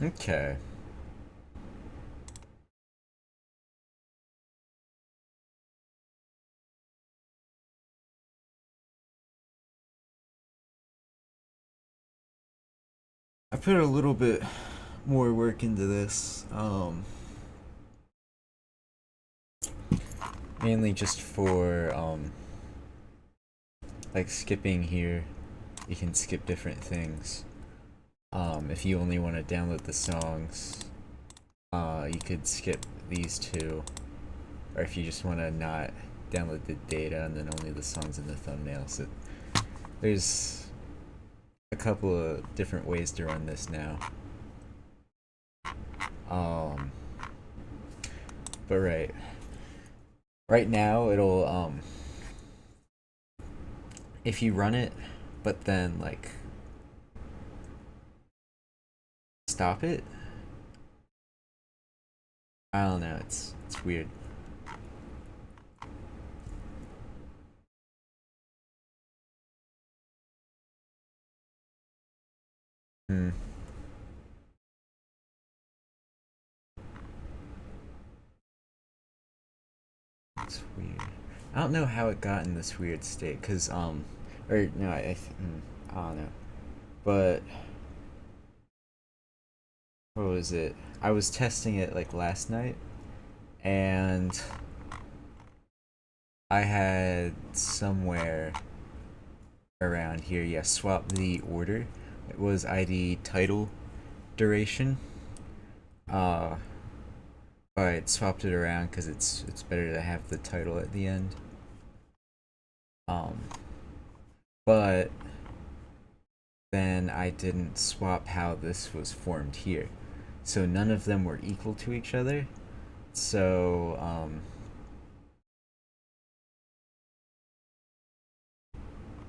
Okay. I put a little bit more work into this. Mainly just for like skipping here. You can skip different things. If you only want to download the songs, you could skip these two. Or if you just want to not download the data and then only the songs and the thumbnails. There's a couple of different ways to run this now. Um, but right now it'll if you run it, but then like stop it. I don't know. It's weird. Hmm. It's weird. I don't know how it got in this weird state, cause or no, I don't know. But what was it? I was testing it like last night, and I had somewhere around here, yeah, swap the order. It was ID title duration. Uh, but I swapped it around because it's better to have the title at the end. Um, but then I didn't swap how this was formed here. So none of them were equal to each other. So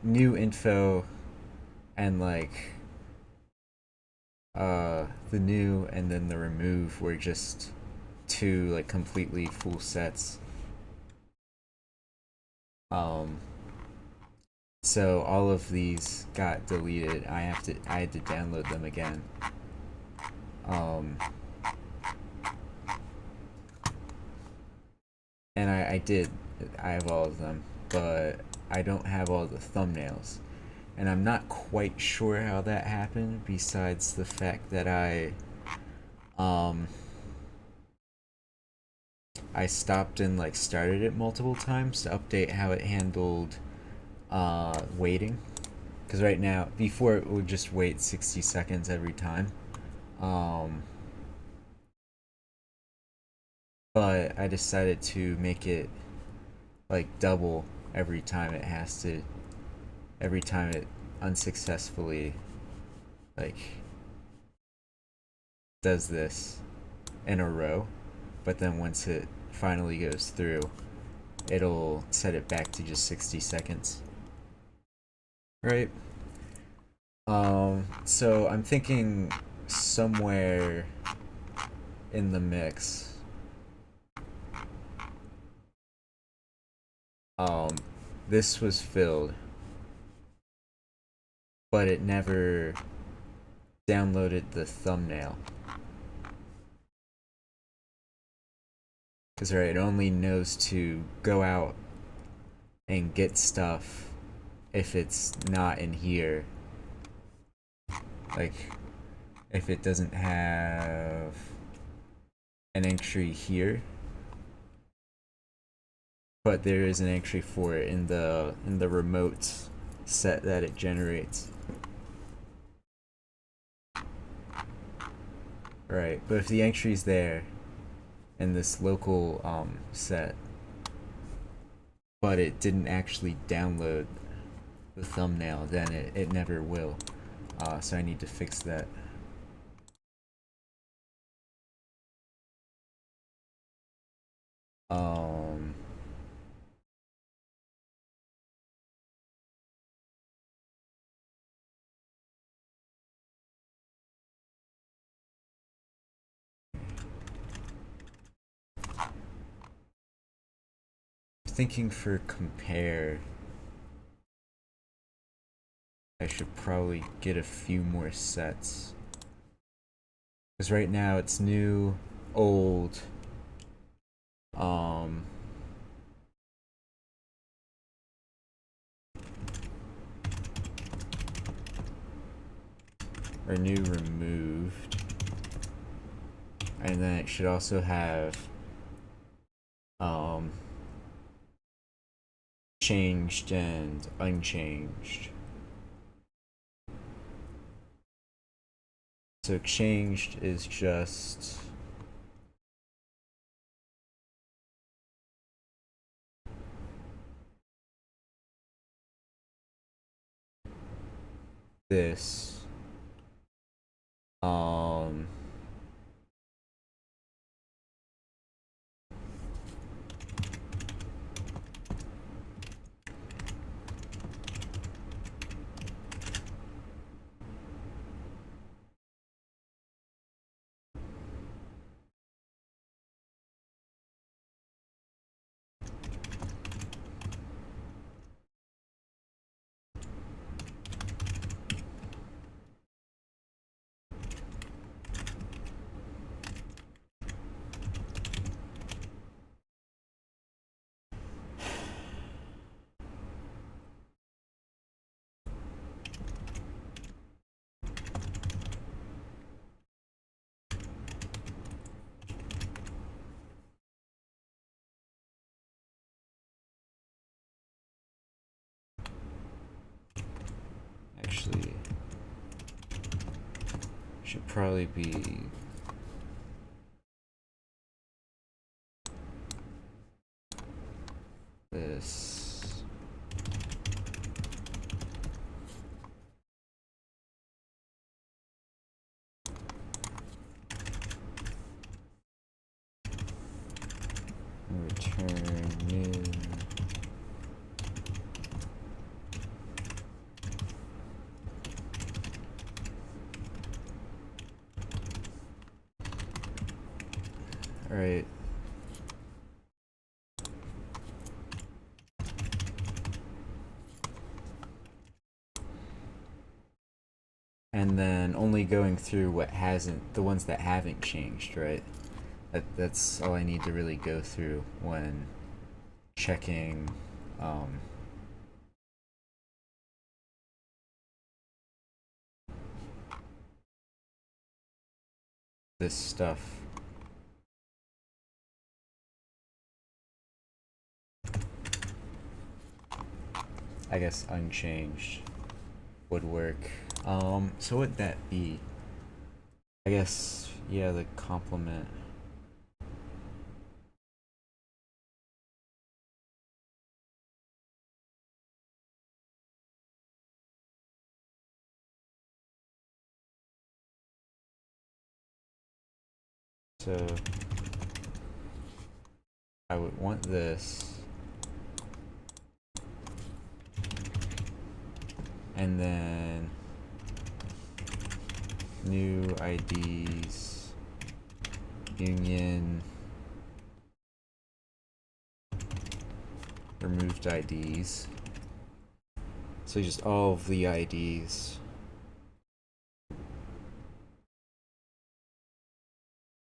new info and like the new and then the remove were just two like completely full sets. Um, so all of these got deleted. I had to download them again. Um, and I did. I have all of them, but I don't have all the thumbnails. And I'm not quite sure how that happened, besides the fact that um, I stopped and like started it multiple times to update how it handled waiting. Because right now, before it would just wait 60 seconds every time. Um, but I decided to make it like double every time it has to, every time it unsuccessfully like does this in a row. But then once it finally goes through, it'll set it back to just 60 seconds. Right? So I'm thinking somewhere in the mix, um, this was filled, but it never downloaded the thumbnail. Because, right, it only knows to go out and get stuff if it's not in here. Like, if it doesn't have an entry here, but there is an entry for it in the remote set that it generates. Right, but if the entry's there in this local set, but it didn't actually download the thumbnail, then it never will. So I need to fix that. Um, Thinking for compare, I should probably get a few more sets. Because right now it's new, old, um, or new removed. And then it should also have um, changed and unchanged. So changed is just this. Um, actually, should probably be this. Return new. Alright. And then only going through what hasn't, the ones that haven't changed, right? That's all I need to really go through when checking um, this stuff. I guess unchanged would work. So would that be? I guess, yeah, the complement. So I would want this. And then new IDs, union, removed IDs. So just all of the IDs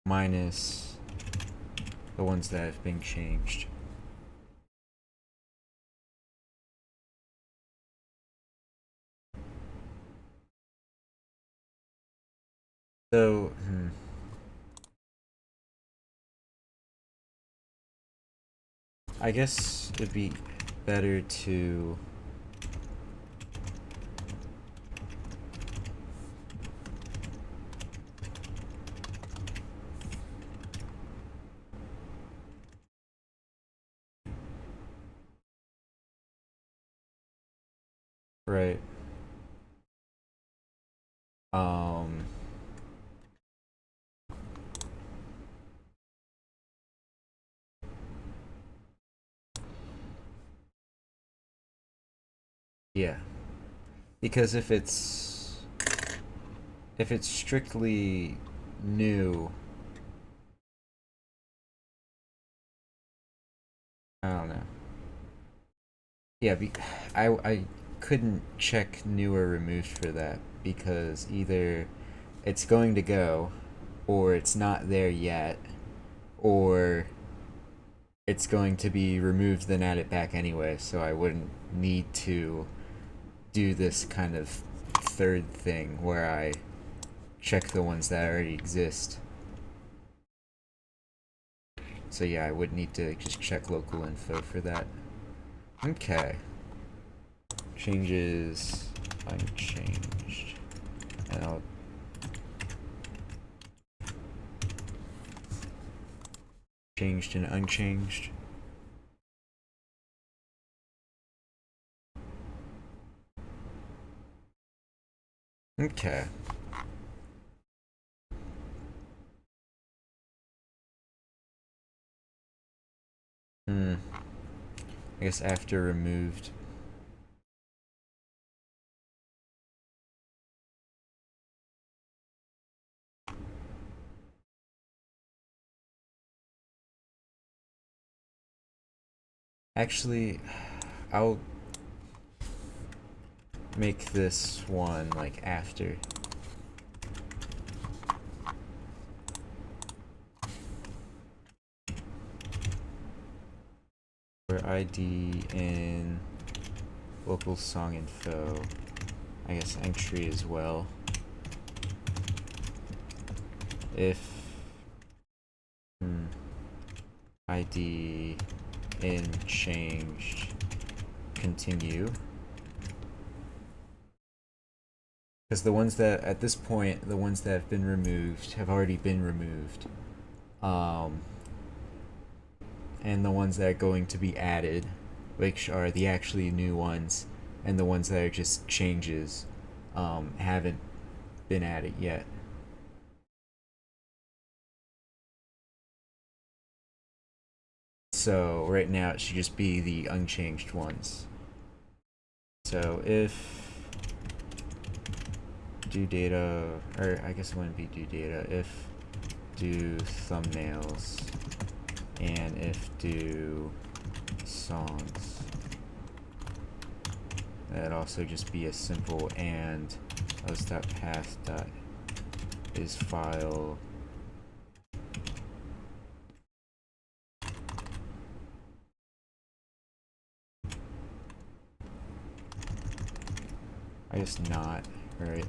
minus the ones that have been changed. So, I guess it'd be better to right. Um, yeah, because if it's strictly new, I don't know. Yeah, I couldn't check new or removed for that because either it's going to go or it's not there yet, or it's going to be removed then add it back anyway, so I wouldn't need to do this kind of third thing where I check the ones that already exist. So yeah, I would need to just check local info for that. Okay. Changes unchanged. And I'll changed and unchanged. Okay. I guess after removed. Actually, I'll make this one like after. For ID in local song info, I guess entry as well. If ID in changed, continue. Because the ones that, at this point, the ones that have been removed have already been removed. And the ones that are going to be added, which are the actually new ones, and the ones that are just changes, haven't been added yet. So right now it should just be the unchanged ones. So if do data, or I guess it wouldn't be do data, if do thumbnails, and if do songs, that'd also just be a simple and os.path dot is file I guess not, right?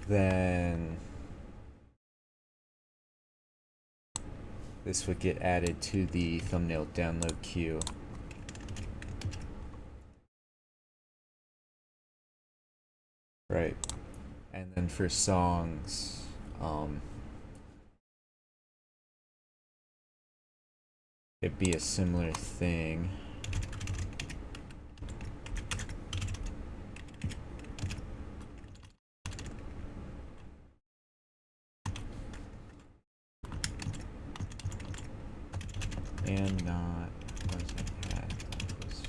Then this would get added to the thumbnail download queue. Right. And then for songs, it'd be a similar thing. And not wasn't had was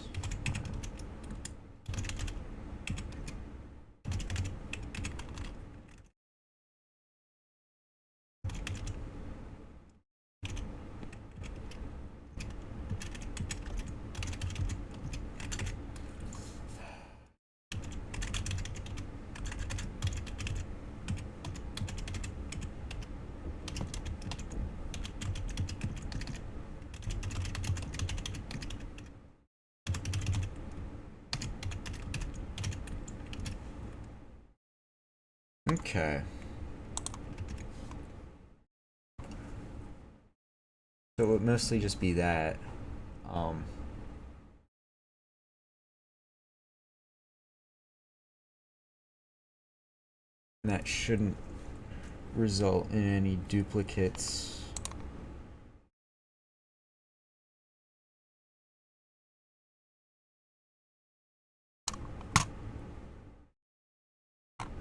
okay. So it would mostly just be that. That shouldn't result in any duplicates.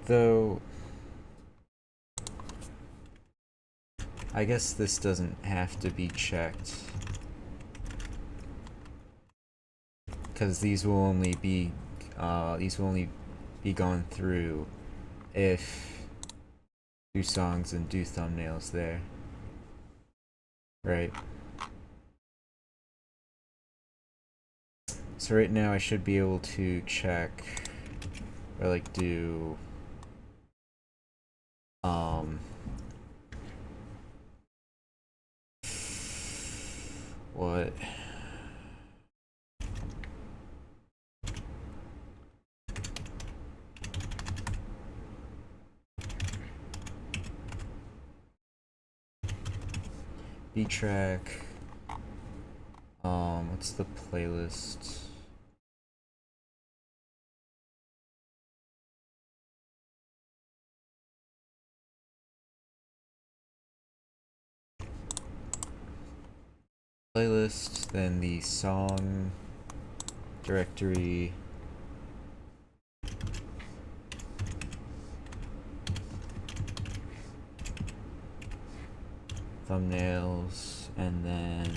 Though, I guess this doesn't have to be checked, because these will only be gone through if do songs and do thumbnails there, right? So right now I should be able to check or like do Um, what? B track. What's the playlist? Playlist, then the song directory. Thumbnails, and then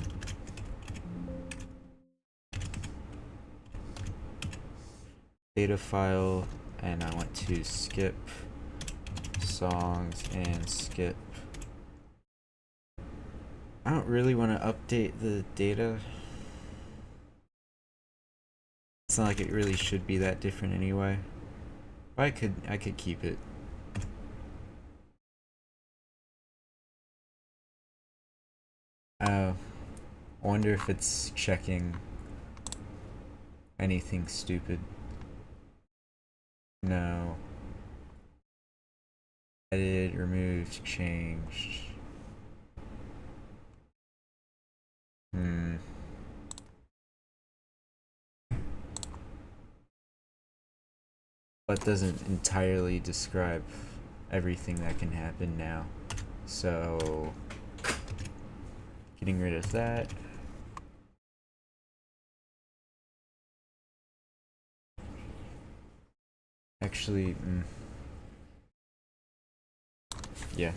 data file, and I want to skip songs and skip. I don't really want to update the data. It's not like it really should be that different anyway. But I could keep it. I wonder if it's checking anything stupid. No. Edited, removed, changed. But doesn't entirely describe everything that can happen now. So, getting rid of that. Actually, yeah.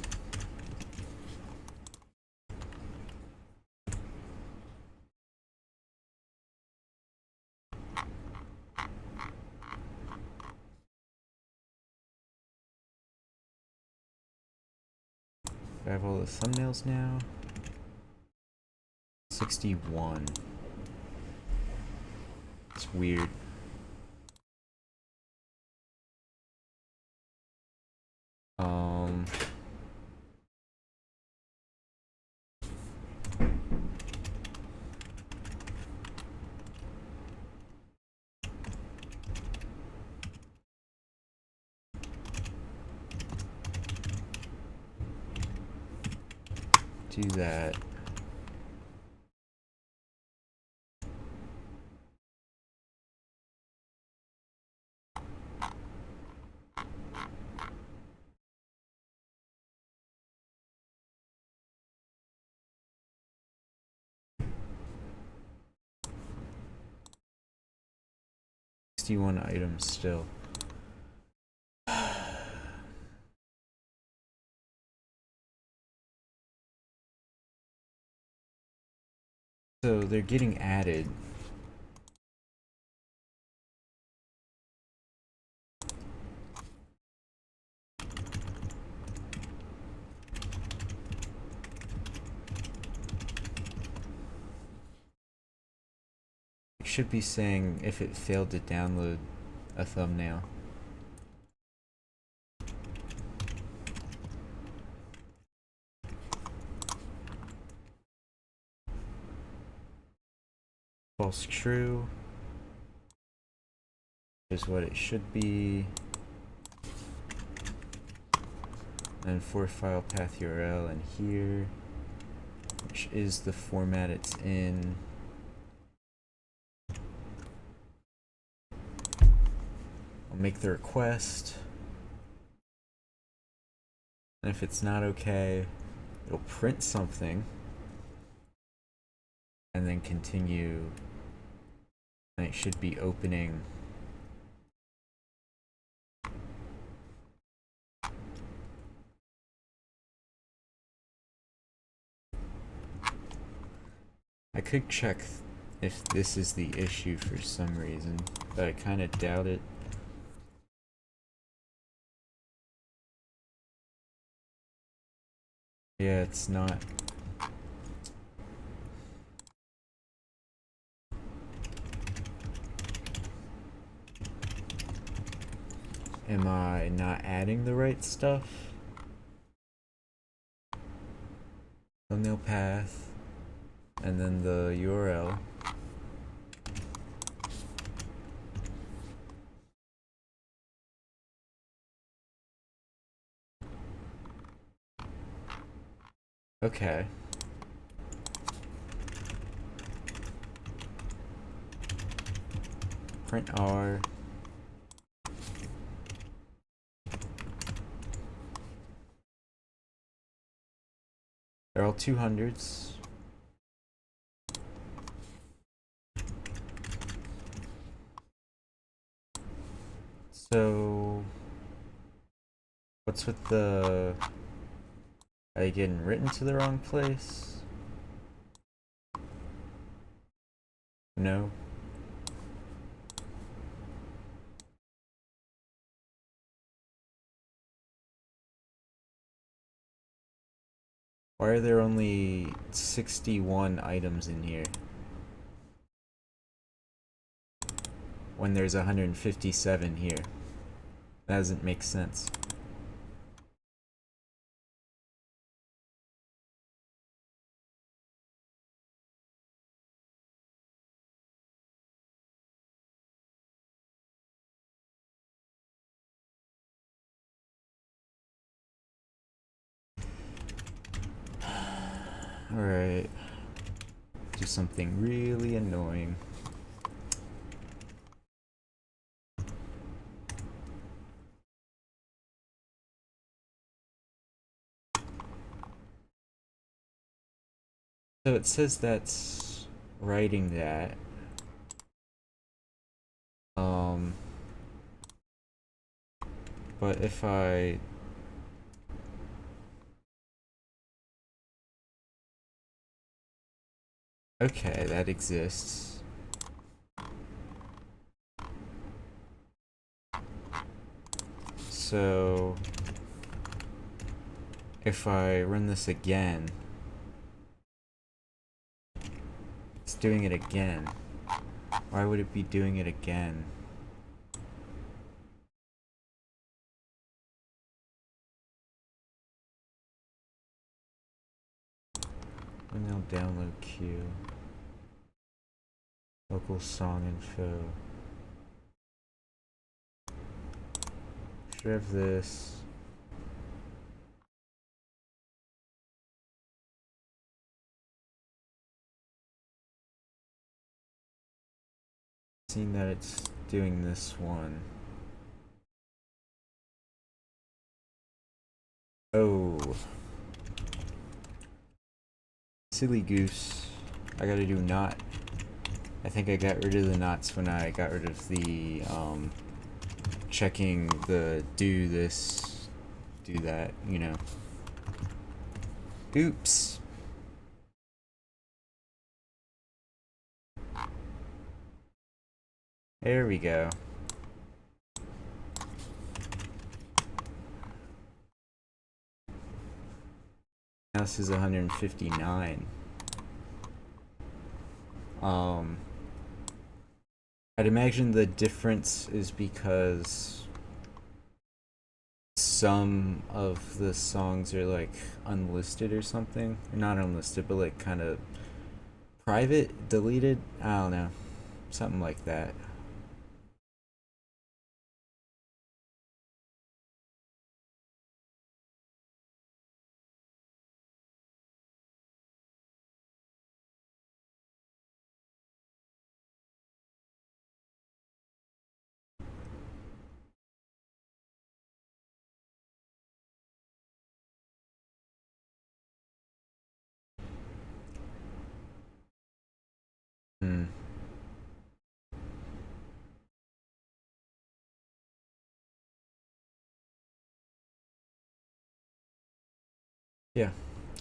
I have all the thumbnails now. 61. It's weird. Do that. One items still. So they're getting added. It should be saying if it failed to download a thumbnail. False true is what it should be. And for file path URL in here, which is the format it's in. I'll make the request. And if it's not okay, it'll print something and then continue, and it should be opening I could check if this is the issue for some reason, but I kind of doubt it. Yeah, it's not. Am I not adding the right stuff? path and then the URL. Okay. Print R. They're all 200s. So, what's with the... Are they getting written to the wrong place? No. Why are there only 61 items in here when there's 157 here? That doesn't make sense. Alright. Do something really annoying. So it says that's writing that. But if I... Okay, that exists. So... If I run this again... It's doing it again. Why would it be doing it again? Email download queue. Local song info. Should have this. Seeing that it's doing this one. Oh. Silly goose. I gotta do not. I think I got rid of the knots when I got rid of the, checking the do this, do that, you know. Oops. There we go. Now this is 159. I'd imagine the difference is because some of the songs are like unlisted or something. Or not unlisted, but like kind of private, deleted. I don't know. Something like that. Hmm. Yeah.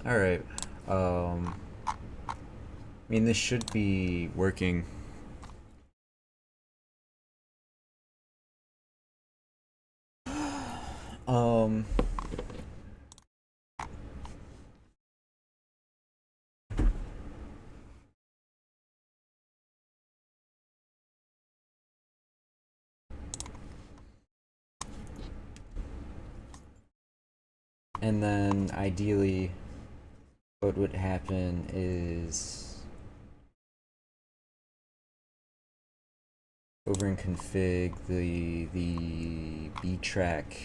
Alright. I mean, this should be working. Um, and then ideally what would happen is over in config, the B track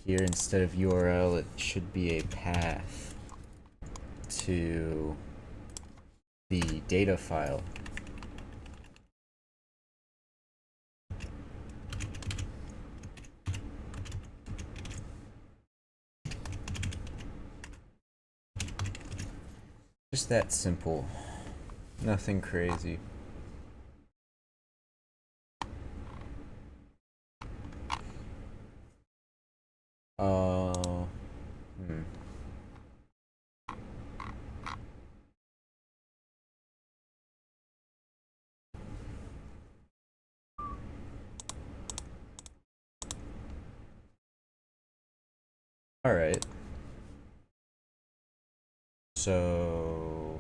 here, instead of URL, it should be a path to the data file. Just that simple. Nothing crazy. Uh, hmm. All right. So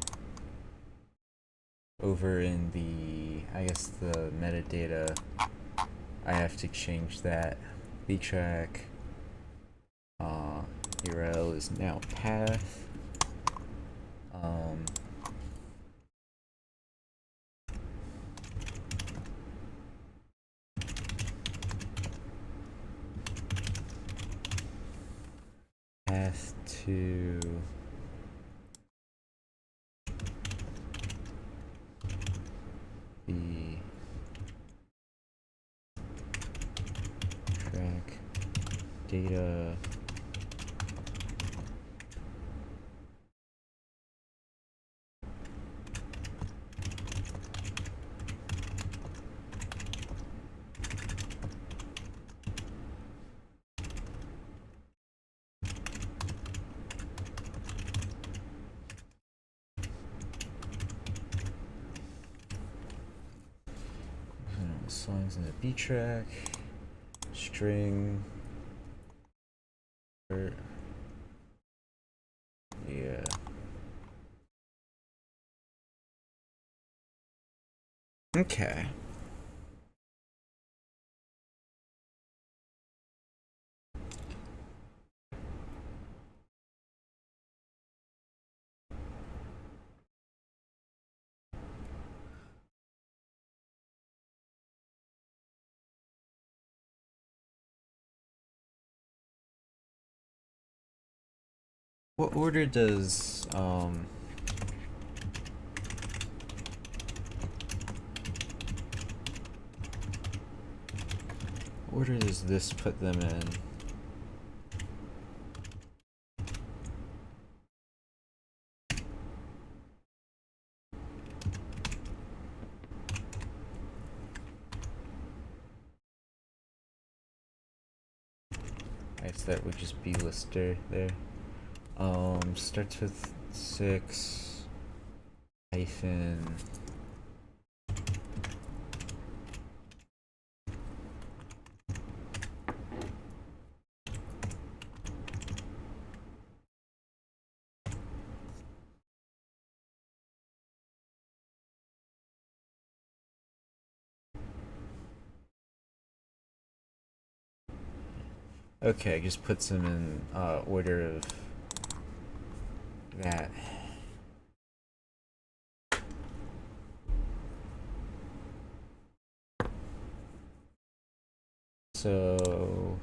over in the, I guess the metadata, I have to change that. Btrack URL is now path. Path to the track data. Songs in the B track, string, yeah. Okay. What order does this put them in? I guess that would just be lister there. Starts with 6 hyphen. Okay, just puts them in order of that. So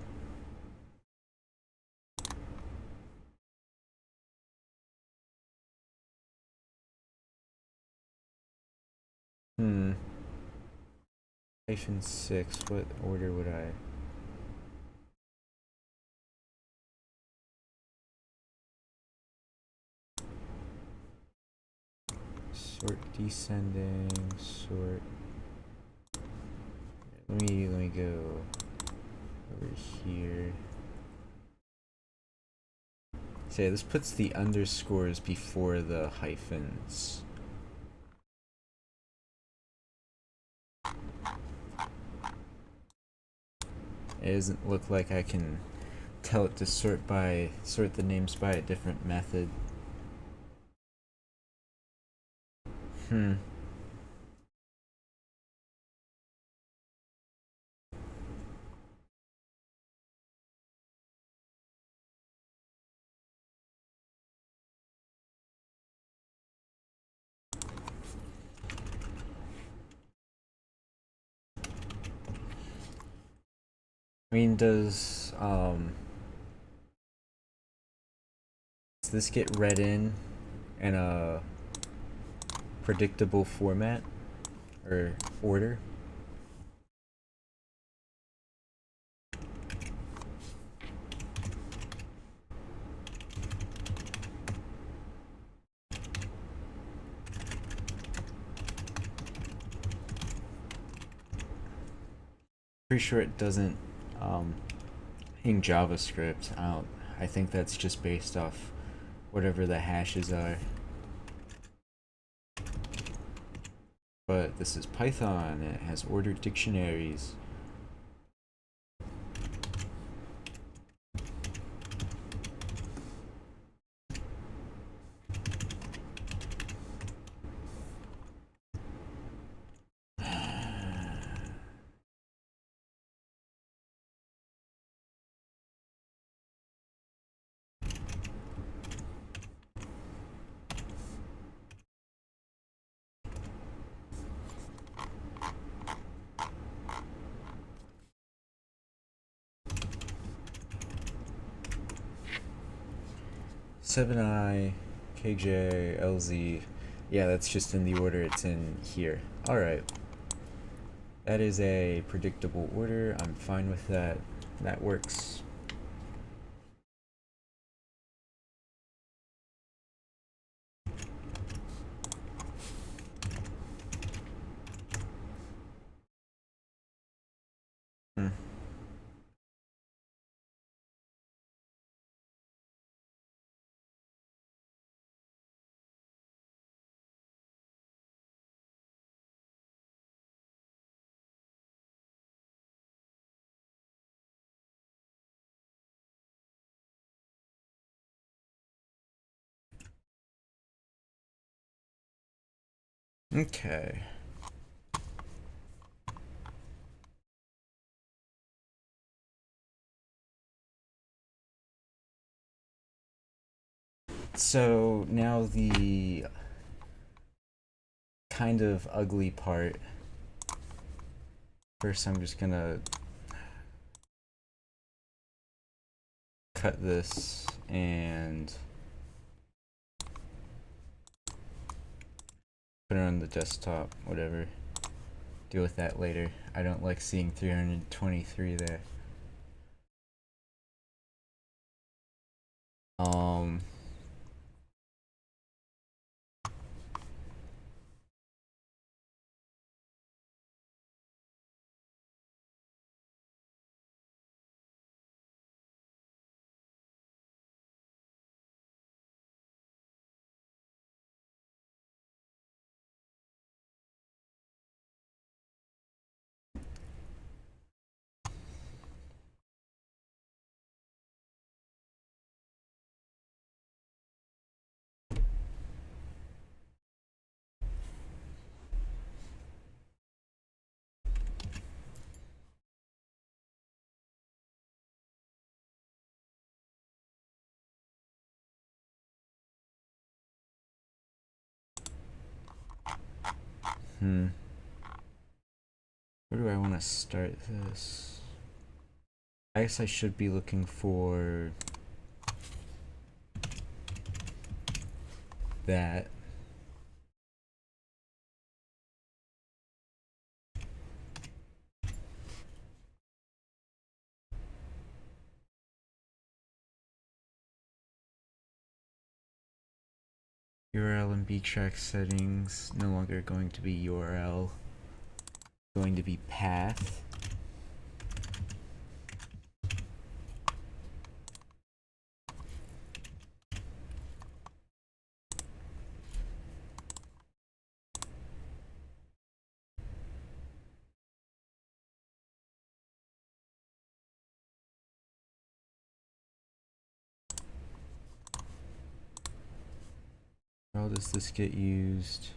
hyphen 6, what order would I? Sort descending, sort. Let me go over here. So yeah, this puts the underscores before the hyphens. It doesn't look like I can tell it to sort the names by a different method. I mean, does this get read in a predictable format or order? Pretty sure it doesn't um, in JavaScript. I think that's just based off whatever the hashes are. But this is Python. It has ordered dictionaries. Seven I, KJ, LZ. Yeah, that's just in the order it's in here. Alright. That is a predictable order. I'm fine with that. That works. Hmm. Okay. So now the kind of ugly part. First, I'm just gonna cut this and put it on the desktop, whatever. Deal with that later. I don't like seeing 323 there. Um, Where do I want to start this? I guess I should be looking for that. URL and btrack settings, no longer going to be URL, going to be path. How does this get used?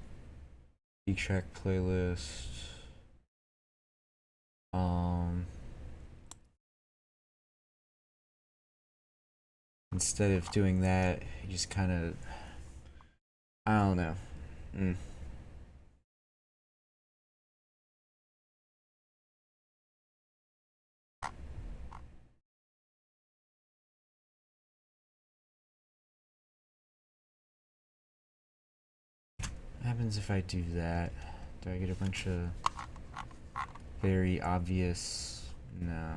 Btrack playlist. Instead of doing that, you just kind of, I don't know. happens if I do that? Do I get a bunch of very obvious? No.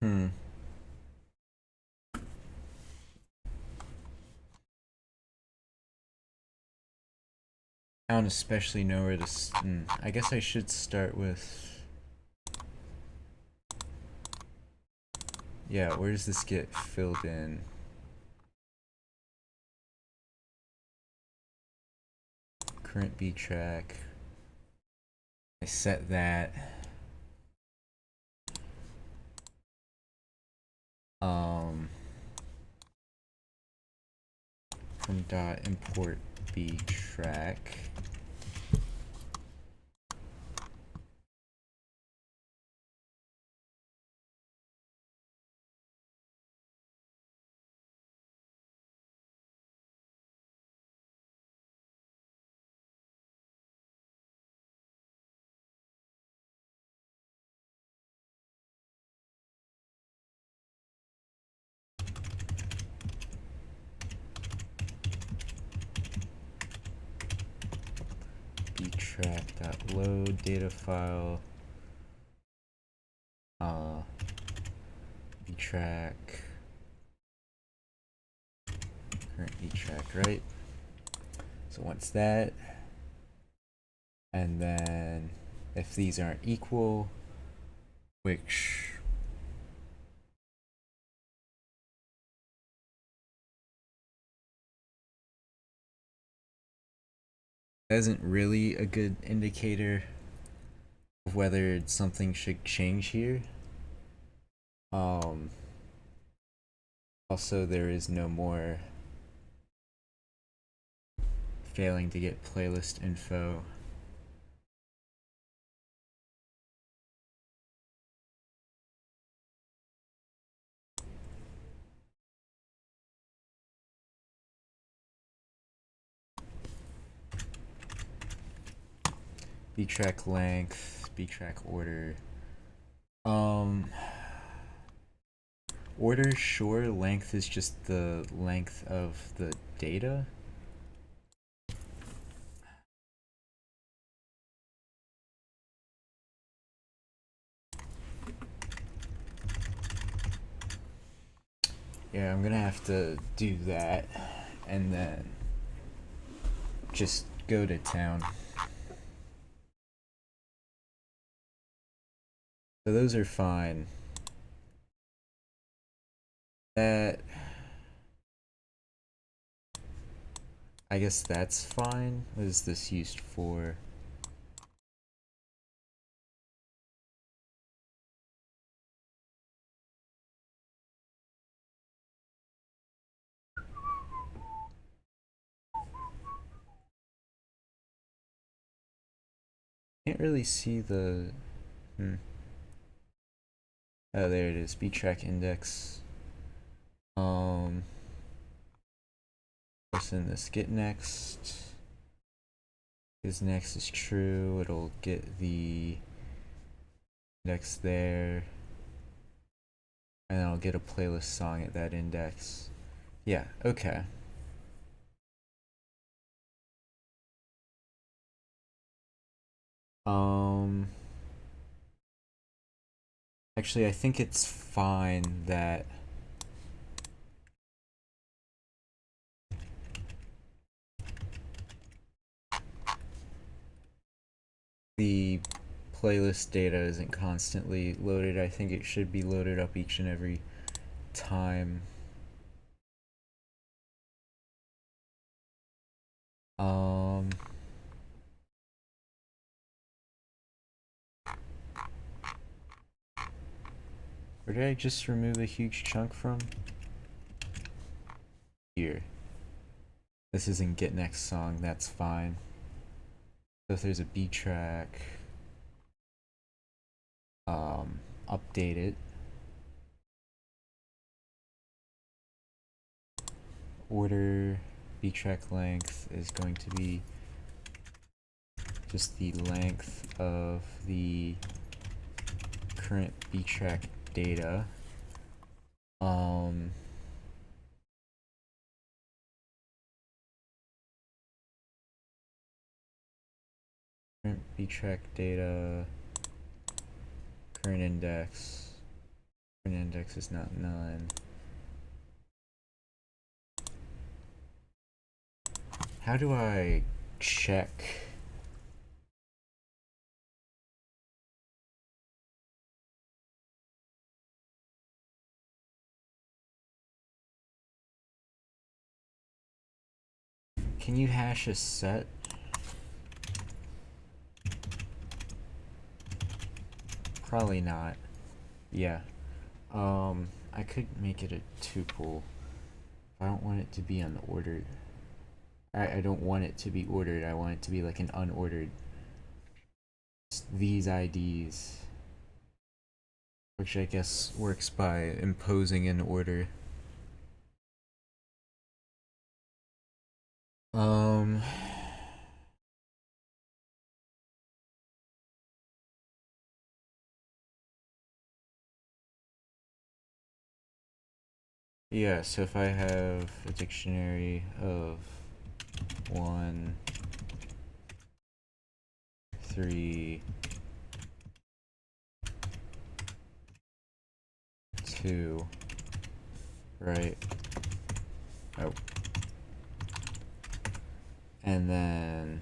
Hmm. I don't especially know where to. I guess I should start with. Yeah, where does this get filled in? Current beat track. I set that. From dot import b track. btrack.load data file. Btrack. Current btrack, right? So once that, and then if these aren't equal, which isn't really a good indicator of whether something should change here. Also, there is no more failing to get playlist info. Btrack length, btrack order. Order, sure. Length is just the length of the data. Yeah, I'm gonna have to do that and then just go to town. So those are fine. That, I guess that's fine. What is this used for? Can't really see the. Oh, there it is. Btrack index. What's in this? Get next. Because next is true. It'll get the index there. And then I'll get a playlist song at that index. Yeah, okay. Actually, I think it's fine that the playlist data isn't constantly loaded. I think it should be loaded up each and every time Um, where did I just remove a huge chunk from? Here. This isn't Get Next song, that's fine. So if there's a B track, update it. Order B track length is going to be just the length of the current B track data. Current B track data, current index. Current index is not none. How do I check? Can you hash a set? Probably not. Yeah. I could make it a tuple. I don't want it to be unordered. I don't want it to be ordered. I want it to be like an unordered. These IDs. Which I guess works by imposing an order. Um. Yeah, so if I have a dictionary of 1, 3, 2, right? Oh. And then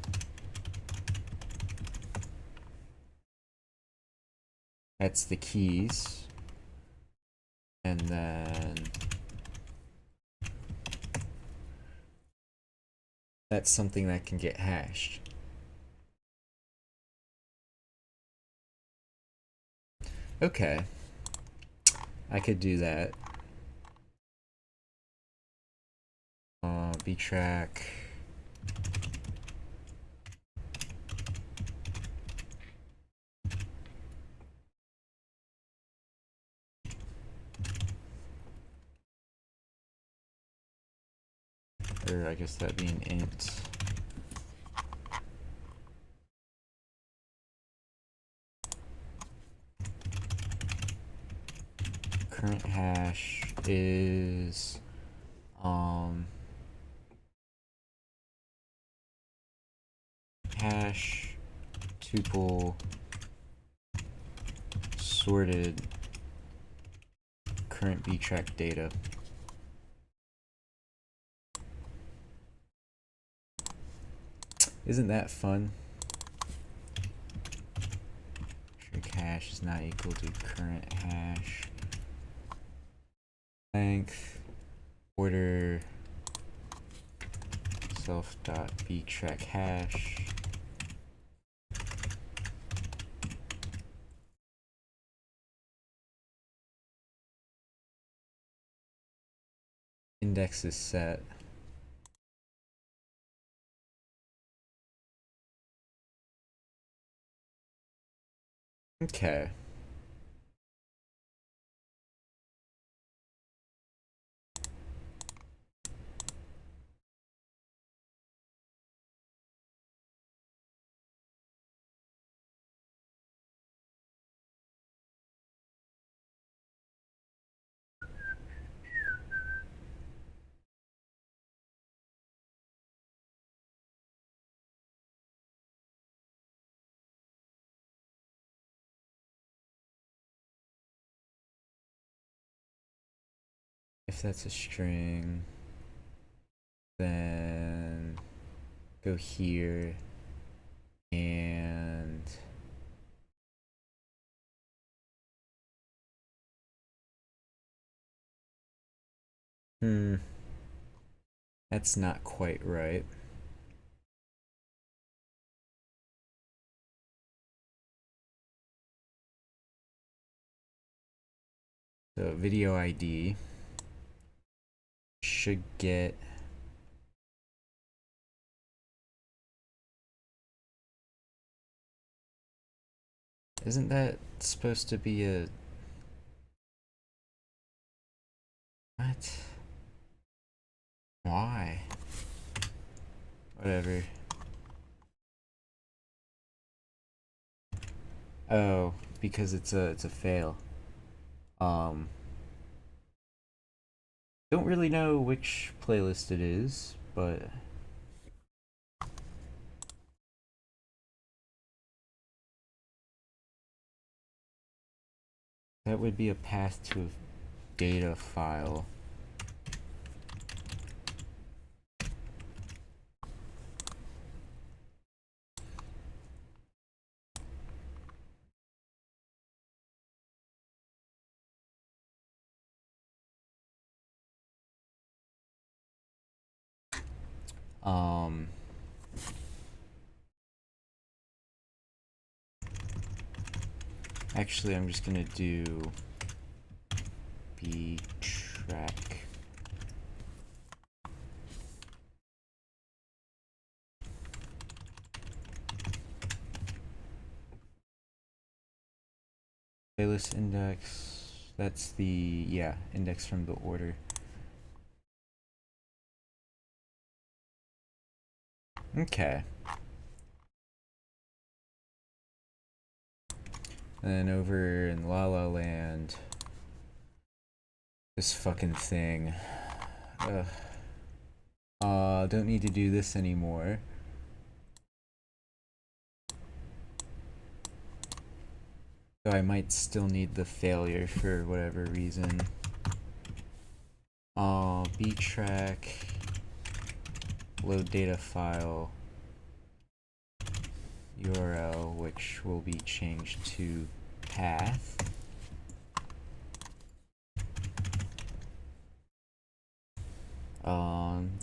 that's the keys. And then that's something that can get hashed. Okay. I could do that. B track. Or I guess that'd be an int. Current hash is hash tuple sorted current B track data. Isn't that fun? Trick hash is not equal to current hash length order self dot B track hash. Index is set. Okay. If that's a string, then go here and that's not quite right. So video ID should get isn't that supposed to be a what? Why? Whatever. Oh, because it's a fail. Um don't really know which playlist it is, but that would be a path to a data file. Um Actually, I'm just gonna do B track. Playlist index. That's the, yeah, index from the order. Okay. And then over in La La Land, this fucking thing. Ugh. Don't need to do this anymore. So I might still need the failure for whatever reason. B track, load data file, URL, which will be changed to path.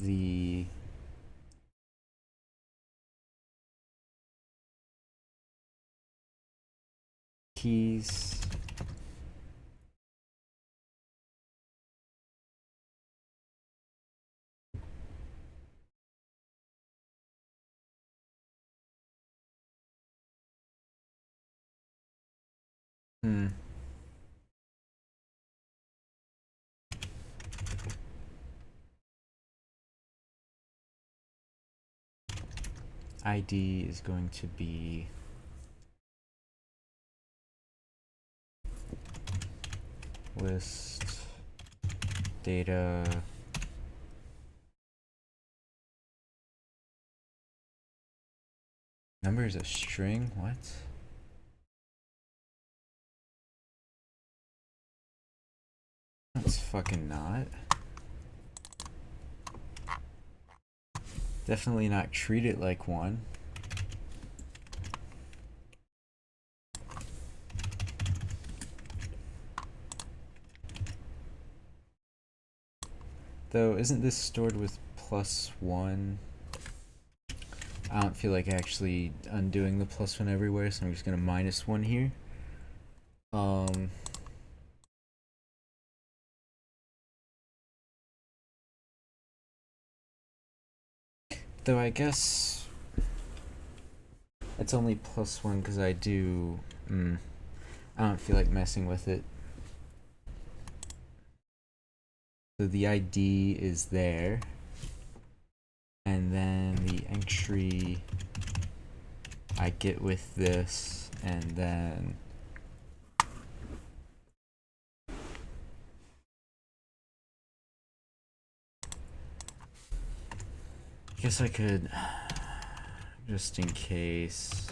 The keys. ID is going to be list data number is a string. What? That's fucking not. Definitely not treat it like one. Though, isn't this stored with +1? I don't feel like actually undoing the +1 everywhere, so I'm just gonna -1 here. Though I guess it's only +1 because I do. I don't feel like messing with it. So the ID is there, and then the entry I get with this, and then I guess I could, just in case,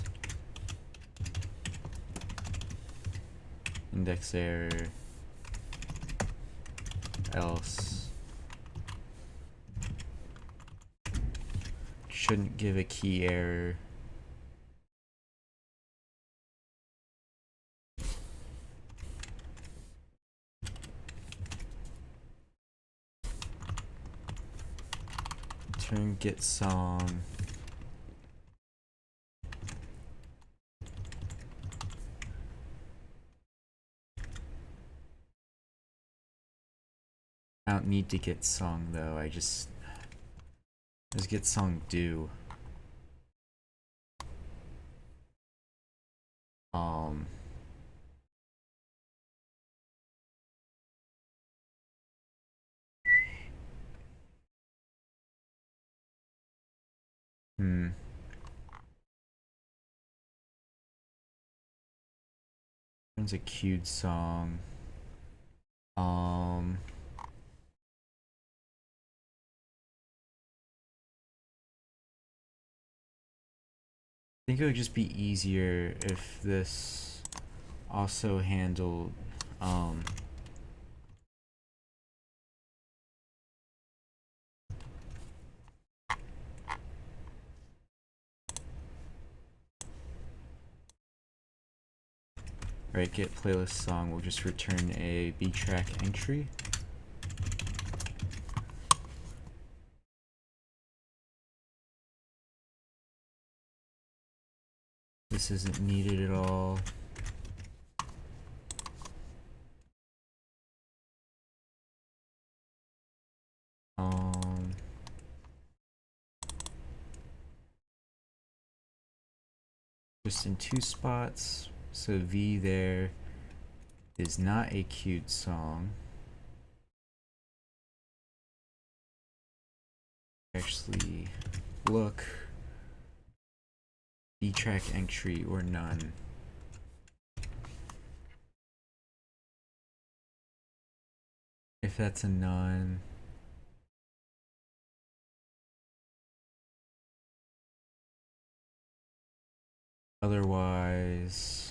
index error, else, shouldn't give a key error. Turn get song. I don't need to get song though, I just get song do. Um hmm. There's a queued song. Um I think it would just be easier if this also handled right, get playlist song will just return a B track entry. This isn't needed at all. Just in two spots. So V there is not a queued song. Actually, look. B track entry or none. If that's a none, otherwise,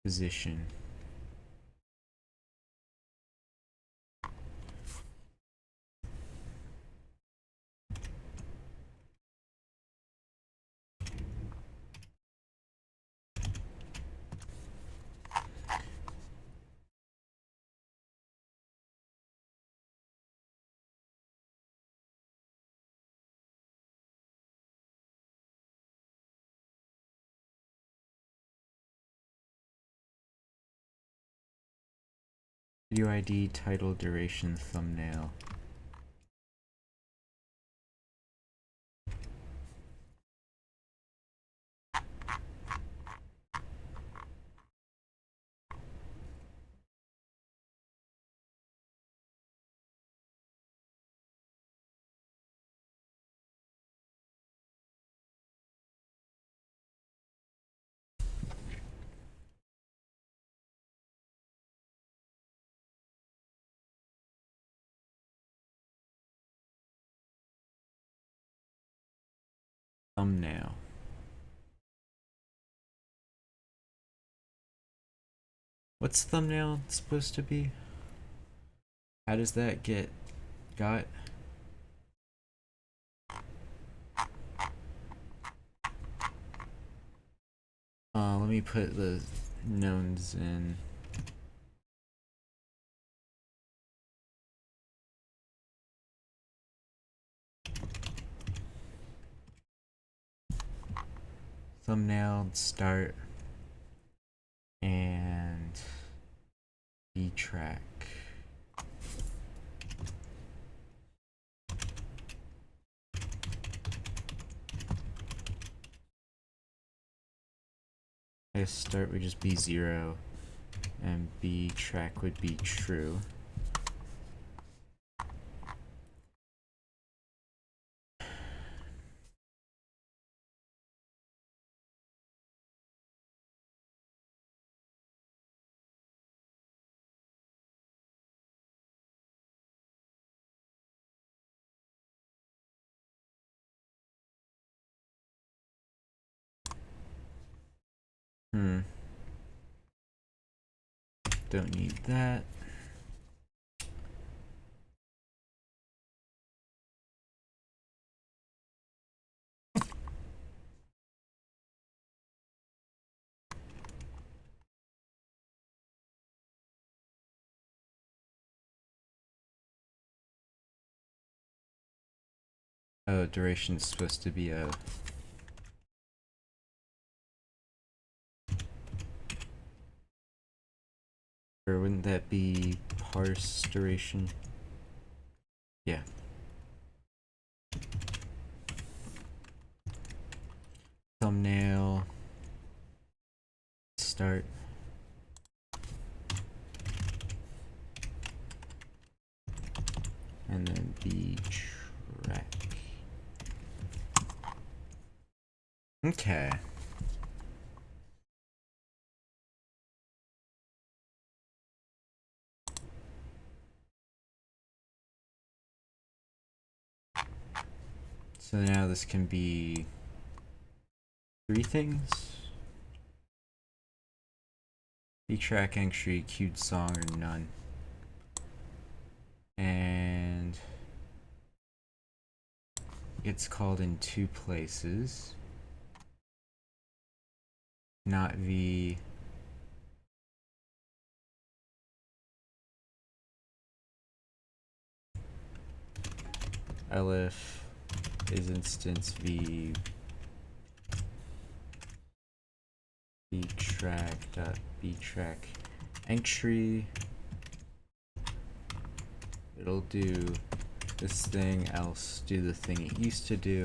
position. Video ID, title, duration, thumbnail. Thumbnail. What's thumbnail supposed to be? How does that get got? Let me put the knowns in. Thumbnail, start, and B track. I guess start would just be 0, and B track would be true. Don't need that. Oh, duration is supposed to be a... Or wouldn't that be parse duration? Yeah. Thumbnail. Start. And then B track. Okay. So now this can be 3 things. B track entry, queued song, or none. And it's called in 2 places. Not V. elif is instance v btrack entry. It'll do this thing, else do the thing it used to do.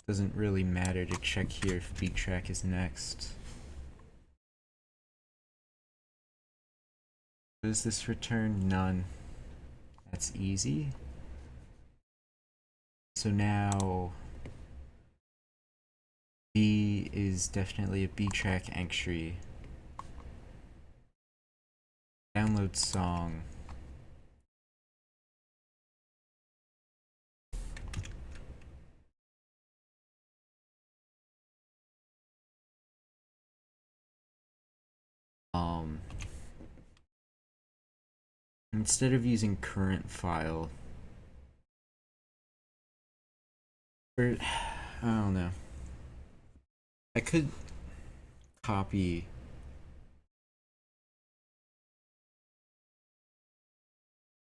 Doesn't really matter to check here if btrack is next. What does this return? None. That's easy. So now B is definitely a btrack entry. Download song. Instead of using current file, or I don't know, I could copy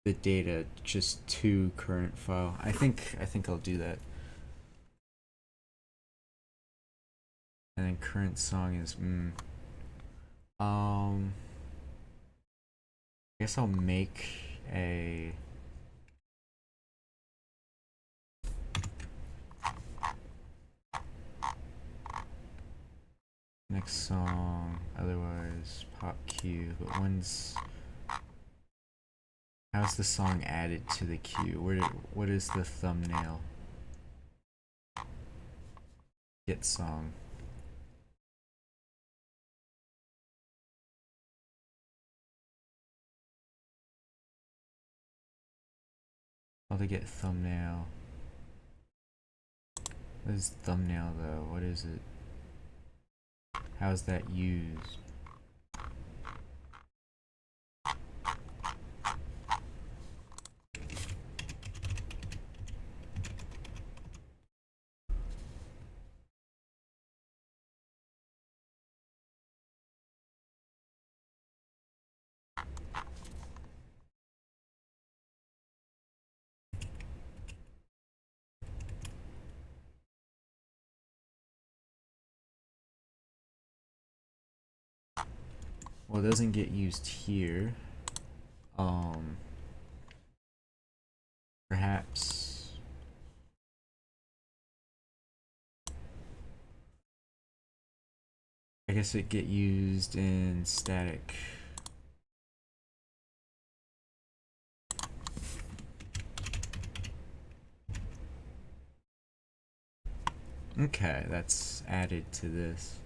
the data just to current file. I think I'll do that. And then current song is I guess I'll make a next song, otherwise pop queue. But how's the song added to the queue? What is the thumbnail? Get song. How to get thumbnail? What is thumbnail though? What is it? How is that used? Well, it doesn't get used here. Perhaps I guess it get used in static. Okay, that's added to this.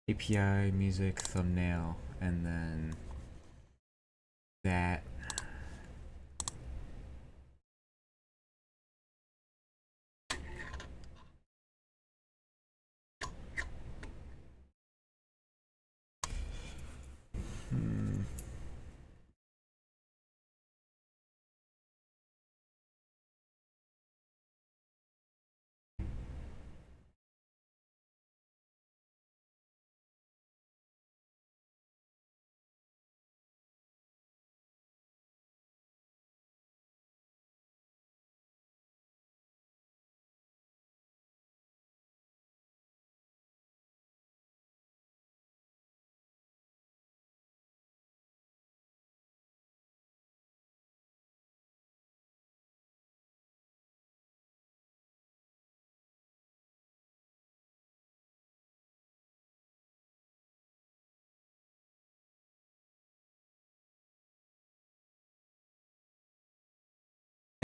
API, music, thumbnail, and then that.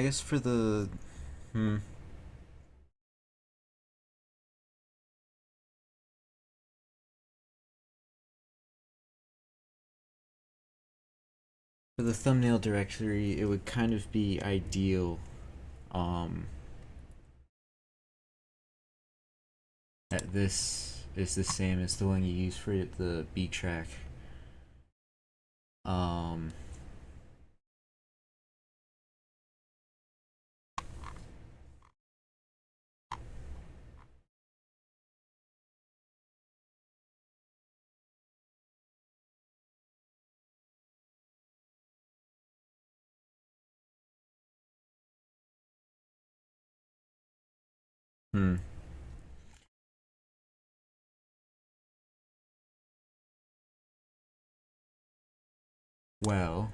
I guess for the for the thumbnail directory, it would kind of be ideal that this is the same as the one you use for the B track. Um, hmm. Well,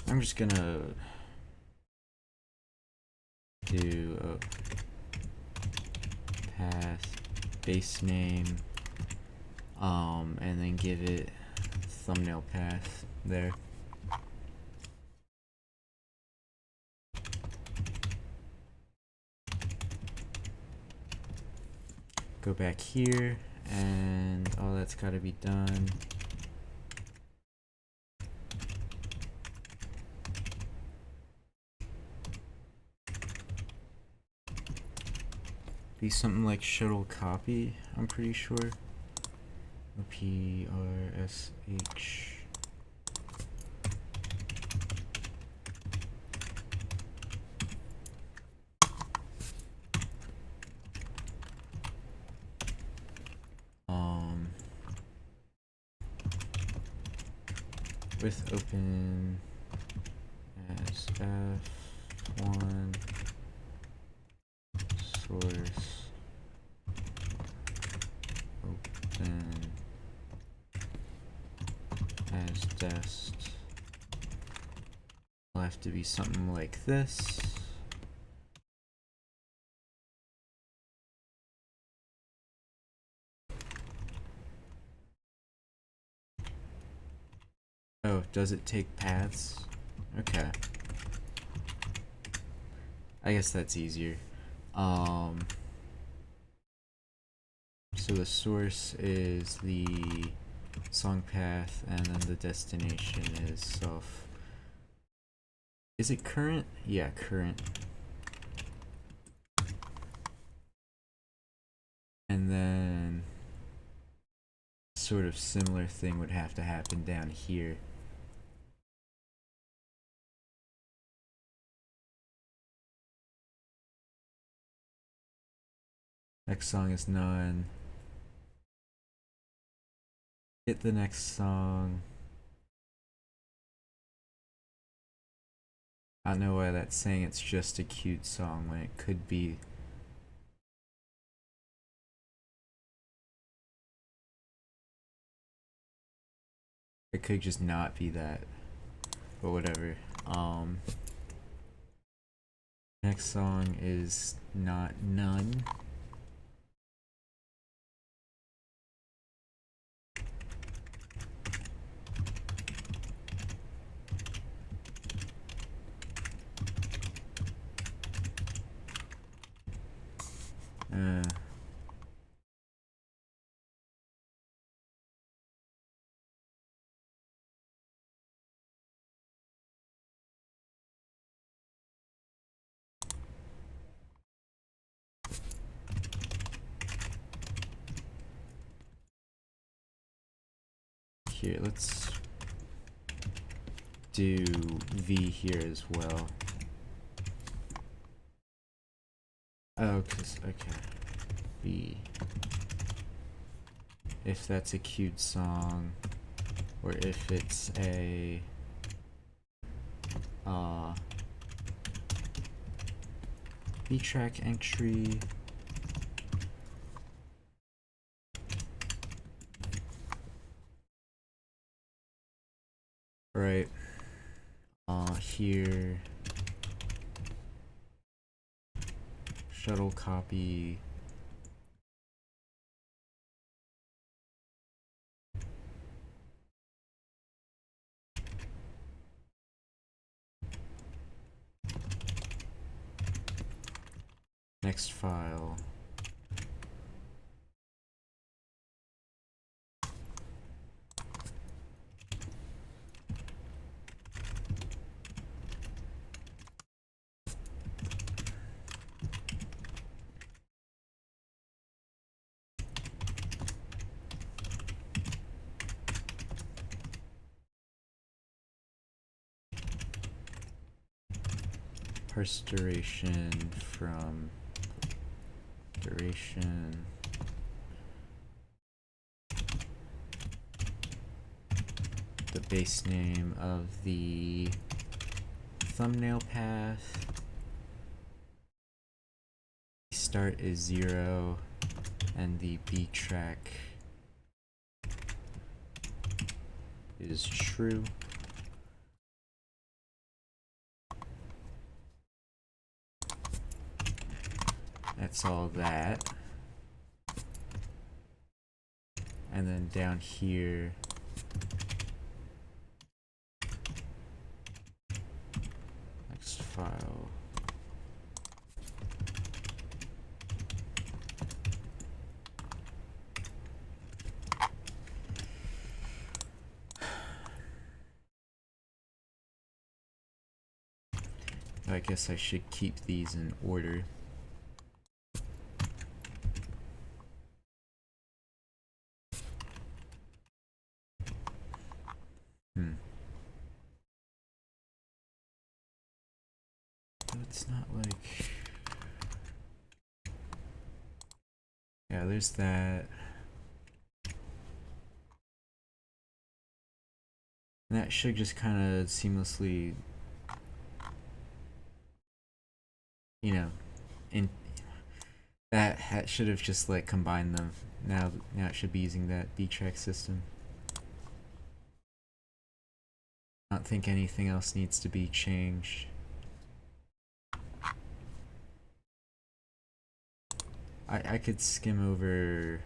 I'm just gonna do a path base name, and then give it thumbnail path there. Go back here, and all that's got to be done. Be something like shuttle copy, I'm pretty sure. OPRSH. With open as F1 source open as dest. Will have to be something like this. Oh, does it take paths? Okay. I guess that's easier. So the source is the song path, and then the destination is self. Is it current? Yeah, current. And then sort of similar thing would have to happen down here. Next song is none. Hit the next song. I don't know why that's saying it's just a cute song when it could be. It could just not be that. But whatever. Next song is not none. Here, let's do V here as well. Oh, cause okay. B. If that's a queued song, or if it's a B track entry. Right. Here. Shuttle copy. Next file. Parse duration from duration. The base name of the thumbnail path. Start is 0 and the B track is true. That's all that. And then down here, next file. I guess I should keep these in order. It's not like... Yeah, there's that. And that should just kind of seamlessly, you know, that should have just like combined them. Now it should be using that B track system. I don't think anything else needs to be changed. I could skim over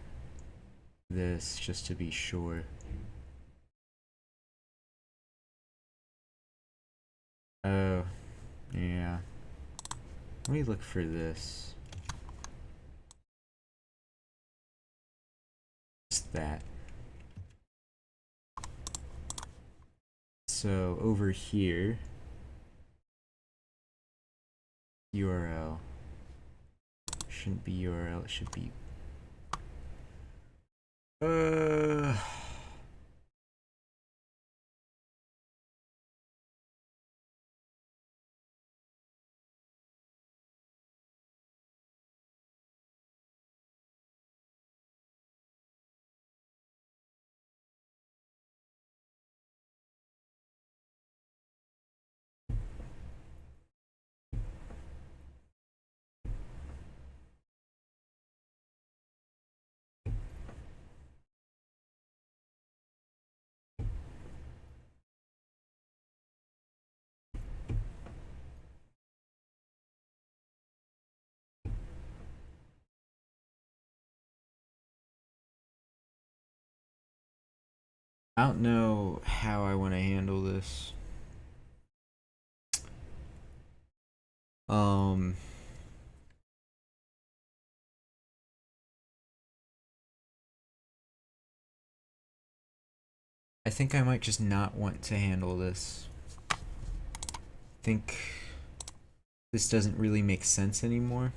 this just to be sure. Oh, yeah. Let me look for this. Just that. So over here, URL. Shouldn't be URL, it should be I don't know how I want to handle this. I think I might just not want to handle this. I think this doesn't really make sense anymore.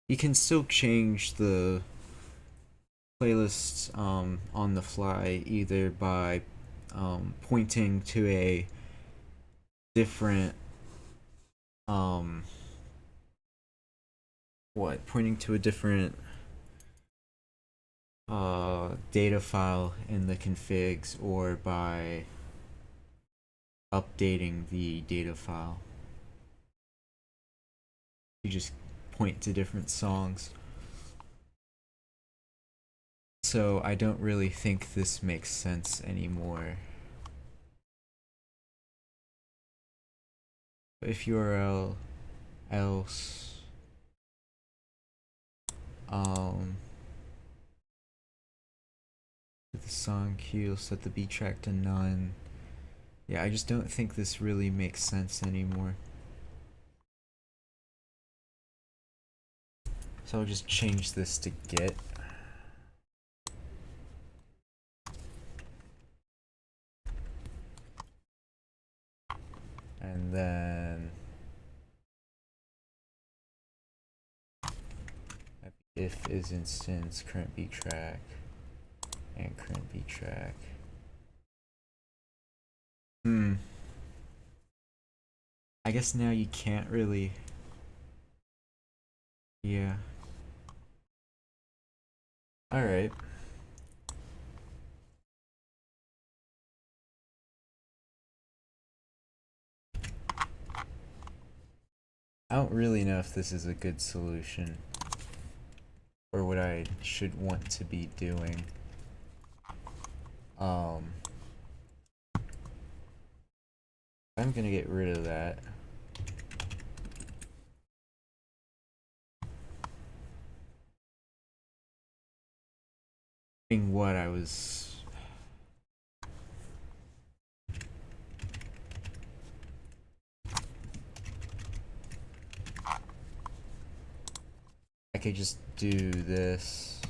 You can still change the playlists on the fly either by pointing to a different um, pointing to a different data file in the configs, or by updating the data file. You just point to different songs. So I don't really think this makes sense anymore. If URL else with the song queue, set the beat track to none. Yeah, I just don't think this really makes sense anymore. So I'll just change this to get. And then if is instance current beat track and current beat track. I guess now you can't really. Yeah. Alright. I don't really know if this is a good solution or what I should want to be doing. I'm gonna get rid of that. What I was. I could just do this.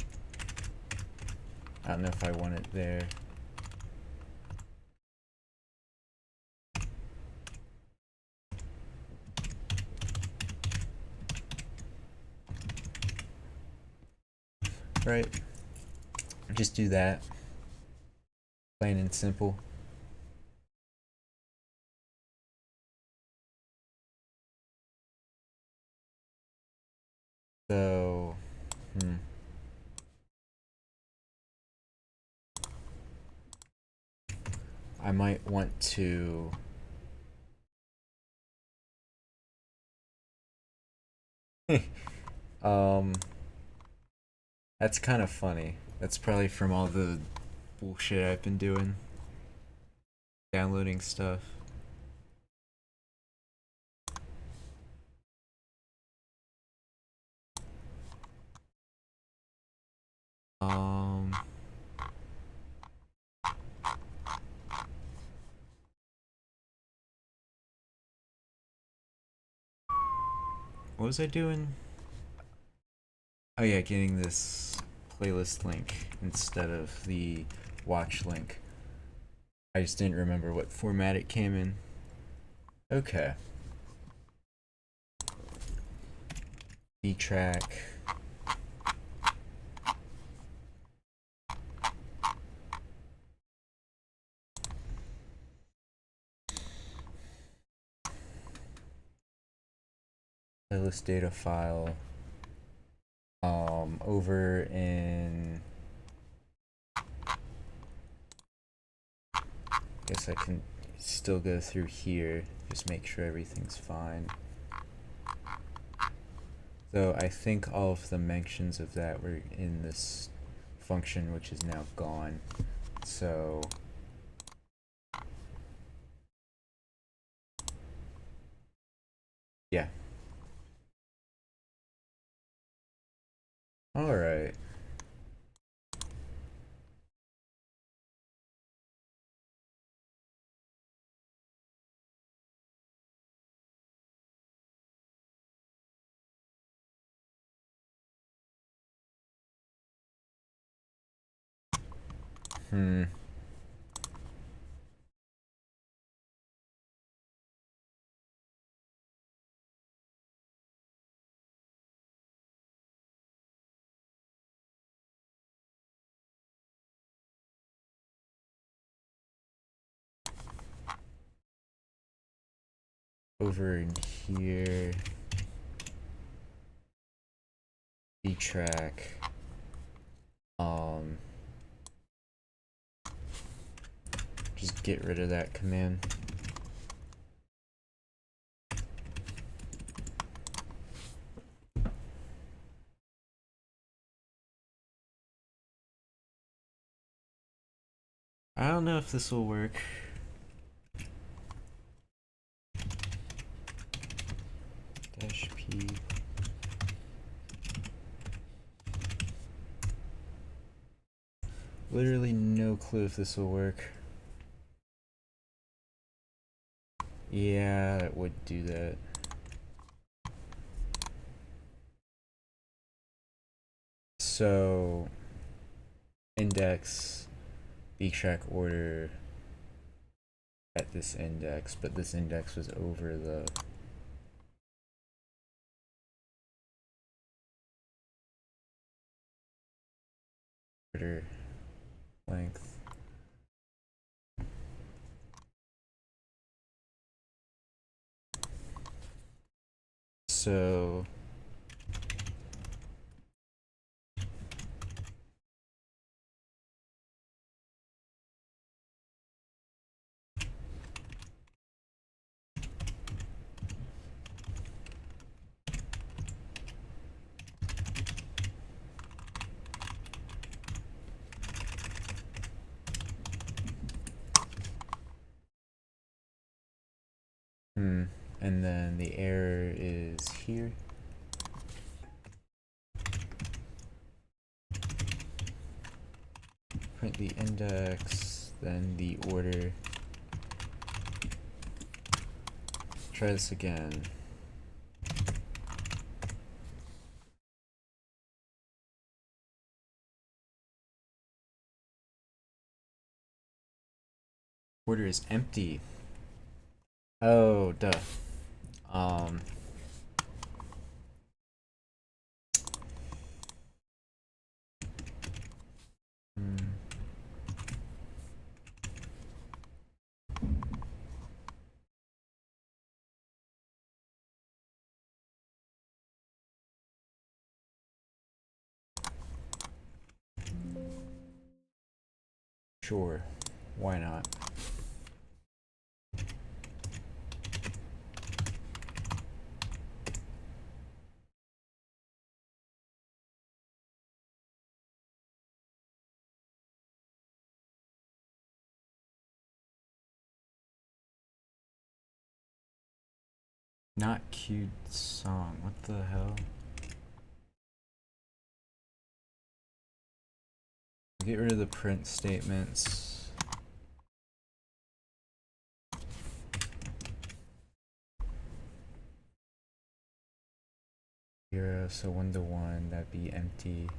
I don't know if I want it there. Right. Just do that. Plain and simple. So, I might want to that's kind of funny. That's probably from all the bullshit I've been doing. Downloading stuff. What was I doing? Oh yeah, getting this playlist link instead of the watch link. I just didn't remember what format it came in. Okay. Beat track. Playlist data file. Over in. Guess I can still go through here. Just make sure everything's fine. So I think all of the mentions of that were in this function, which is now gone. So yeah. All right. over in here, btrack, just get rid of that command. I don't know if this will work. -p. Literally no clue if this will work. Yeah, that would do that. So, index, btrack order at this index, but this index was over the order length. So and then the error is here. Print the index, then the order. Try this again. Order is empty. Oh, duh. Sure, why not? Not queued song, what the hell? Get rid of the print statements. Zero, so 1 to 1, that'd be empty.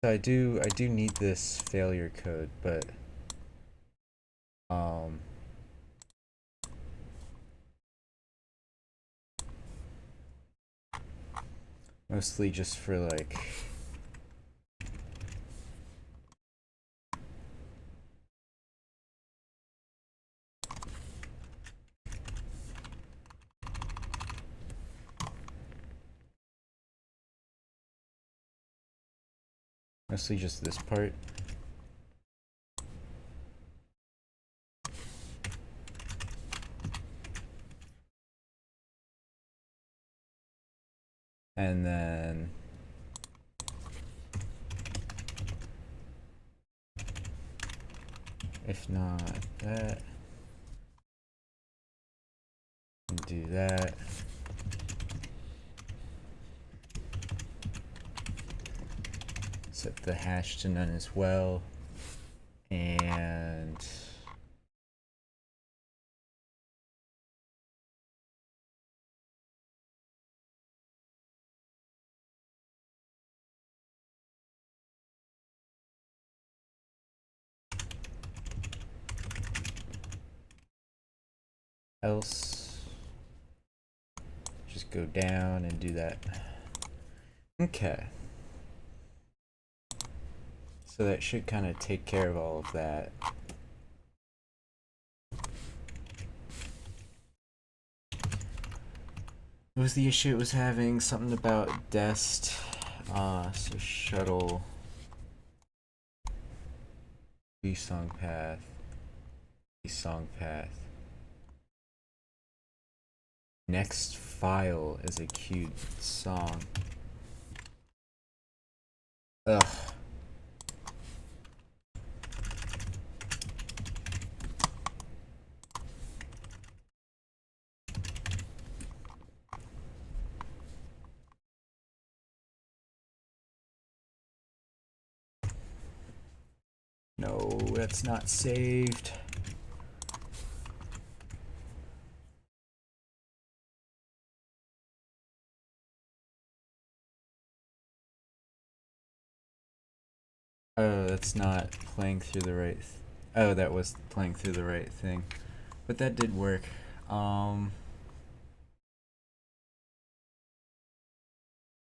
I do need this failure code, but mostly just for like mostly just this part. And then if not that, and do that. Set the hash to none as well. And else. Just go down and do that. Okay. So that should kind of take care of all of that. What was the issue it was having? Something about dest. So shuttle. B-song path. B-song path. Next file is a queued song. Ugh. No, that's not saved. Oh, that's not playing through the right. Oh, that was playing through the right thing, but that did work.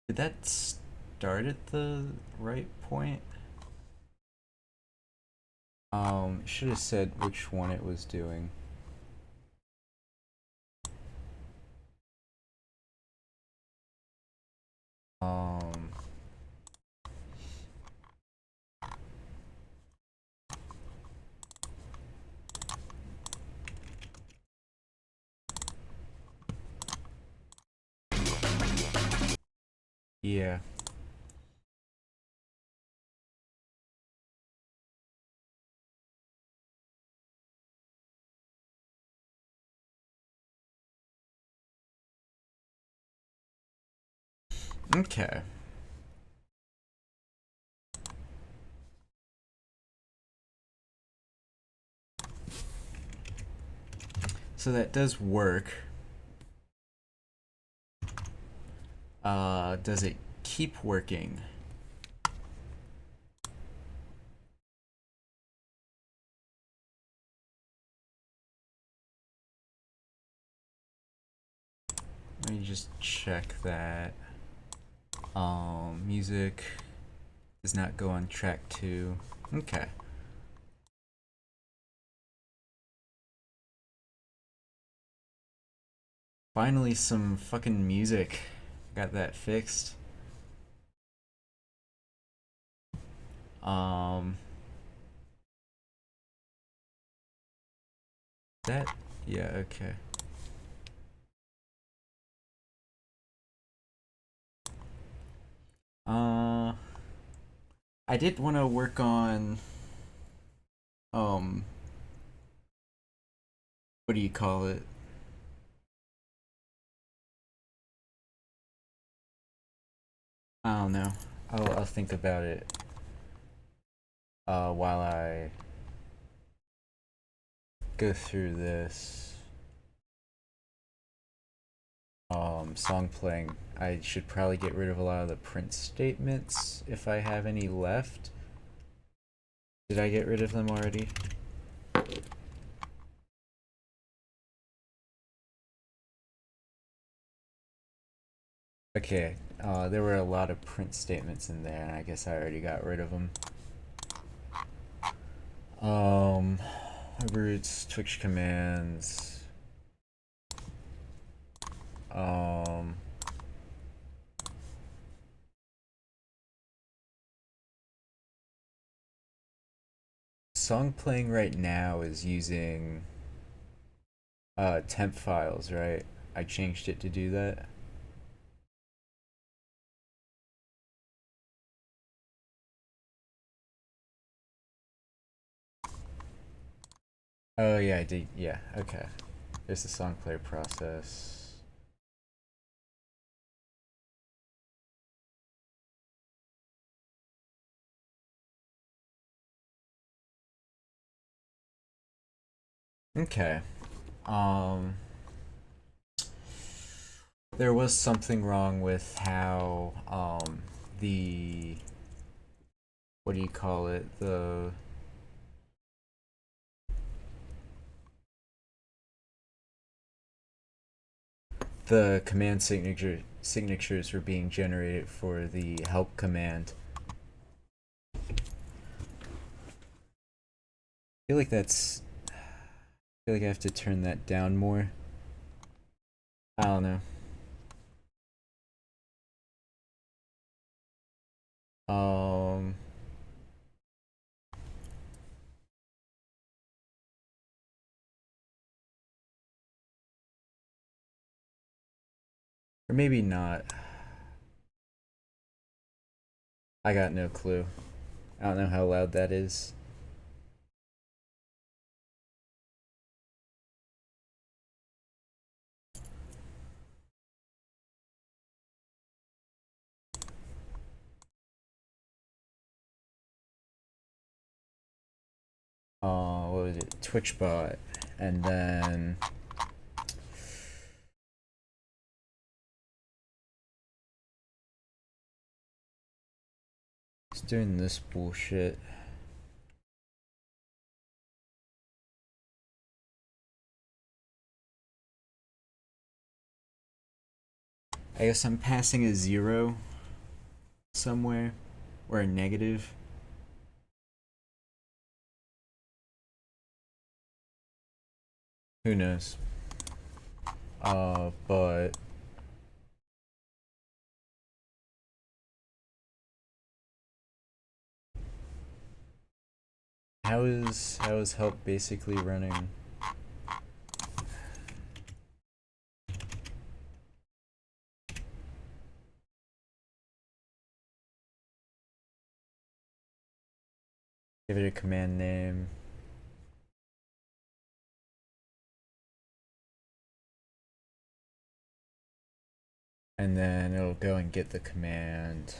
Did that start at the right point? Should have said which one it was doing. Um. Yeah. Okay. So that does work. Does it keep working? Let me just check that. Music does not go on track 2. Okay. Finally, some fucking music. Got that fixed. Um. That. Yeah, okay. I did want to work on. Um. What do you call it? I don't know. I'll think about it. While I go through this. Song playing. I should probably get rid of a lot of the print statements if I have any left. Did I get rid of them already? Okay, there were a lot of print statements in there, and I guess I already got rid of them. Roots, Twitch commands. Song playing right now is using temp files, right? I changed it to do that. Oh yeah, I did. Yeah, okay. There's the song player process. Okay. Um, there was something wrong with how the what do you call it? the command signatures were being generated for the help command. I feel like I feel like I have to turn that down more. I don't know. Um, or maybe not. I got no clue. I don't know how loud that is. What was it? TwitchBot, and then it's doing this bullshit. I guess I'm passing a 0 somewhere, or a negative. Who knows? But how is help basically running? Give it a command name. And then it'll go and get the command.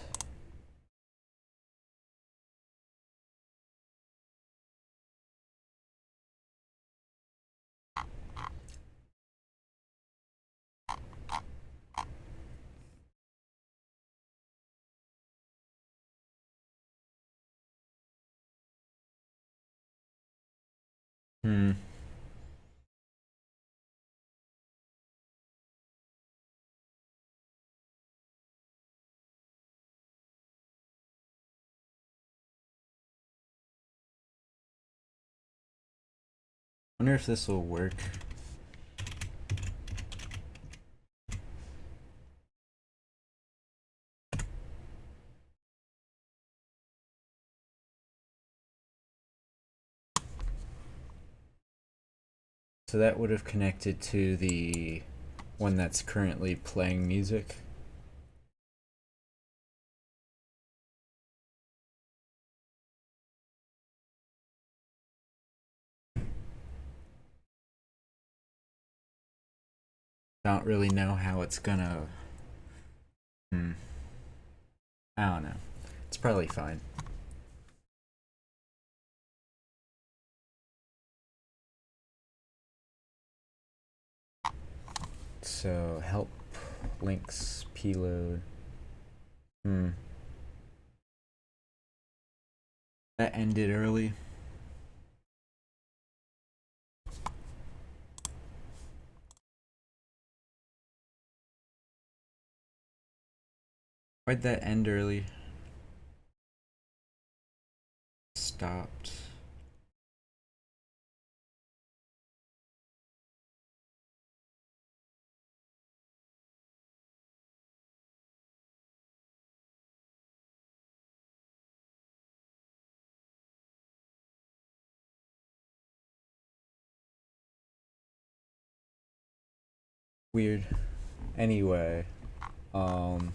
Hmm. Wonder if this will work. So that would have connected to the one that's currently playing music. Don't really know how it's gonna. I don't know. It's probably fine. So help links pload. That ended early. Why'd that end early? Stopped. Weird. Anyway, um,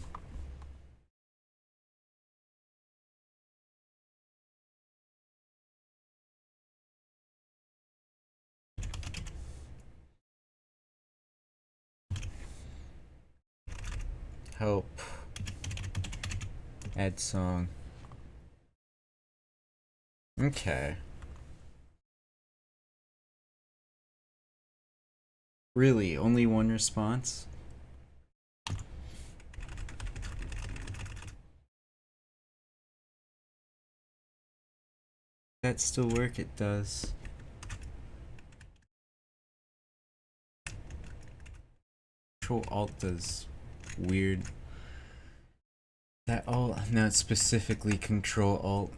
help. Add song. Okay. Really, only one response? That still work? It does. Control Alt does weird. That all, no, it's specifically Control Alt.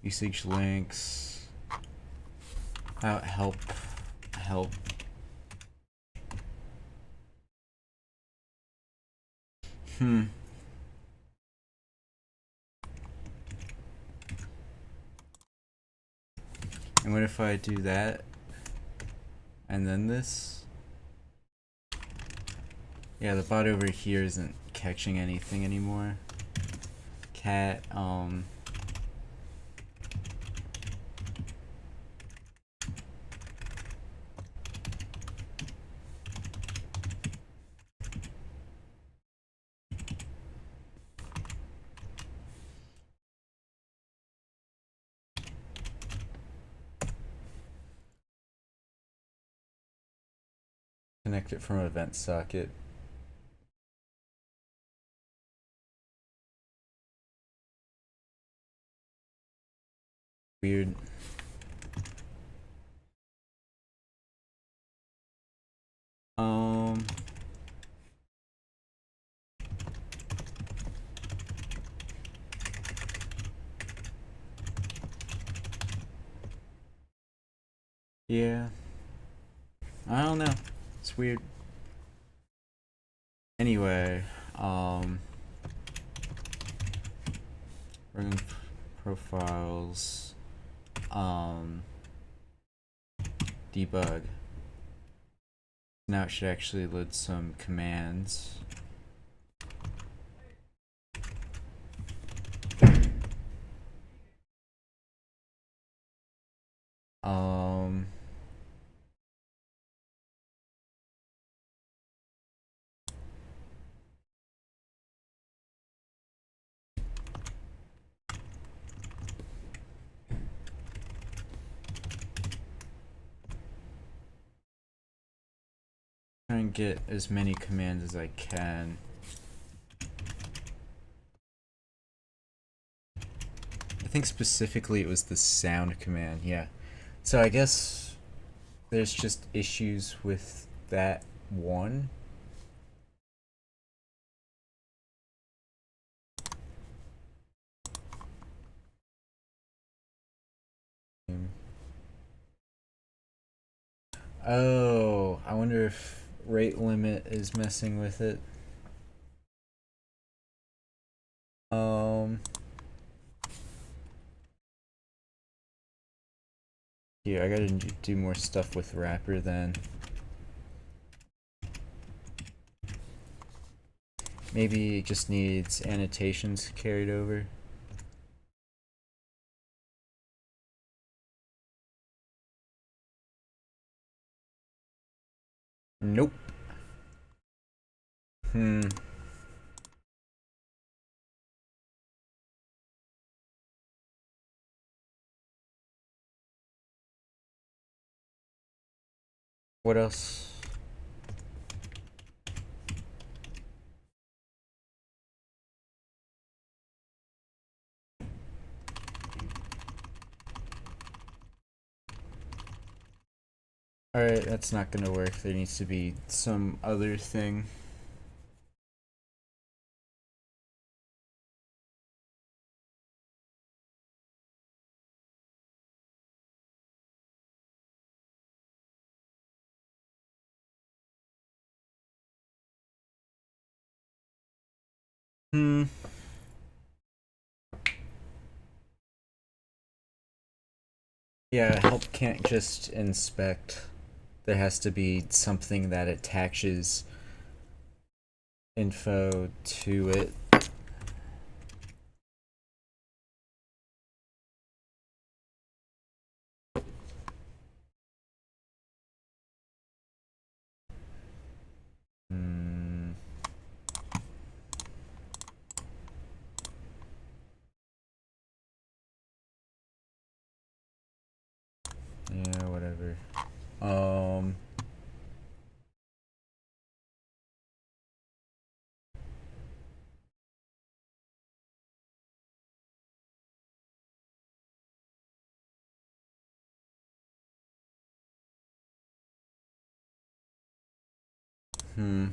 Usage links. Help. And what if I do that? And then this? Yeah, the bot over here isn't catching anything anymore. Cat, connect it from event socket. Weird. Yeah. I don't know. It's weird. Anyway, running profiles, debug. Now it should actually load some commands. Try and get as many commands as I can. I think specifically it was the sound command, yeah. So I guess there's just issues with that one. Oh, I wonder if rate limit is messing with it. Here, I gotta do more stuff with wrapper then. Maybe it just needs annotations carried over. Nope. What else? Alright, that's not gonna work. There needs to be some other thing. Yeah, help can't just inspect. There has to be something that attaches info to it. Yeah, whatever. Hmm.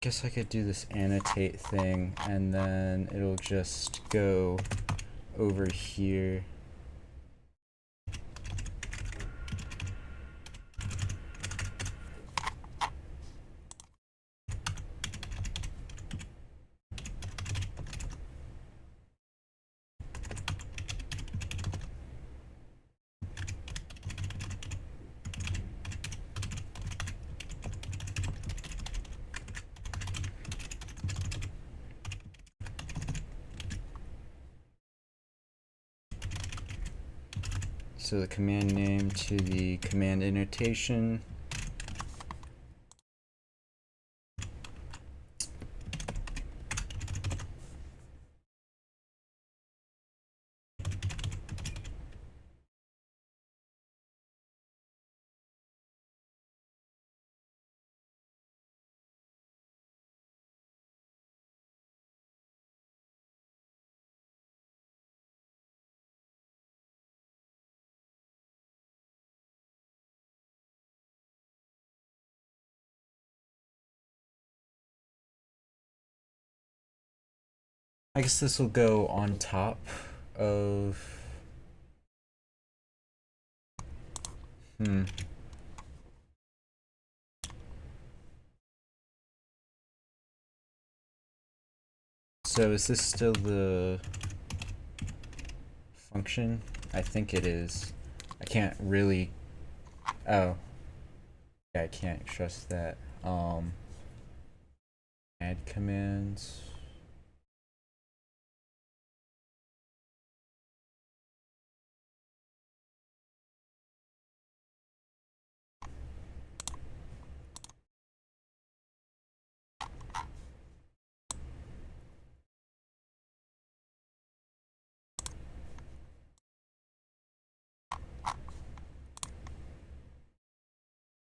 Guess I could do this annotate thing and then it'll just go over here. So the command name to the command annotation. I guess this will go on top of. Hmm. So is this still the function? I think it is. I can't really. Oh. Yeah, I can't trust that. Add commands.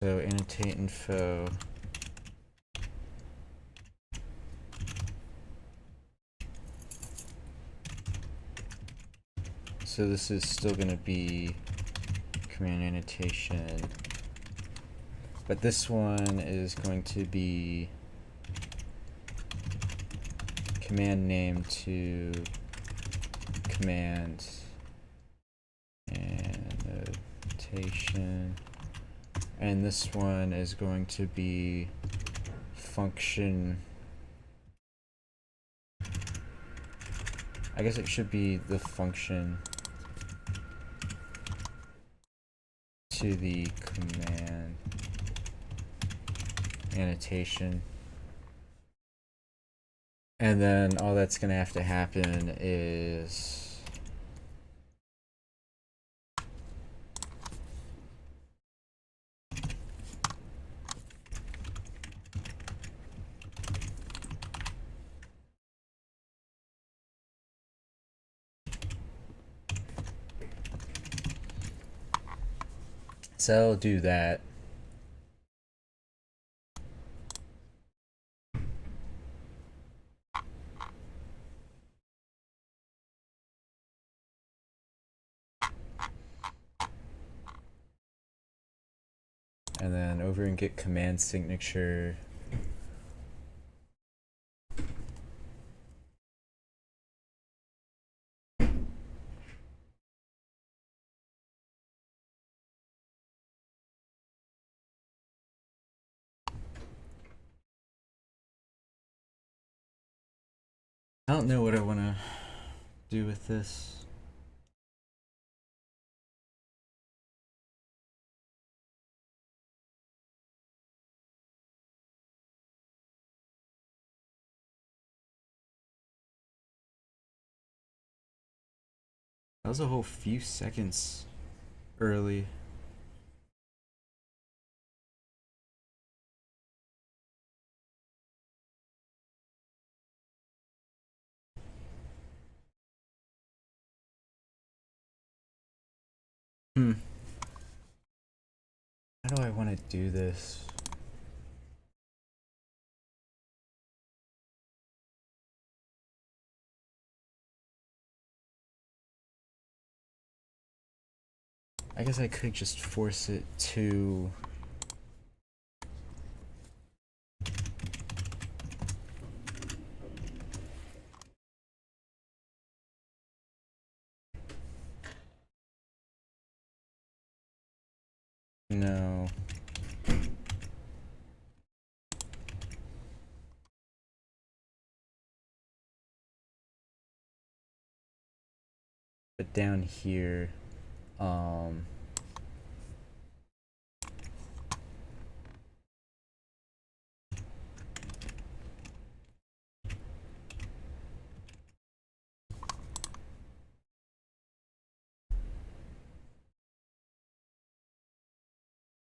So annotate info. So this is still going to be command annotation, but this one is going to be command name to command annotation, and this one is going to be function. I guess it should be the function to the command annotation. And then all that's going to have to happen is so I'll do that. And then over and get command signature. I don't know what I want to do with this? That was a whole few seconds early. Hmm. How do I want to do this? I guess I could just force it to... No. But down here, um...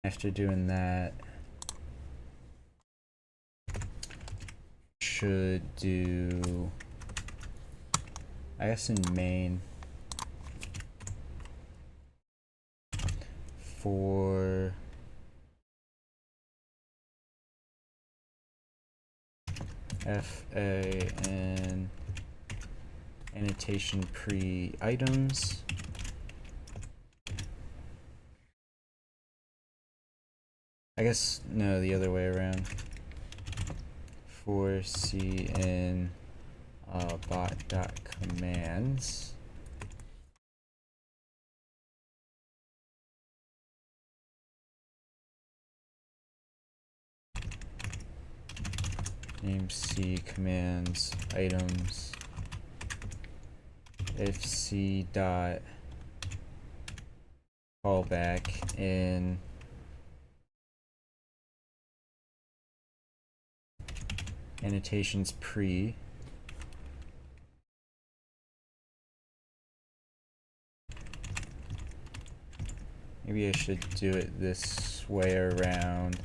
after doing that, should do... I guess in main, for FA and annotation pre-items. I guess, no, the other way around. For C in bot.commands. Name C commands items. If C dot callback in annotations pre. Maybe I should do it this way around.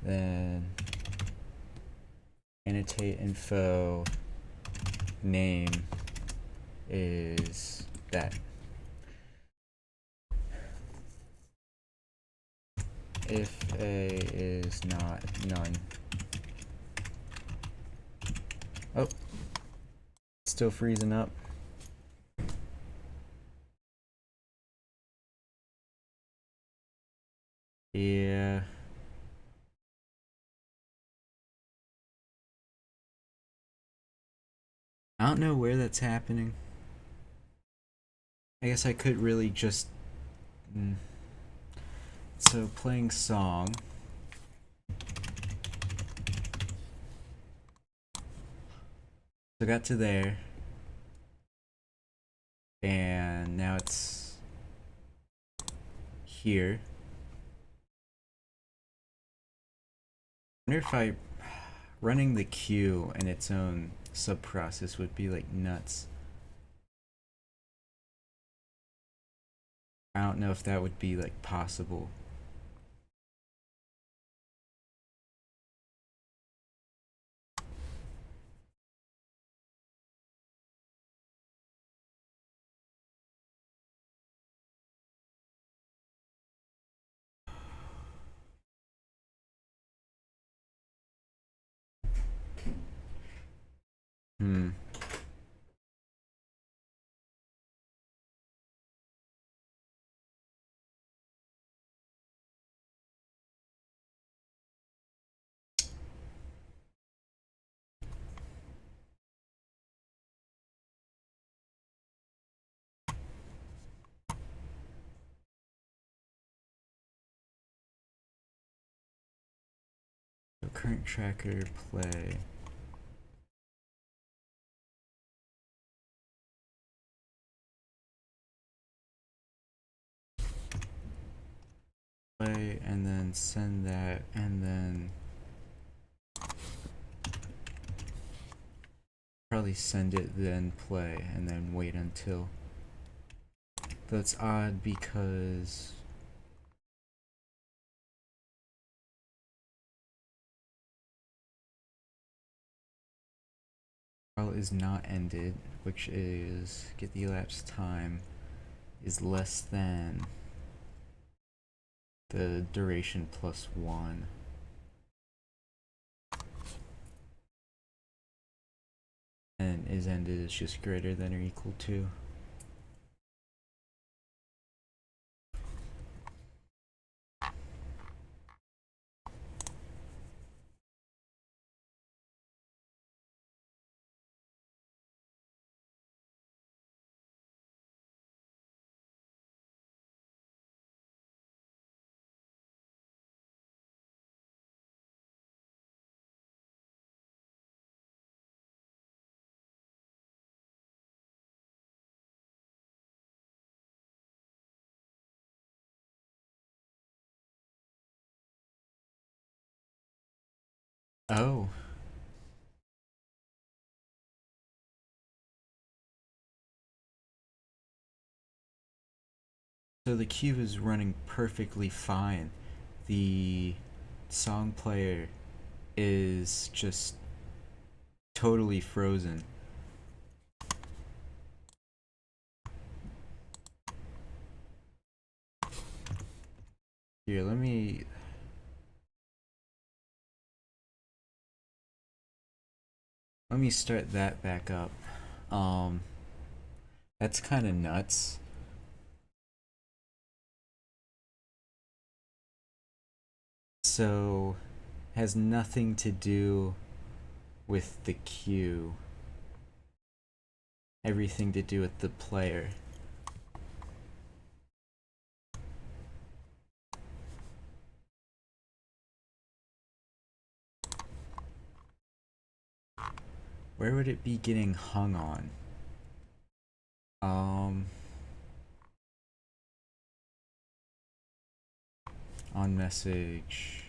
Then annotate info name is that. If A is not none. Oh, still freezing up. Yeah. I don't know where that's happening. I guess I could really just... So playing song. So got to there. And now it's here. I wonder if I... Running the queue in its own sub-process would be like nuts. I don't know if that would be like possible. current tracker play. Play and then send that and then probably send it then play and then wait until. That's odd because while is not ended, which is get the elapsed time is less than the duration plus 1. And is ended is just greater than or equal to. Oh. So the queue is running perfectly fine. The song player is just totally frozen. Here, let me start that back up. That's kind of nuts. So, has nothing to do with the queue. Everything to do with the player. Where would it be getting hung on? On message.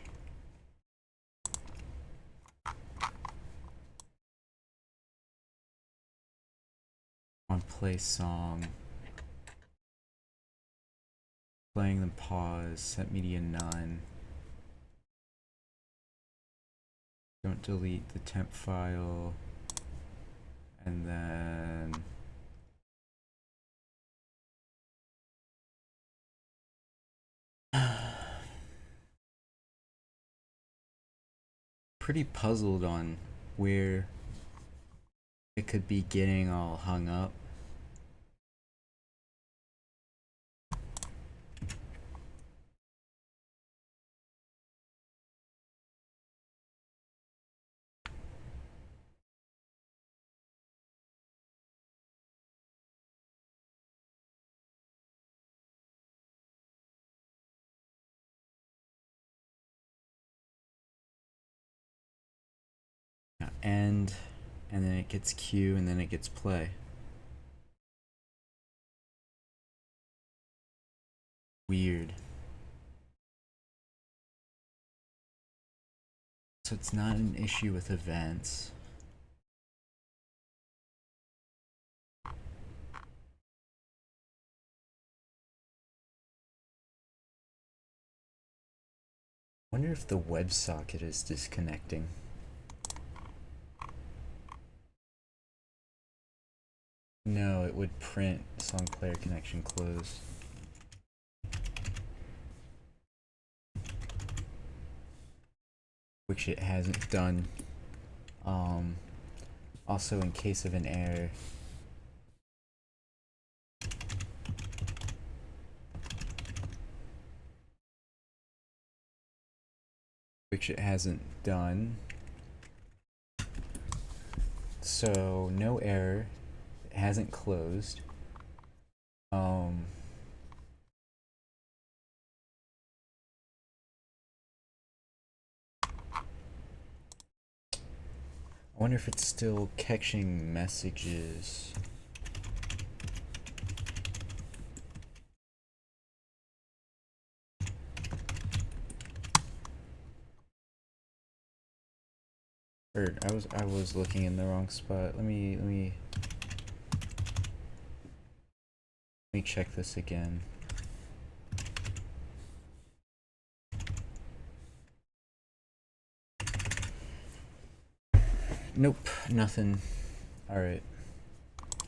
On play song. Playing them pause. Set media none. Don't delete the temp file. And then pretty puzzled on where it could be getting all hung up. End, and then it gets Q, and then it gets play. Weird. So it's not an issue with events. Wonder if the WebSocket is disconnecting. No, it would print song player connection closed. Which it hasn't done. Also, in case of an error, which it hasn't done. So no error. It hasn't closed. I wonder if it's still catching messages. Or I was looking in the wrong spot. Let me check this again. Nope, nothing. Alright.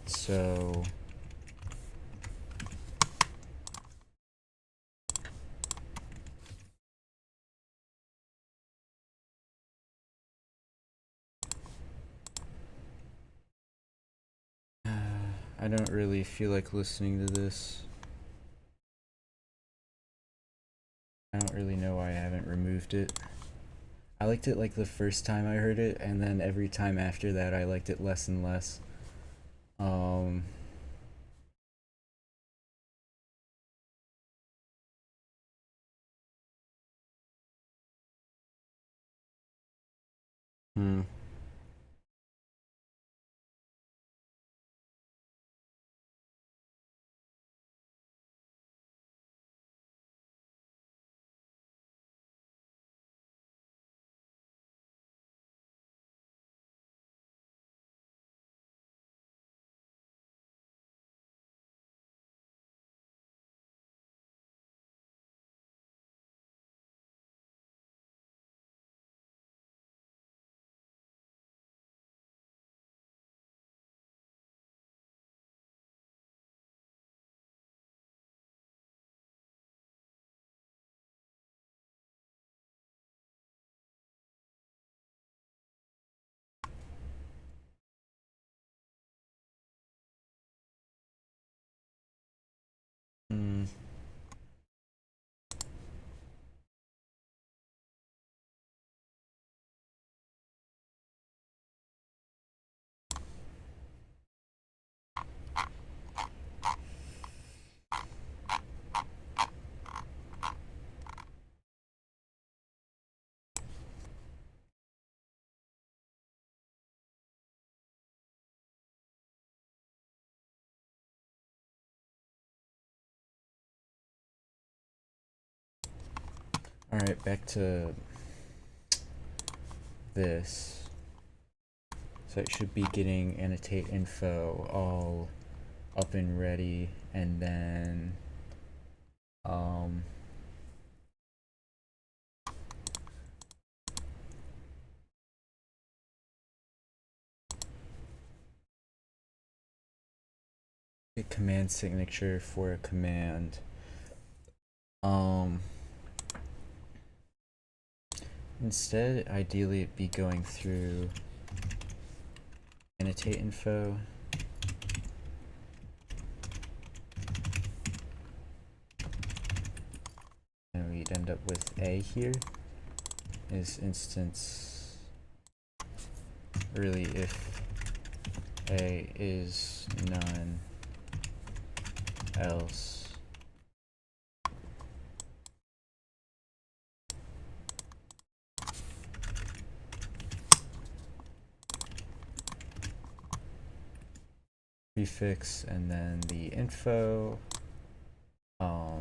So I don't really feel like listening to this. I don't really know why I haven't removed it. I liked it like the first time I heard it, and then every time after that I liked it less and less. Um hmm. Hmm. Alright, back to this. So it should be getting annotate info all up and ready, and then um a command signature for a command. Um Instead, ideally it'd be going through annotate info. And we'd end up with A here is instance really if A is none else. Prefix and then the info. Oh.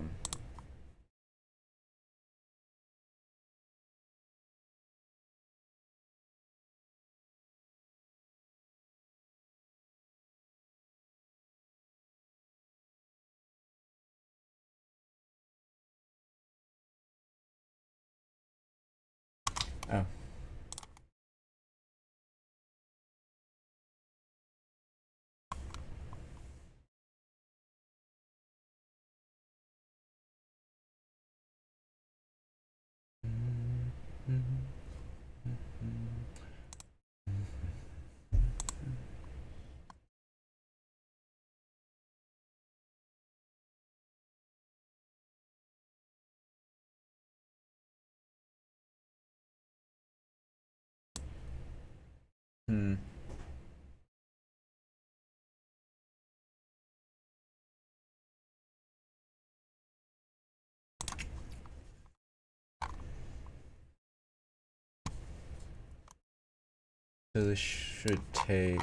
Hmm. So this should take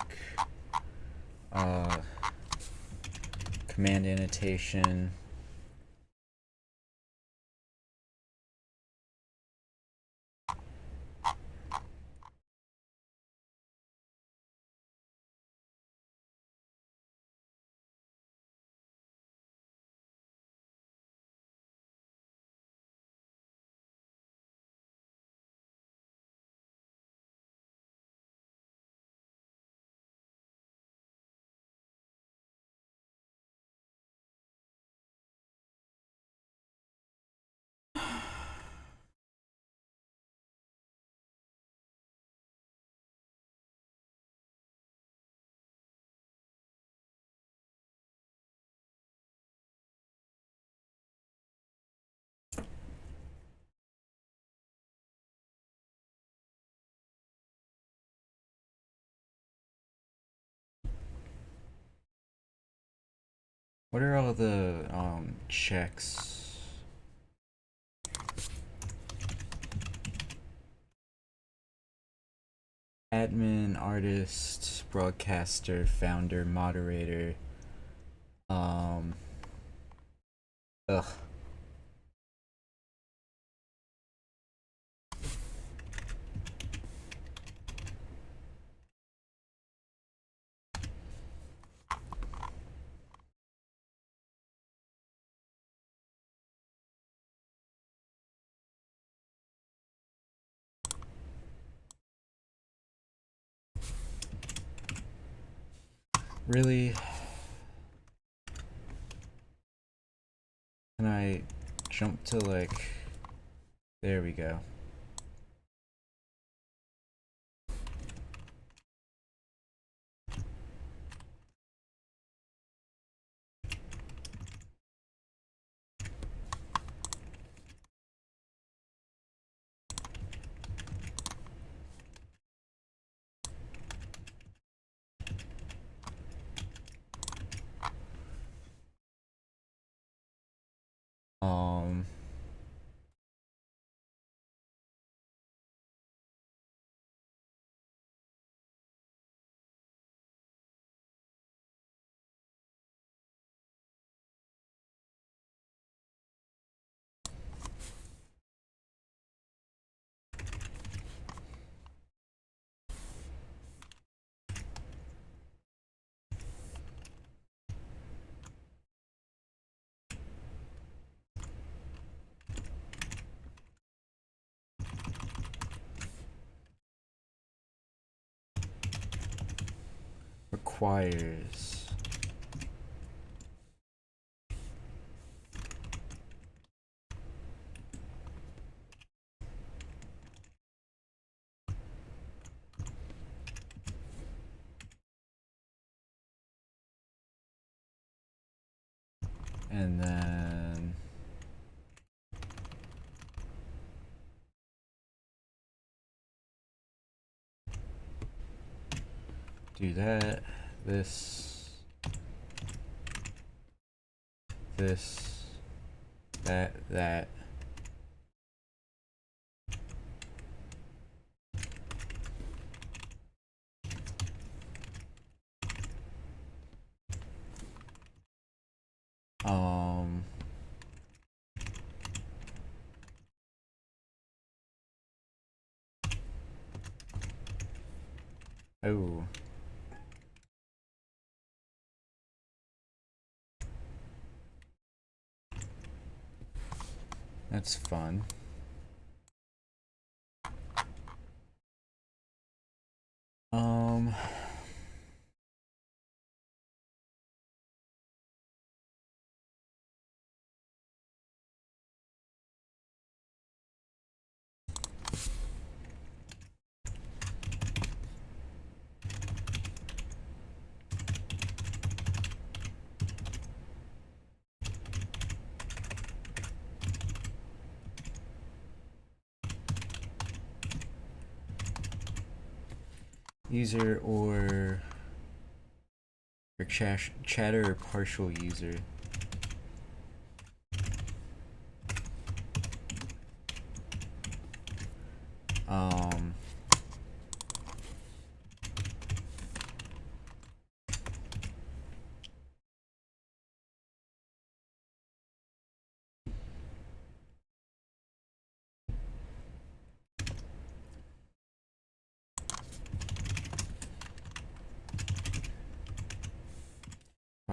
command annotation. What are all the checks? Admin, artist, broadcaster, founder, moderator. Ugh. Really? Can I jump to like... There we go. Um... requires... And then... Do that, this, that. Um... Oh. That's fun. Um... User or chatter or partial user. Um...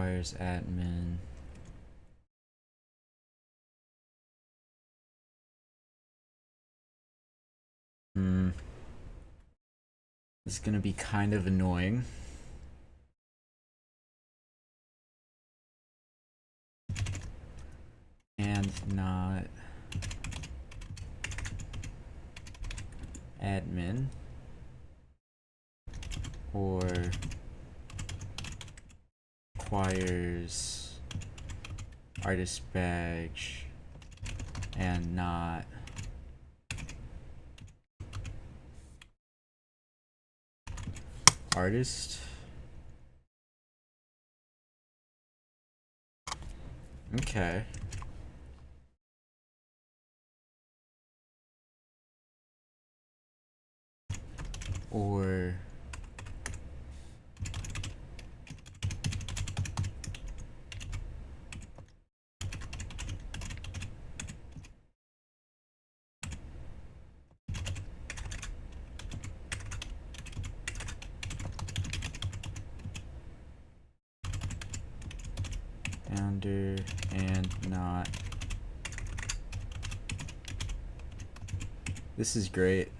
requires admin. This is gonna be kind of annoying. And not admin or requires artist badge and not artist. Okay. Or founder and not. This is great.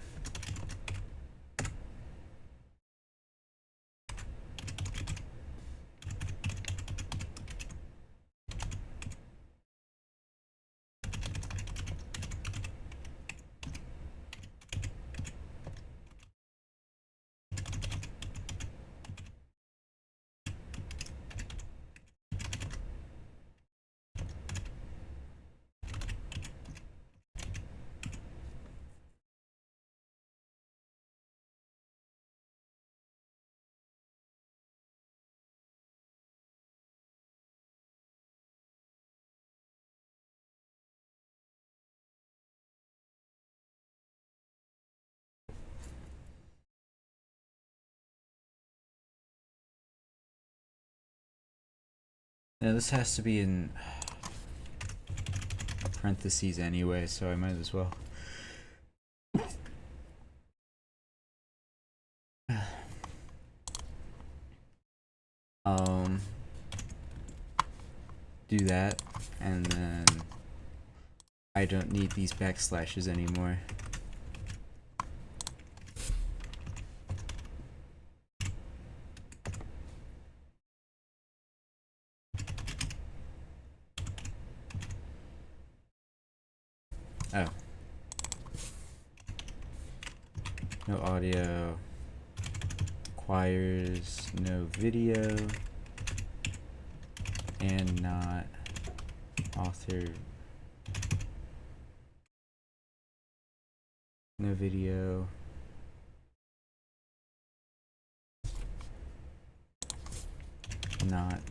Now this has to be in parentheses anyway, so I might as well. Do that, and then I don't need these backslashes anymore. Oh. No audio. Requires no video. And not author. No video. Not.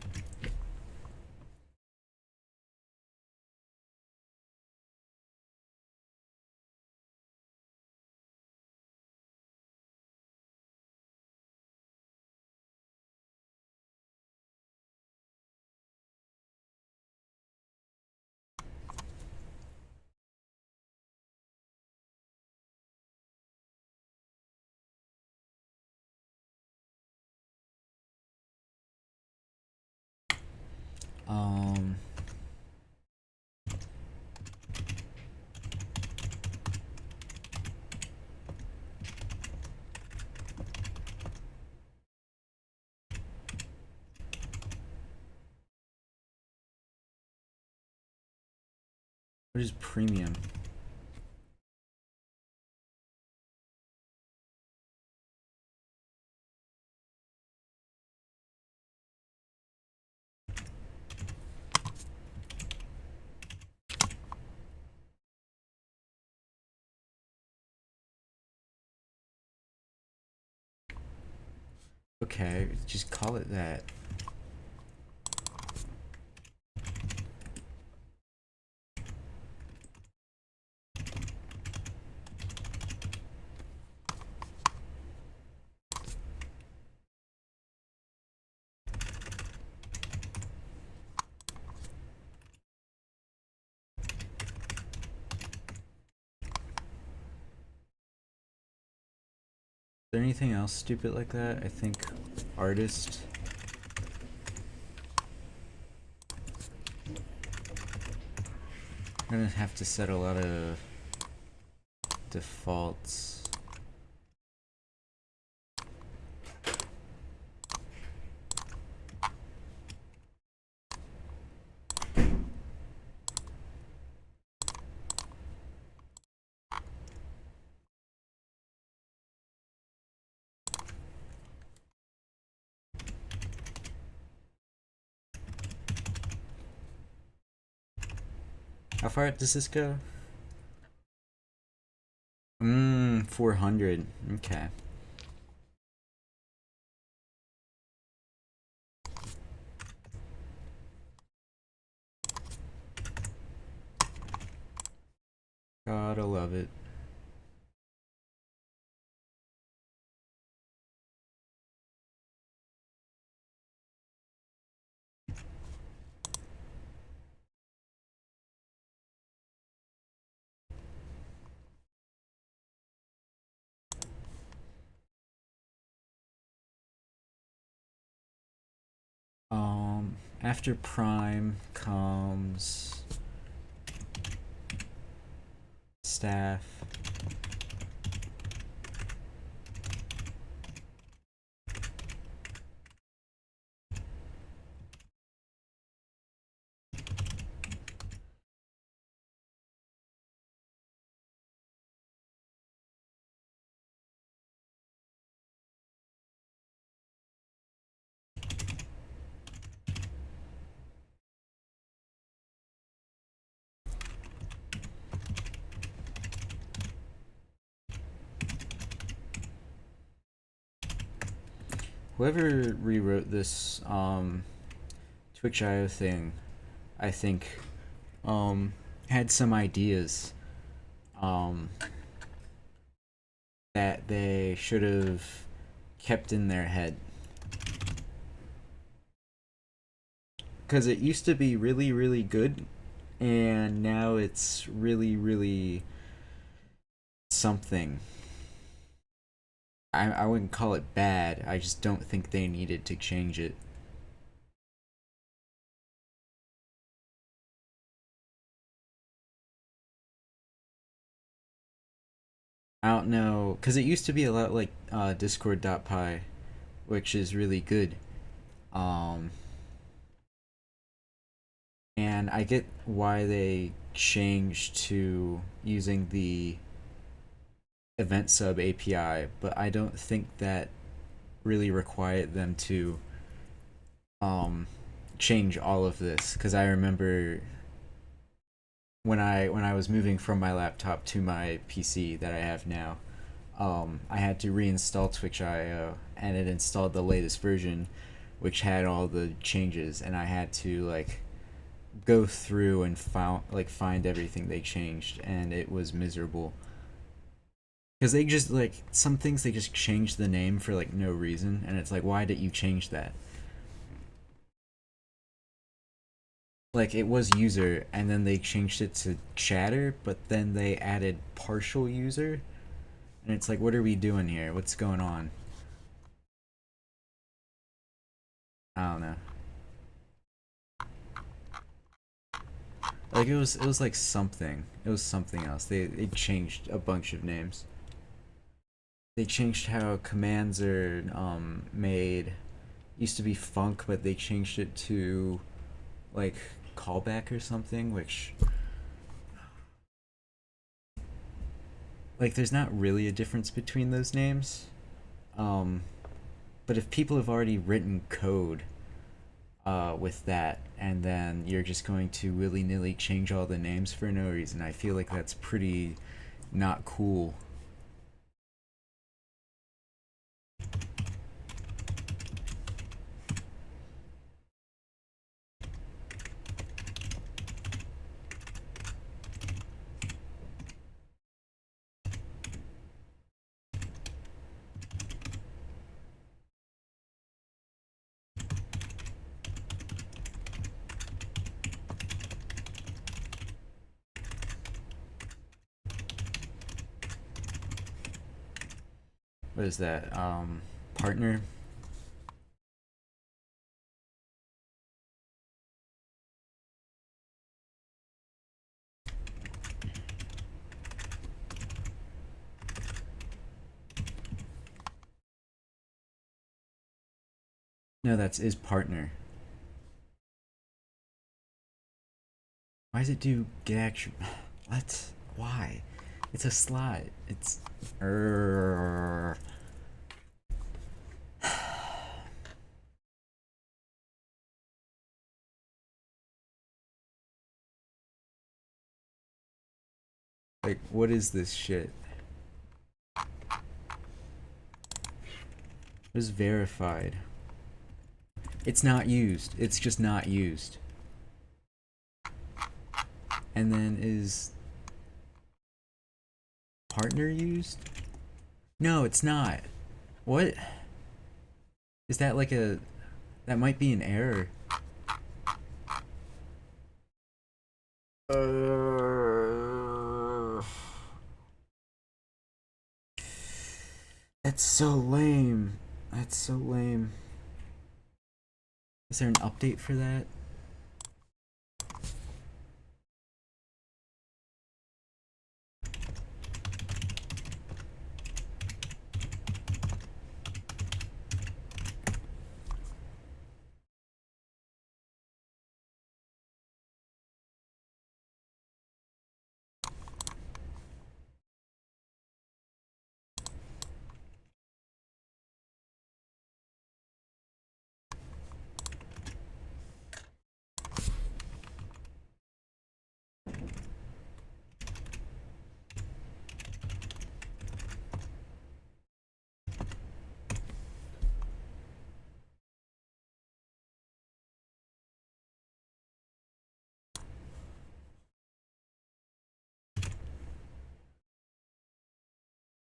What is premium? Okay, just call it that. Is there anything else stupid like that? I think artist. I'm gonna have to set a lot of defaults. How far does this go? 400. Okay. Gotta love it. After Prime comes staff. Whoever rewrote this Twitch.io thing, I think, had some ideas um, that they should have kept in their head. Because it used to be really, really good, and now it's really, really something. I wouldn't call it bad, I just don't think they needed to change it. I don't know, because it used to be a lot like Discord.py, which is really good. Um, and I get why they changed to using the event sub API, but I don't think that really required them to um, change all of this. Because I remember when I was moving from my laptop to my PC that I have now, I had to reinstall Twitch.io, and it installed the latest version, which had all the changes, and I had to like go through and find everything they changed, and it was miserable. Because they just like some things they just changed the name for like no reason, and it's like, why did you change that? Like it was user, and then they changed it to chatter, but then they added partial user, and it's like, what are we doing here? What's going on? I don't know. Like it was like something. It was something else. They changed a bunch of names. They changed how commands are made. Used to be func, but they changed it to like callback or something, which like there's not really a difference between those names. Um, but if people have already written code with that, and then you're just going to willy nilly change all the names for no reason, I feel like that's pretty not cool. What is that? Partner? No, that's is partner. Why does it do get action? What? Why? It's a slot. It's. Like, what is this shit? It was verified. It's not used. It's just not used. And then is partner used? No, it's not. What? Is that like a... That might be an error. That's so lame. That's so lame. Is there an update for that?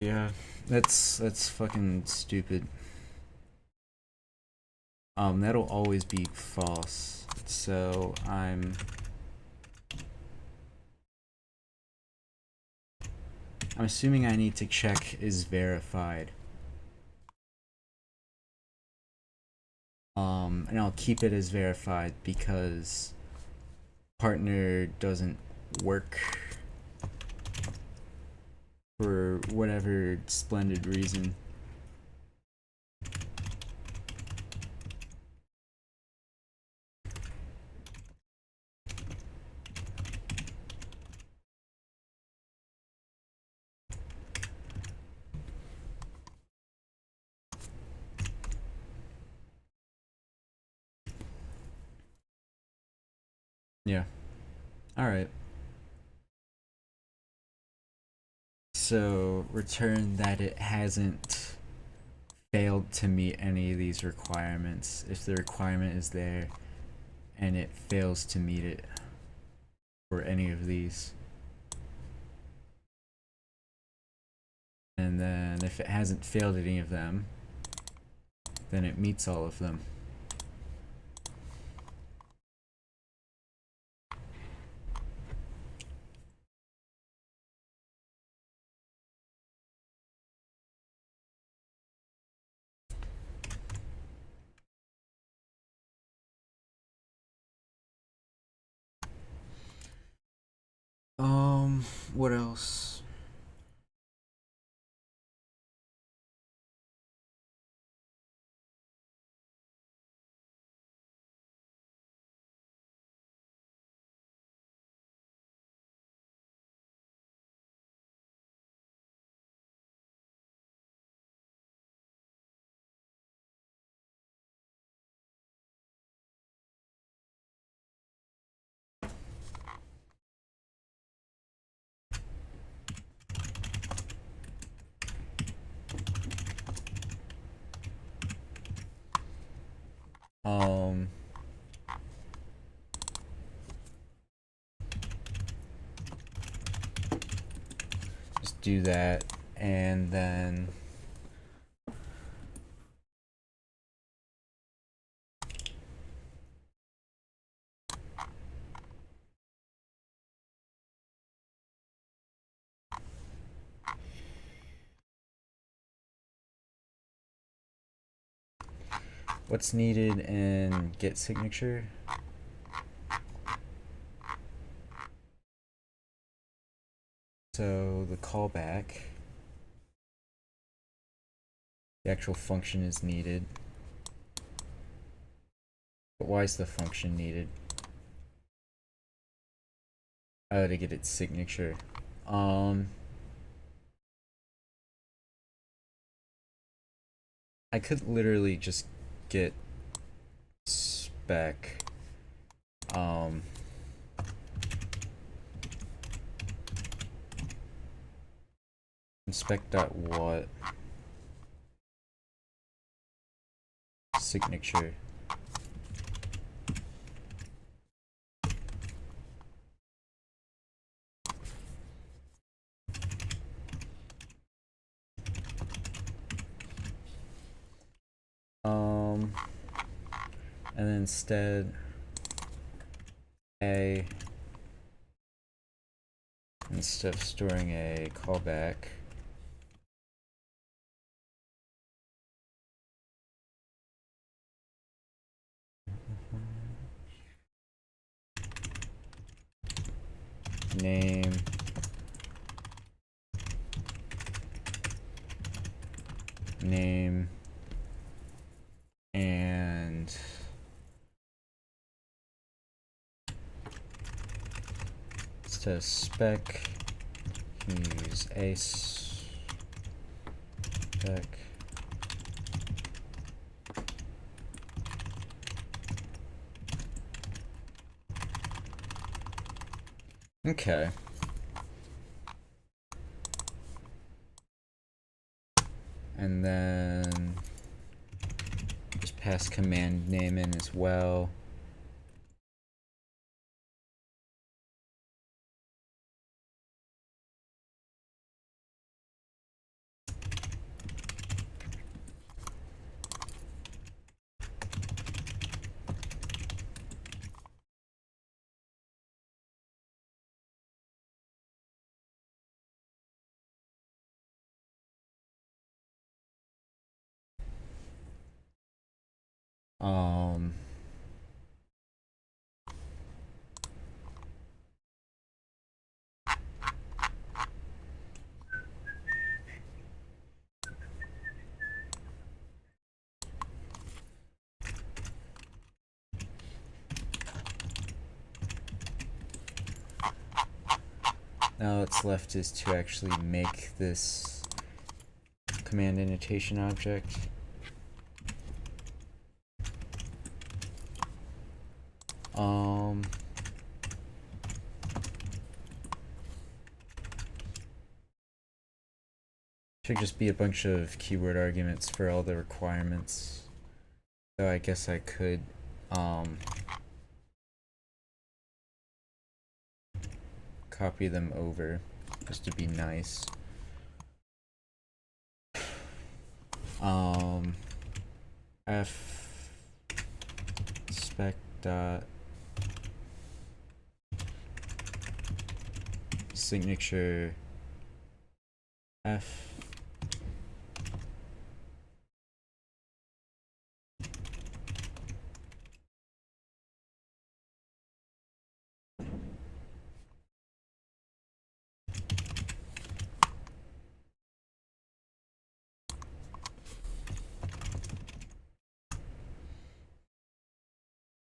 Yeah, that's fucking stupid. That'll always be false. So I'm assuming I need to check is verified. And I'll keep it as verified because partner doesn't work for whatever splendid reason. Yeah. Alright. So return that it hasn't failed to meet any of these requirements. If the requirement is there and it fails to meet it for any of these. And then if it hasn't failed any of them, then it meets all of them. What else? Um, just do that, and then what's needed in get signature? So the callback, the actual function is needed. But why is the function needed? Oh, to get its signature. I could literally just get spec spec.what signature. And then instead instead of storing a callback, name and instead of spec, use a spec. Okay. And then just pass command name in as well. Now what's left is to actually make this command annotation object. Should just be a bunch of keyword arguments for all the requirements. So I guess I could copy them over just to be nice. F spec dot signature F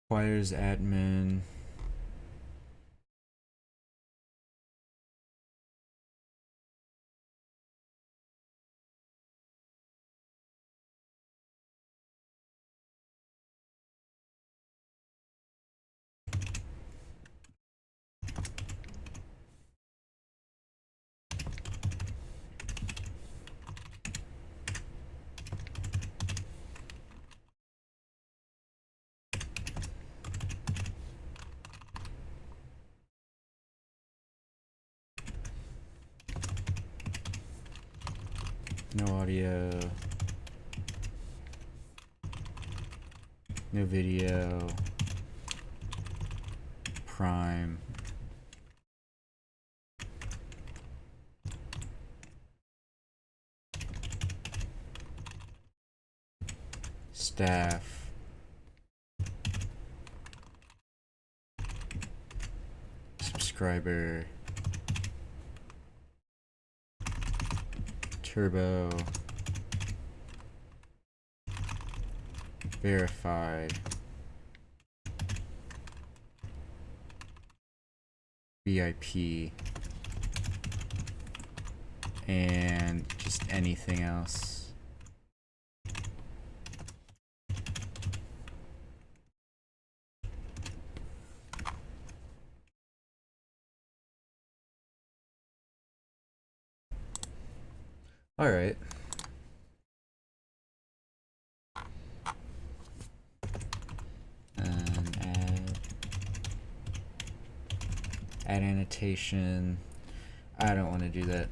requires admin no audio, no video, prime, staff, subscriber, turbo, verified, VIP, and just anything else. All right. Add annotation. I don't want to do that.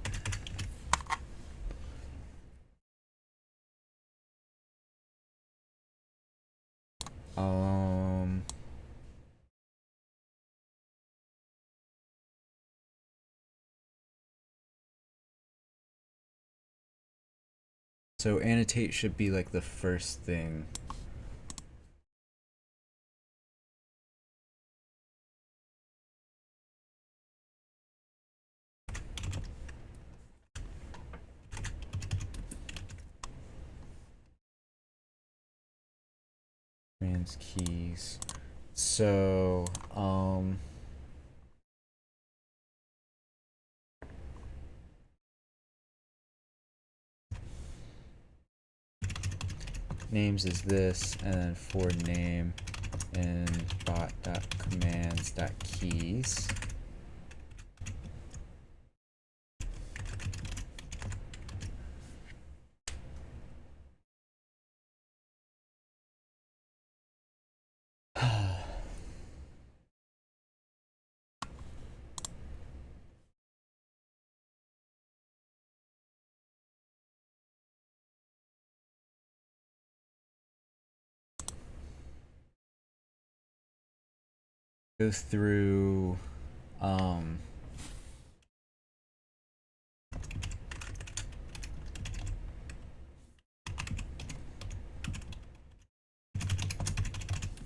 So annotate should be like the first thing. Trans keys. So, names is this, and then for name in bot.commands.keys. Go through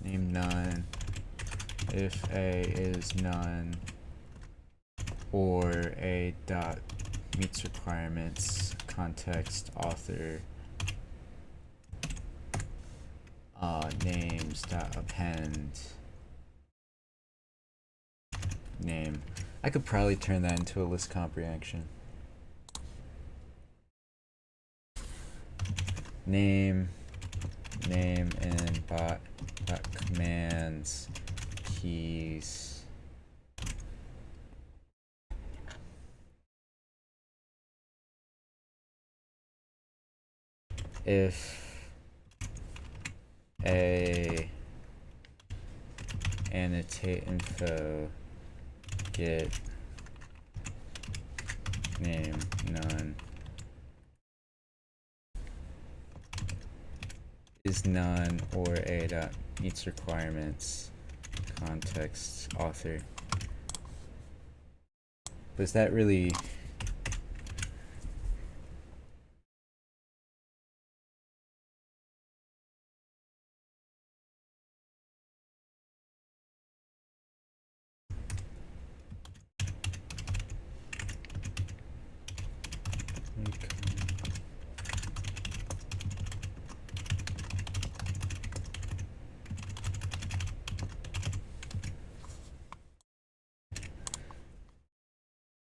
name none if a is none or a dot meets requirements context author names dot append name. I could probably turn that into a list comprehension. Name and bot commands keys. If a annotate info get name none is none or a dot meets requirements context author. But is that really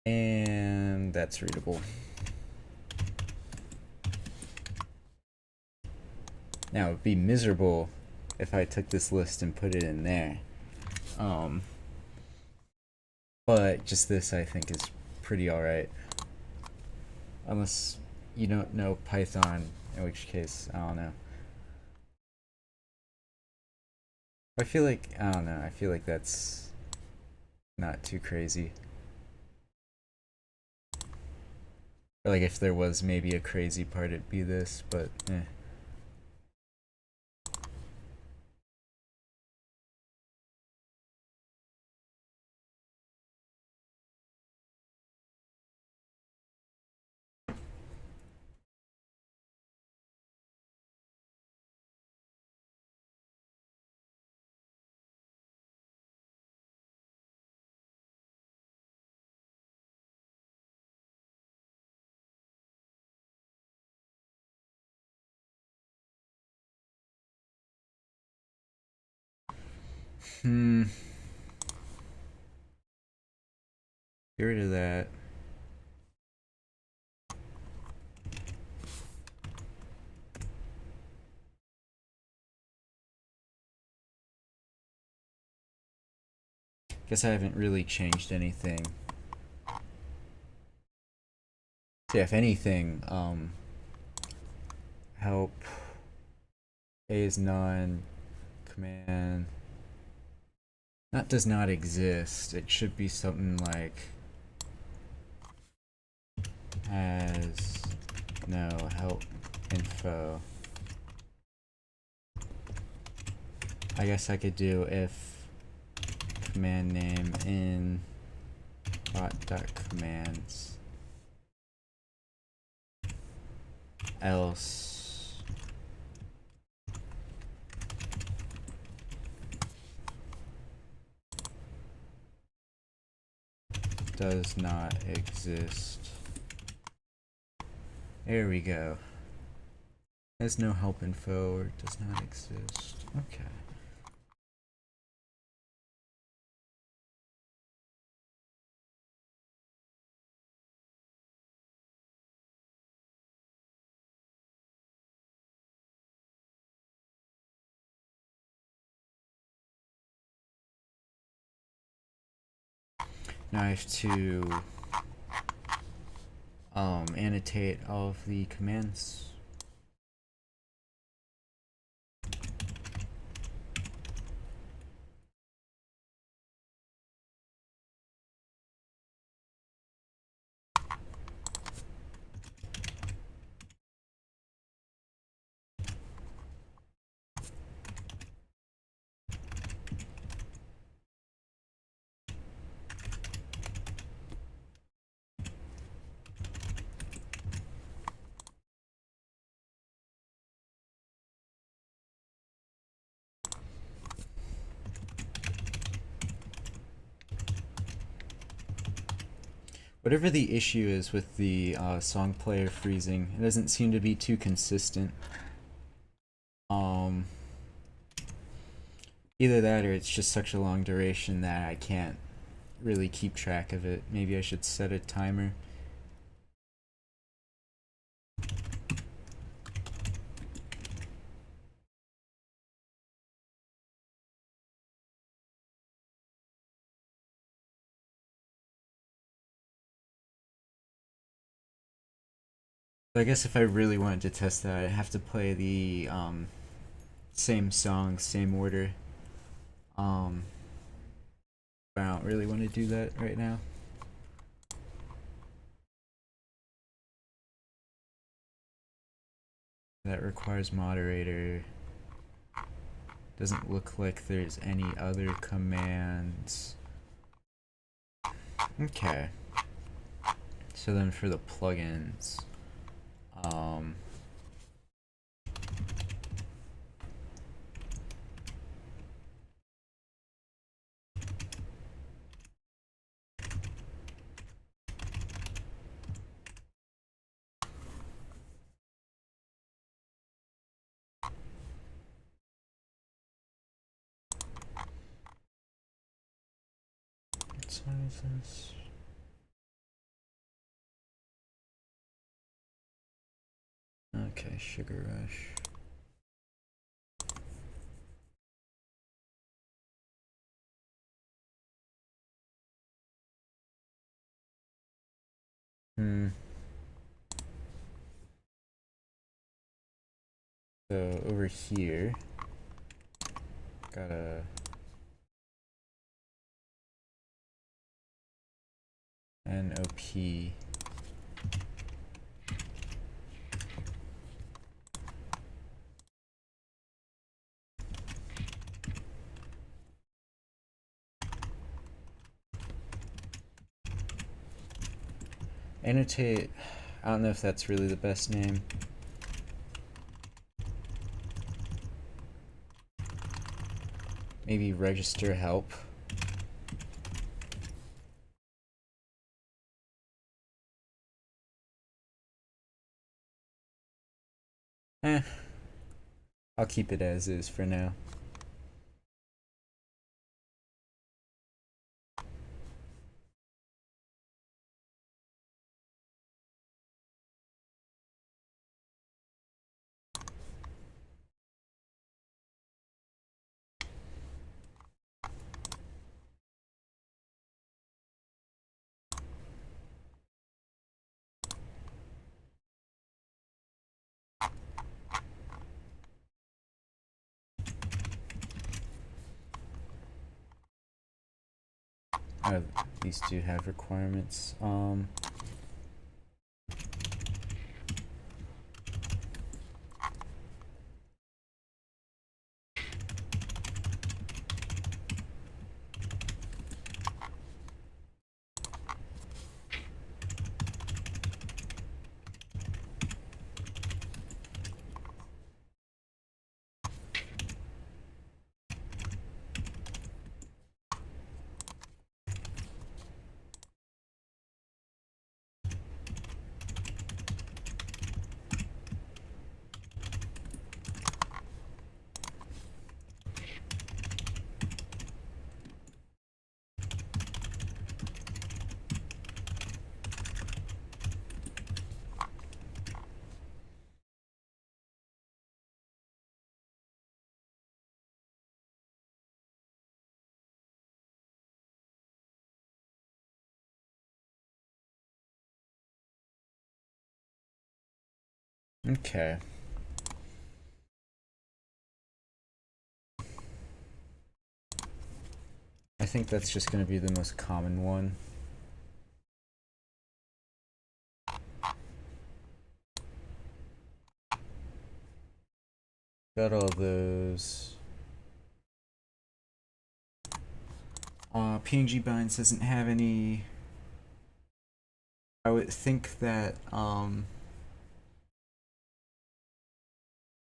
and that's readable. Now, it'd be miserable if I took this list and put it in there. But just this, I think, is pretty alright. Unless you don't know Python, in which case, I don't know. I feel like, I don't know, I feel like that's not too crazy. Or like if there was maybe a crazy part, it'd be this, but eh. Get rid of that. Guess I haven't really changed anything. So yeah, if anything, help A is none, command that does not exist. It should be something like has no help info. I guess I could do if command name in bot.commands else does not exist. There we go. Has no help info or does not exist. Okay. Now I have to annotate all of the commands. Whatever the issue is with the song player freezing, it doesn't seem to be too consistent. Either that or it's just such a long duration that I can't really keep track of it. Maybe I should set a timer. So I guess if I really wanted to test that, I'd have to play the same song, same order. But I don't really want to do that right now. That requires moderator. Doesn't look like there's any other commands. Okay. So then for the plugins, what song is this? Okay, Sugar Rush. So over here, got a NOP. Annotate, I don't know if that's really the best name. Maybe register help. I'll keep it as is for now. Oh, these do have requirements. Okay. I think that's just going to be the most common one. Got all those. PNG Binds doesn't have any. I would think that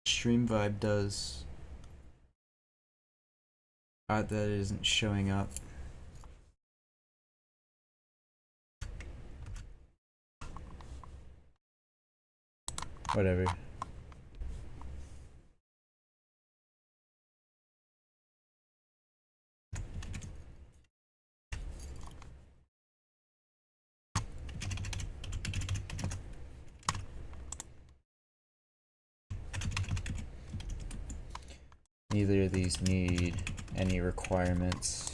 Stream Vibe does. Odd that it isn't showing up. Whatever. Neither of these need any requirements.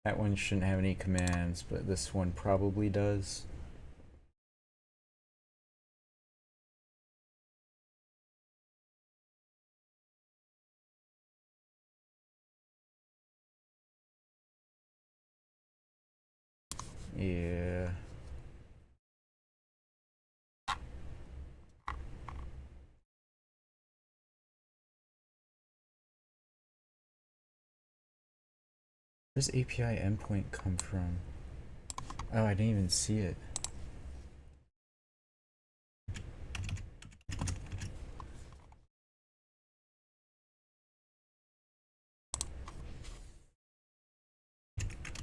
That one shouldn't have any commands, but this one probably does. Yeah. Where does API endpoint come from? Oh, I didn't even see it.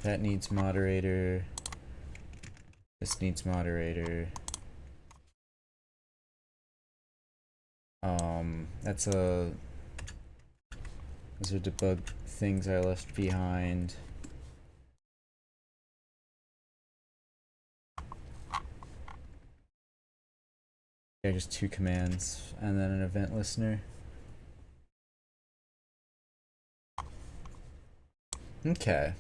That needs moderator. This needs moderator. That's a... Those are debug things I left behind. Yeah, just 2 commands, and then an event listener. Okay.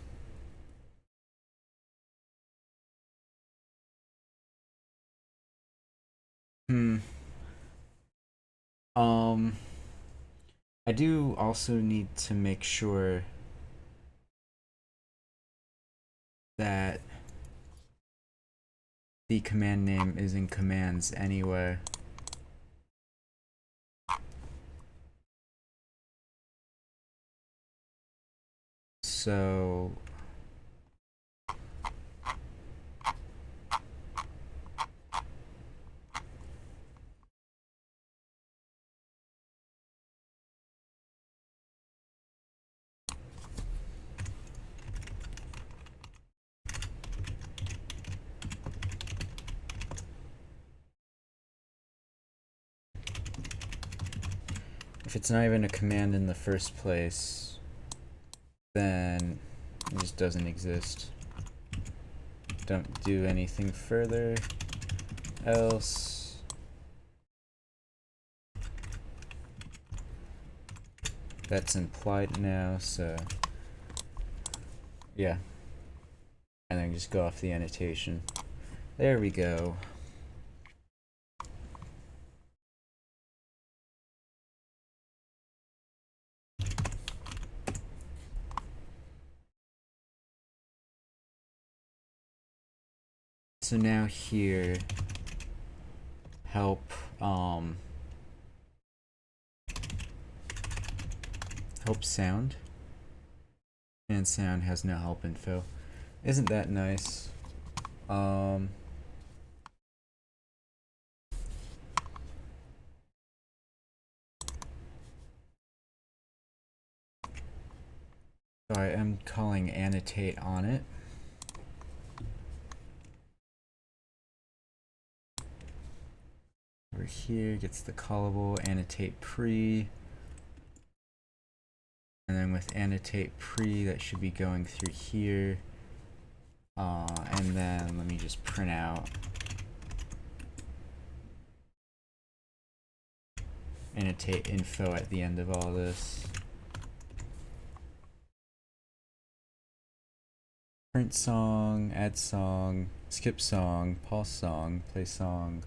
I do also need to make sure that the command name is in commands anyway. So if it's not even a command in the first place, then it just doesn't exist. Don't do anything further else. That's implied now, so yeah. And then just go off the annotation. There we go. So now here, help sound, and sound has no help info. Isn't that nice? So I am calling annotate on it. Over here gets the callable annotate pre. And then with annotate pre, that should be going through here. And then let me just print out annotate info at the end of all this. Print song, add song, skip song, pause song, play song,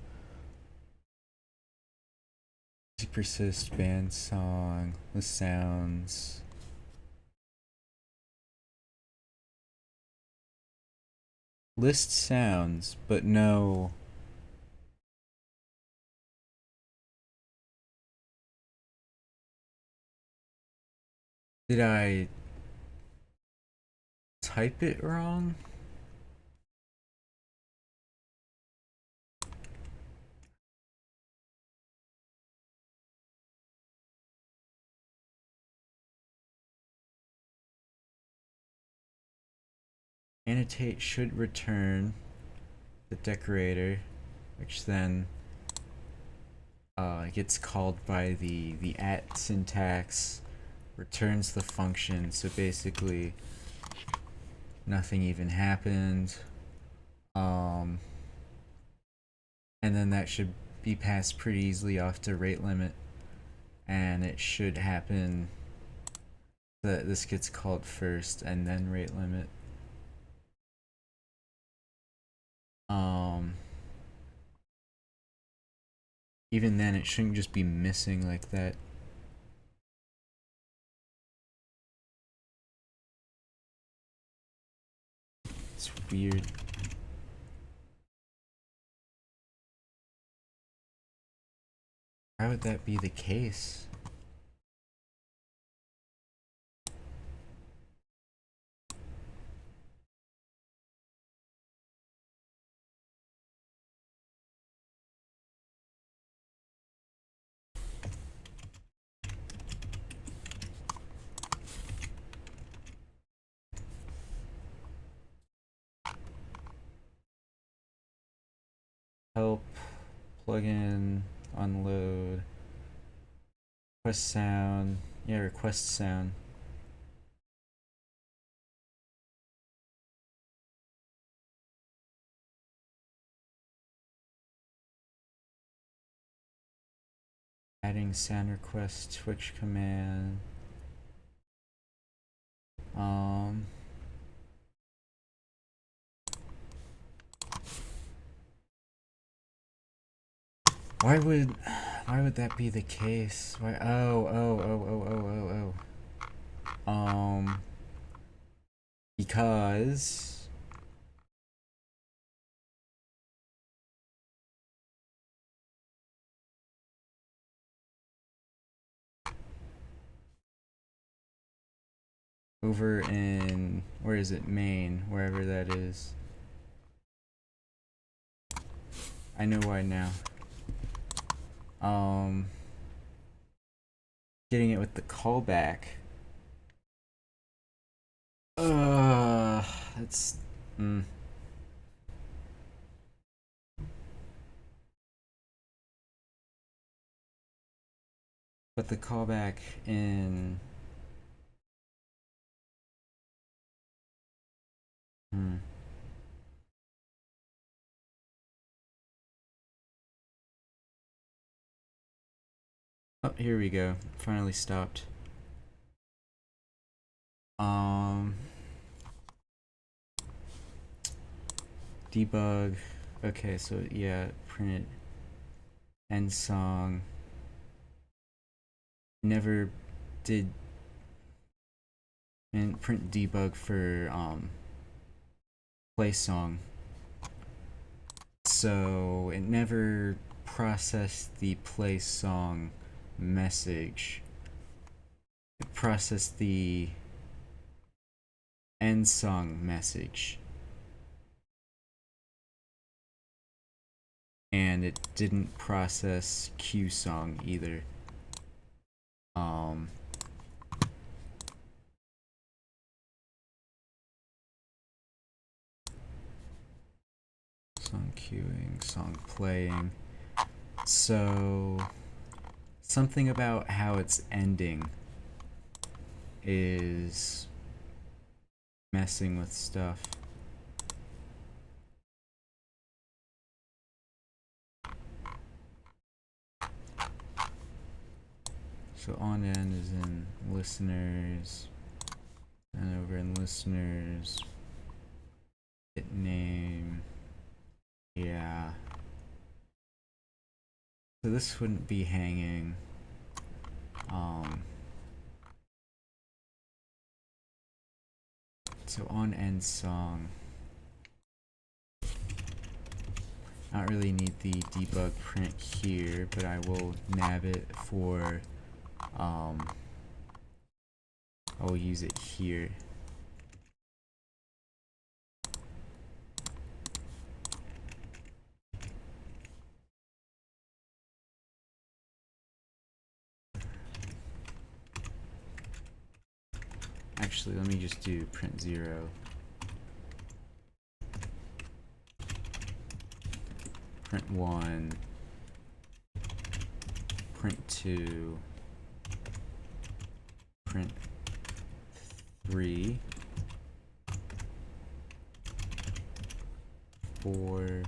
music persist, band song, list sounds. List sounds, but no. Did I type it wrong? Annotate should return the decorator, which then gets called by the at syntax, returns the function. So basically, nothing even happened. And then that should be passed pretty easily off to rate limit, and it should happen that this gets called first and then rate limit. Even then, it shouldn't just be missing like that. It's weird. Why would that be the case? Help, plugin, unload, request sound. Yeah, request sound. Adding sound request, Twitch command. Why would that be the case? Why? Oh. Because over in, where is it, Maine, wherever that is. I know why now. Getting it with the callback. That's But the callback in Oh, here we go. Finally stopped. Debug. Okay, so yeah, print end song. Never did and print debug for play song. So it never processed the play song message. It processed the end song message. And it didn't process Q song either. Um, song queuing, song playing. So something about how it's ending is messing with stuff. So on end is in listeners, and over in listeners, hit name. Yeah. So this wouldn't be hanging. So on end song. I don't really need the debug print here, but I will nab it for, I will use it here. Actually, let me just do print 0. Print 1. Print 2. Print 3. 4.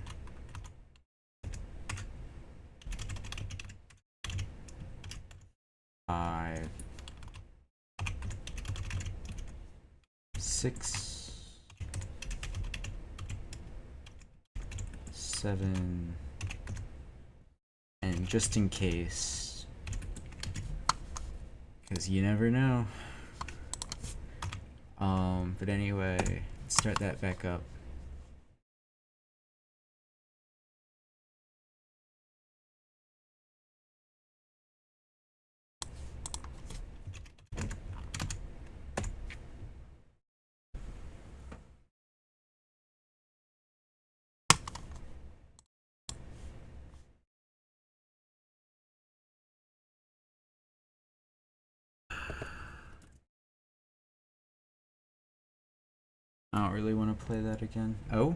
5. 6. 7. And just in case, because you never know. But anyway, start that back up. I don't really want to play that again. Oh?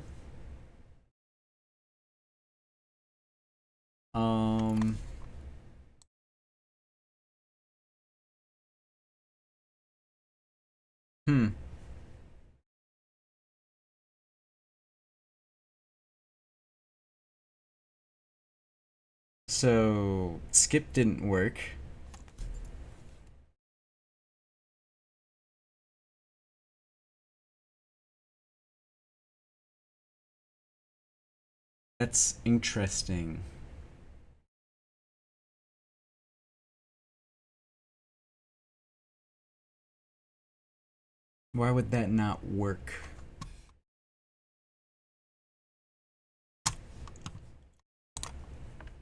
Um... Hmm. So, skip didn't work. That's interesting. Why would that not work?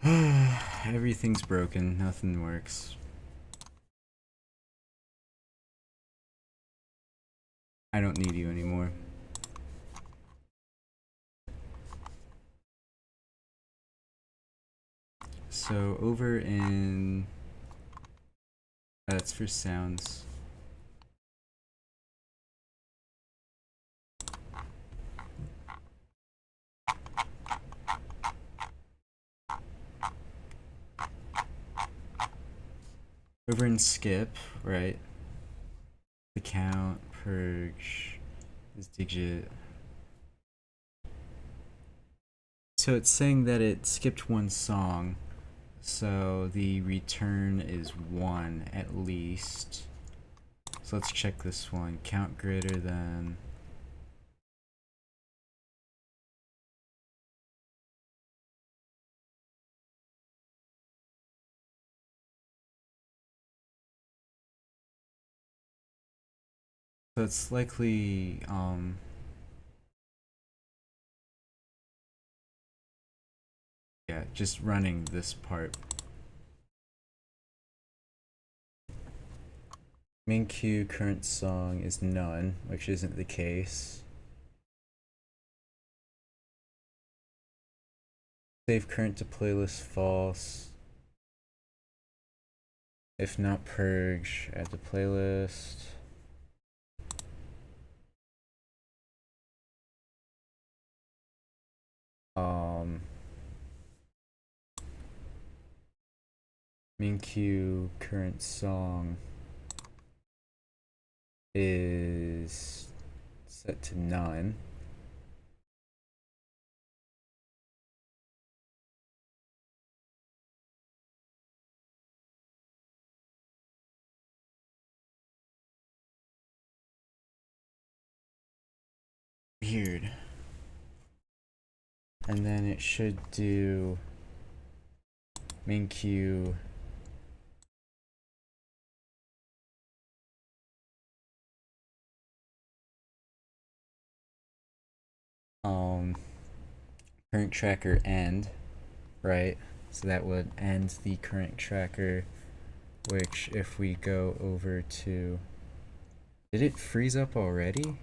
Everything's broken. Nothing works. I don't need you anymore. So over in... That's for sounds. Over in skip, right? The count, purge, this digit. So it's saying that it skipped one song. So the return is 1 at least. So let's check this one. Count greater than... So it's likely, yeah, just running this part. Main queue current song is none, which isn't the case. Save current to playlist false. If not, purge, add to playlist. Main queue current song is set to none. Weird. And then it should do main queue current tracker end, right? So that would end the current tracker, which if we go over to, did it freeze up already?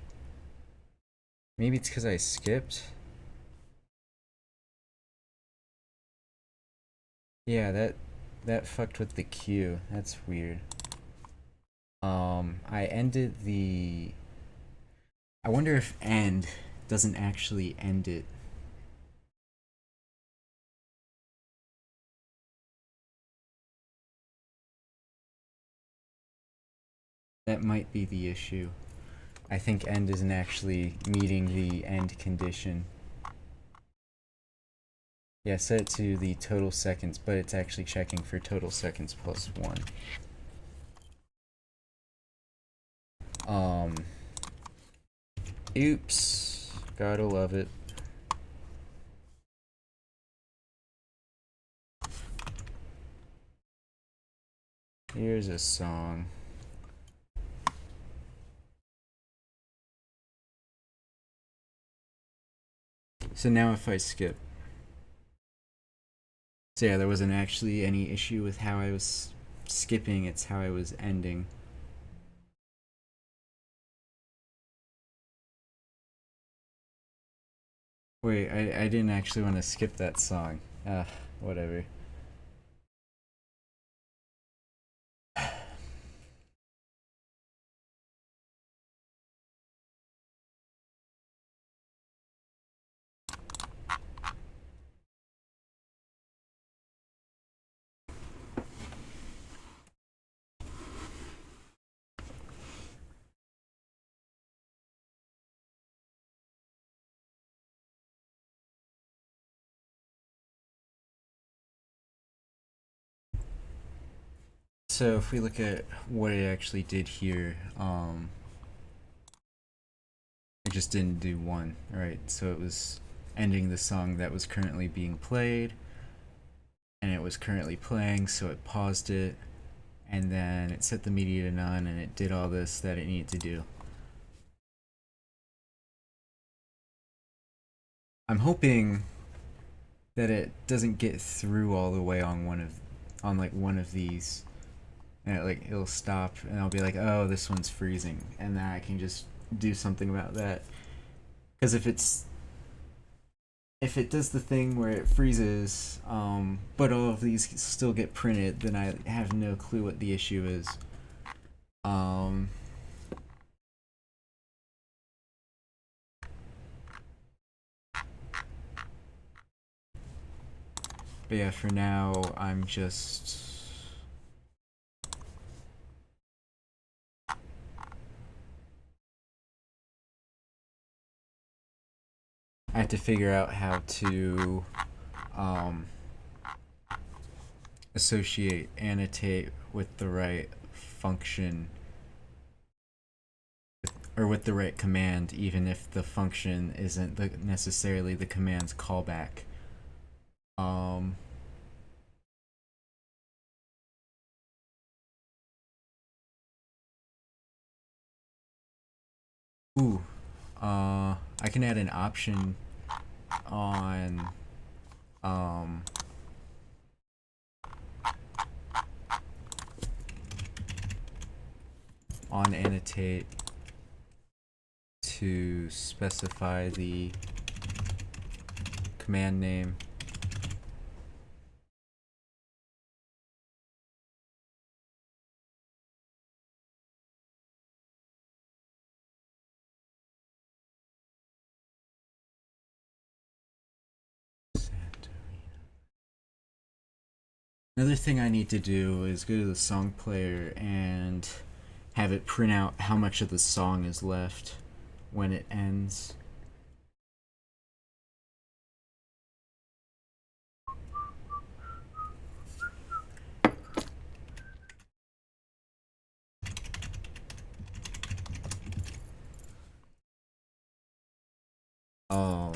Maybe it's because I skipped. Yeah, that fucked with the queue. That's weird. I ended the. I wonder if end doesn't actually end it. That might be the issue. I think end isn't actually meeting the end condition. Yeah, set it to the total seconds, but it's actually checking for total seconds plus 1. Oops. Gotta love it. Here's a song. So now if I skip. So yeah, there wasn't actually any issue with how I was skipping, it's how I was ending. Wait, I didn't actually want to skip that song. Whatever. So if we look at what it actually did here, it just didn't do one, right? So it was ending the song that was currently being played, and it was currently playing, so it paused it, and then it set the media to none, and it did all this that it needed to do. I'm hoping that it doesn't get through all the way on one of these, and it'll stop, and I'll be like, oh, this one's freezing, and then I can just do something about that. Because if it does the thing where it freezes, but all of these still get printed, then I have no clue what the issue is. Um, but yeah, for now, I'm just. I have to figure out how to um, associate annotate with the right function or with the right command, even if the function isn't necessarily the command's callback. Um, Ooh, I can add an option on um on annotate to specify the command name. Another thing I need to do is go to the song player and have it print out how much of the song is left when it ends. Um,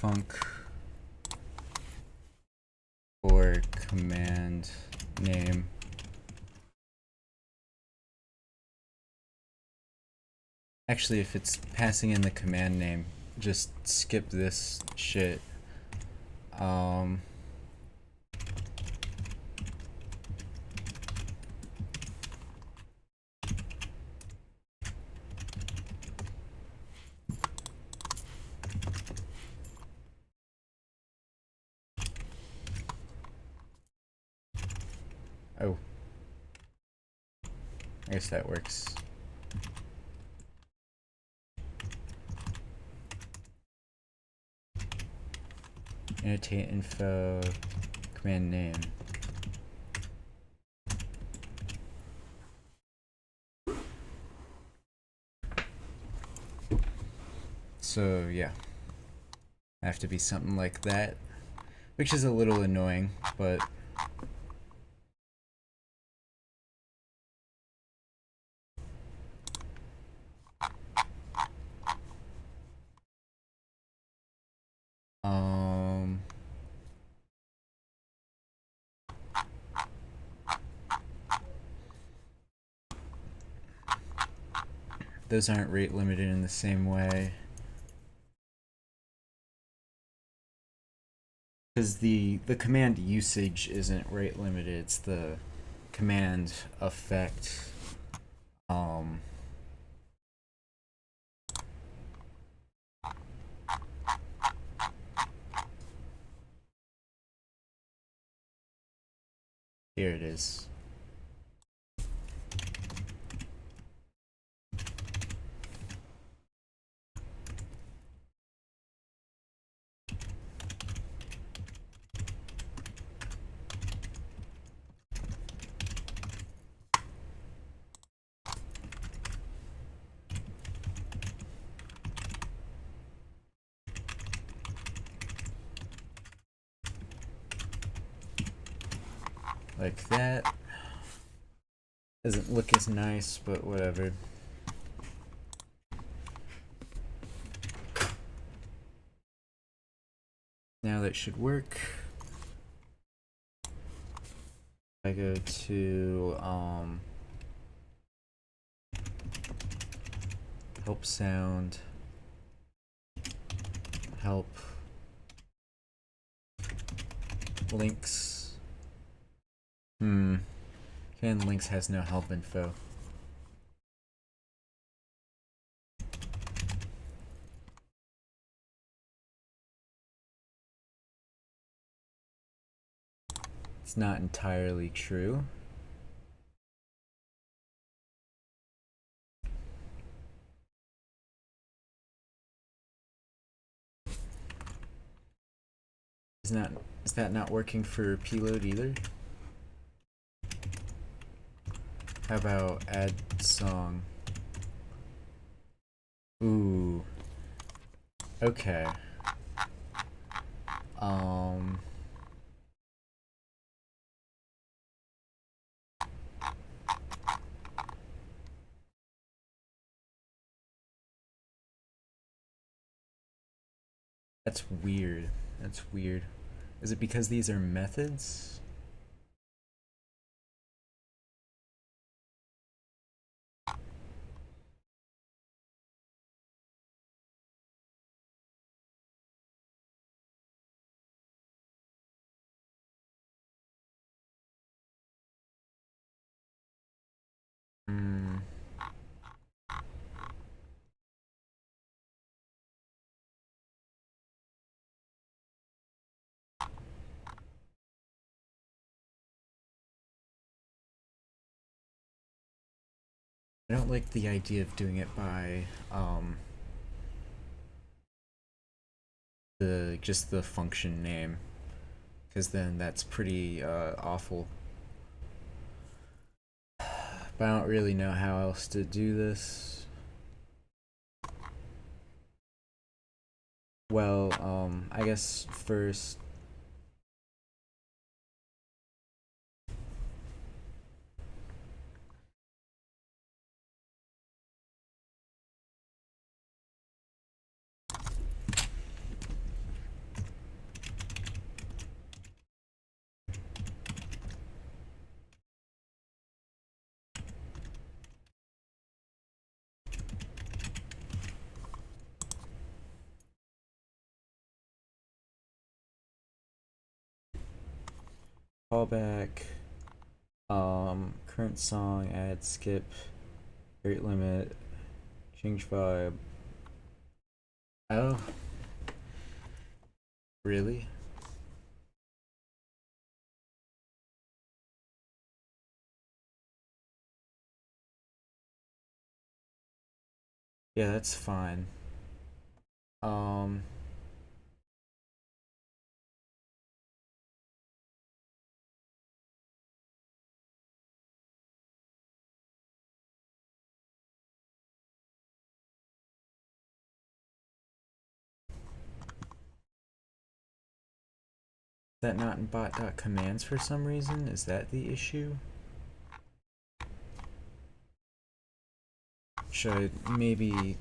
func or command name. Actually, if it's passing in the command name, just skip this shit. Oh, I guess that works. Annotate info, command name. So yeah, I have to be something like that, which is a little annoying, but those aren't rate limited in the same way. Because the command usage isn't rate limited, it's the command effect. Here it is. Like that. Doesn't look as nice, but whatever. Now that should work. I go to help sound, help links. Fan links has no help info. It's not entirely true. Is that not working for pload either? How about add song? Ooh. Okay. That's weird. That's weird. Is it because these are methods? Hmm. I don't like the idea of doing it by the just the function name, because then that's pretty awful. But I don't really know how else to do this. Well, I guess first. Callback, current song, add, skip, rate limit, change vibe. Oh, really? Yeah, that's fine. Um, is that not in bot.commands for some reason? Is that the issue? Should I maybe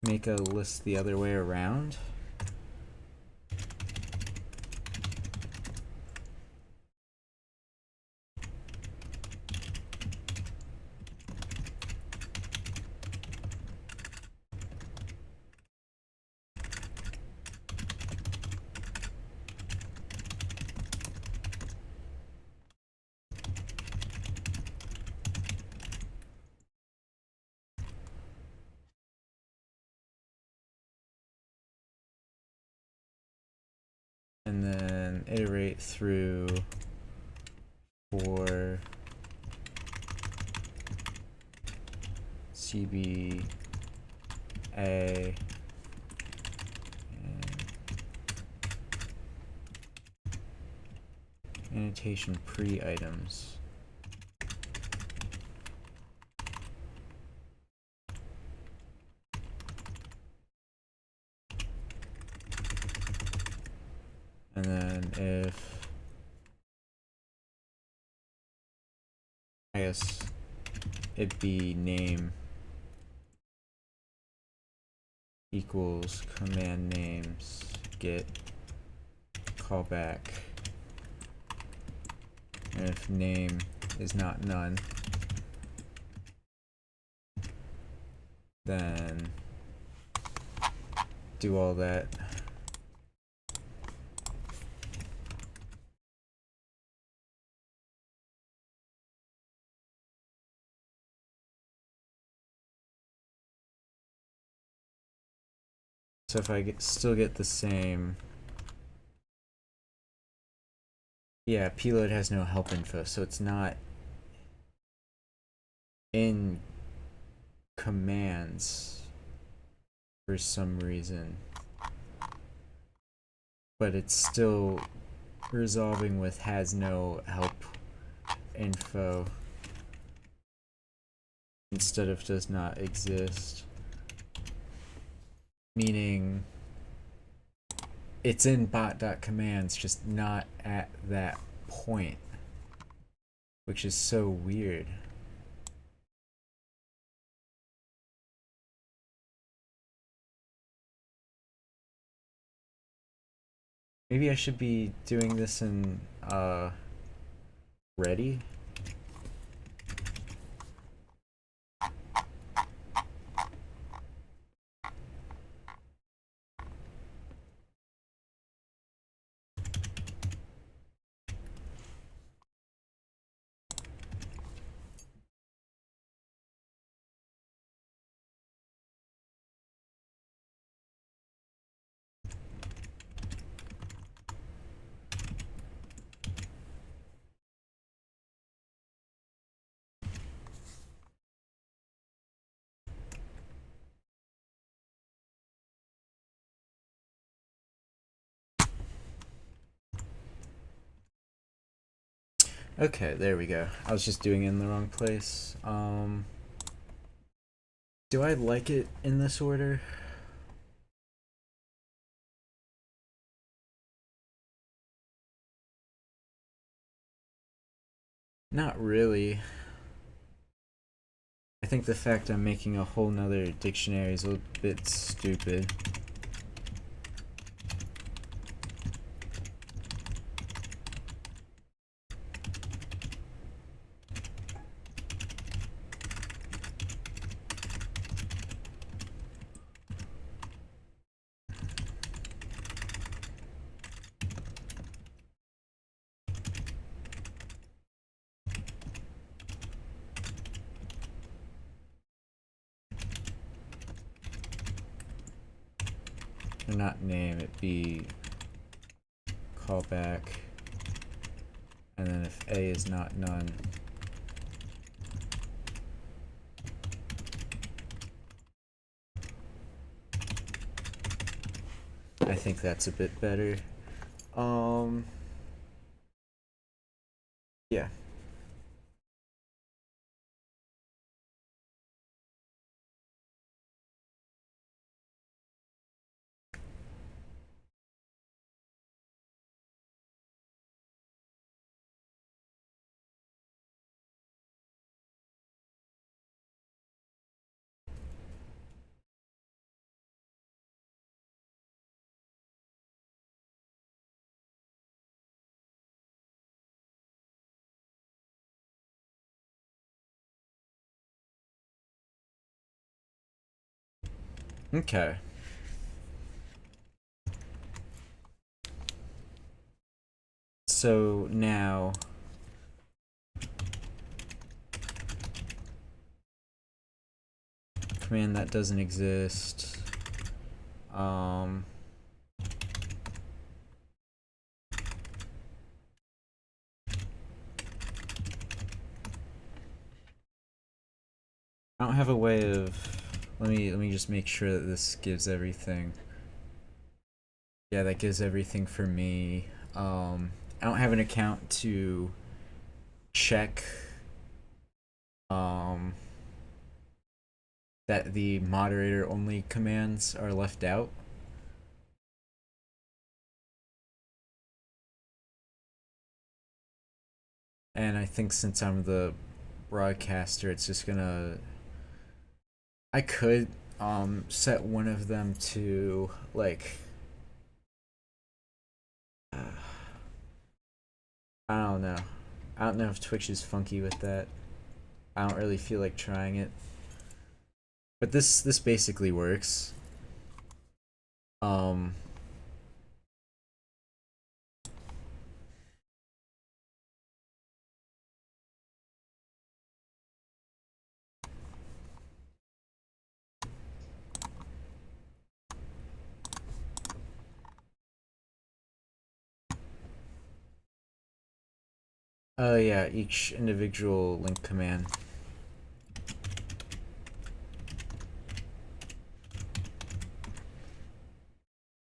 make a list the other way around? And then iterate through for CB A and annotation pre-items. And then if I guess it be name equals command names get callback, and if name is not none, then do all that. So if I still get the same, yeah, pload has no help info, so it's not in commands for some reason, but it's still resolving with has no help info instead of does not exist, meaning it's in bot.commands, just not at that point, which is so weird. Maybe I should be doing this in ready. Okay, there we go. I was just doing it in the wrong place. Do I like it in this order? Not really. I think the fact I'm making a whole nother dictionary is a bit stupid. Or not name, it be callback. And then if A is not none, I think that's a bit better. Yeah. Okay. So now command that doesn't exist. I don't have a way of. Let me just make sure that this gives everything. Yeah, that gives everything for me. I don't have an account to check um, that the moderator only commands are left out. And I think since I'm the broadcaster, it's just gonna. I could set one of them to like. I don't know. I don't know if Twitch is funky with that. I don't really feel like trying it. But this basically works. Um yeah, each individual link command.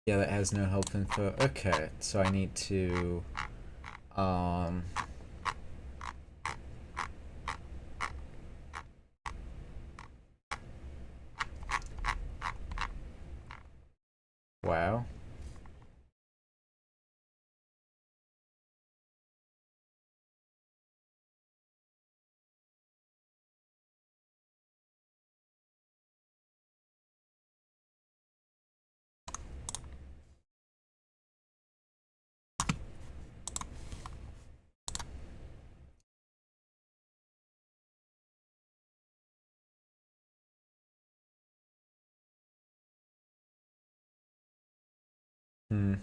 Yeah, that has no help info. Okay, so I need to um wow. Hmm.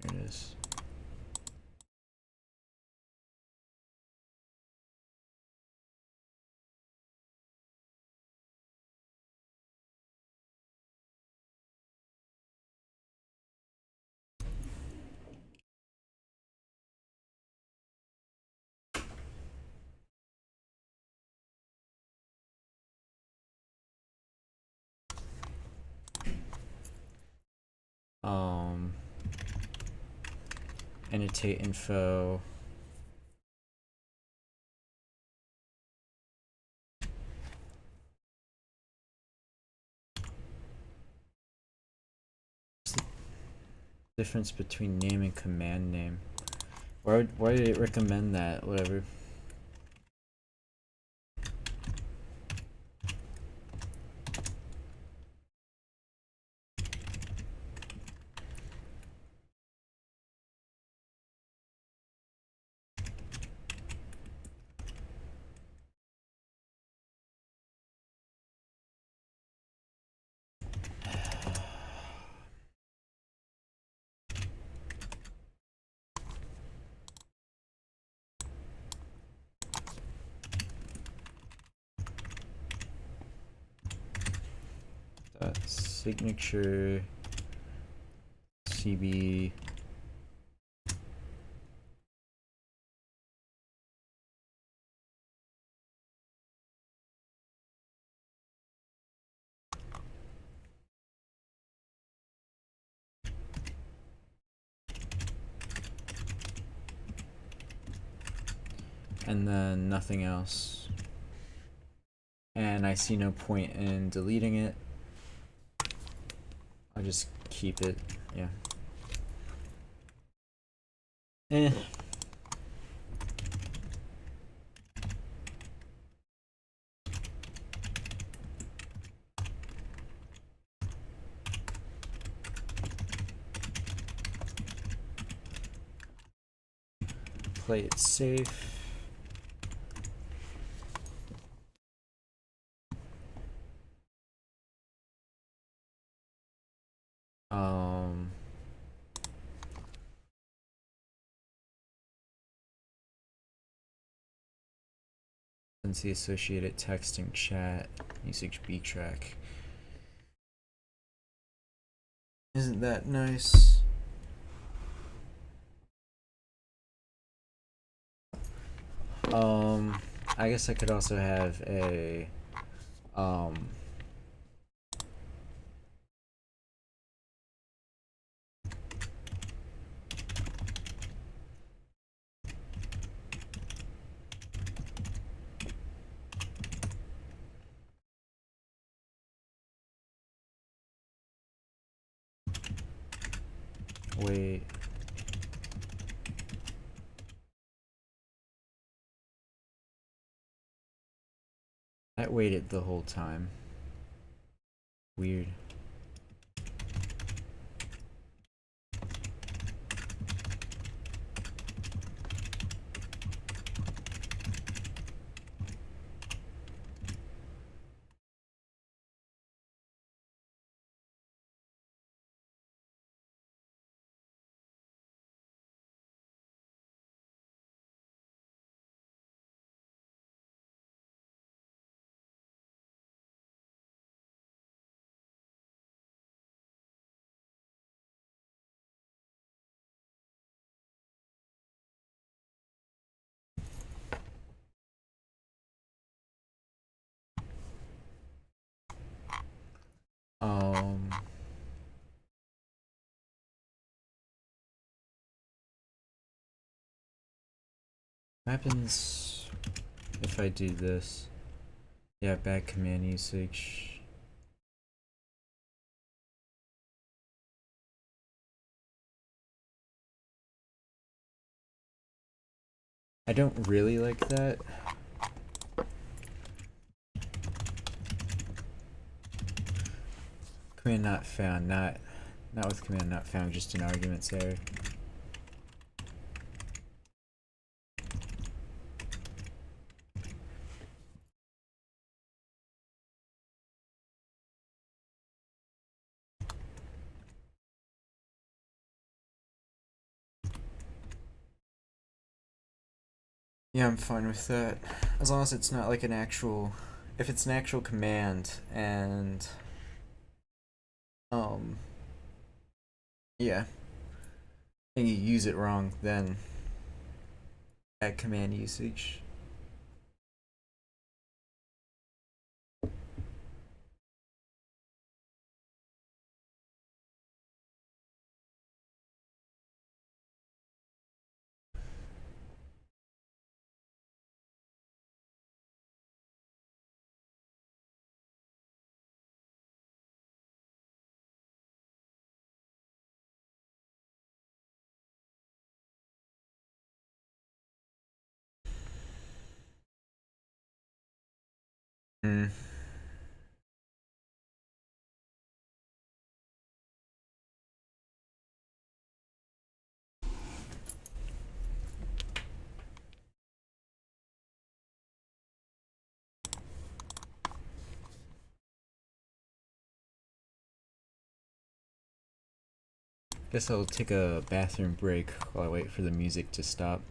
There it is. Um, annotate info. What's the difference between name and command name? Why did it recommend that? Whatever. Signature CB and then nothing else. And I see no point in deleting it. I'll just keep it, yeah. Eh. Play it safe. Since the associated texting chat usage B track. Isn't that nice? I guess I could also have a wait. I waited the whole time. Weird. What happens if I do this? Yeah, bad command usage. I don't really like that. Command not found, not with command not found, just an arguments error. Yeah, I'm fine with that. As long as it's not like an actual, if it's an actual command and, um, yeah, and you use it wrong, then at command usage. Hmm. Guess I'll take a bathroom break while I wait for the music to stop.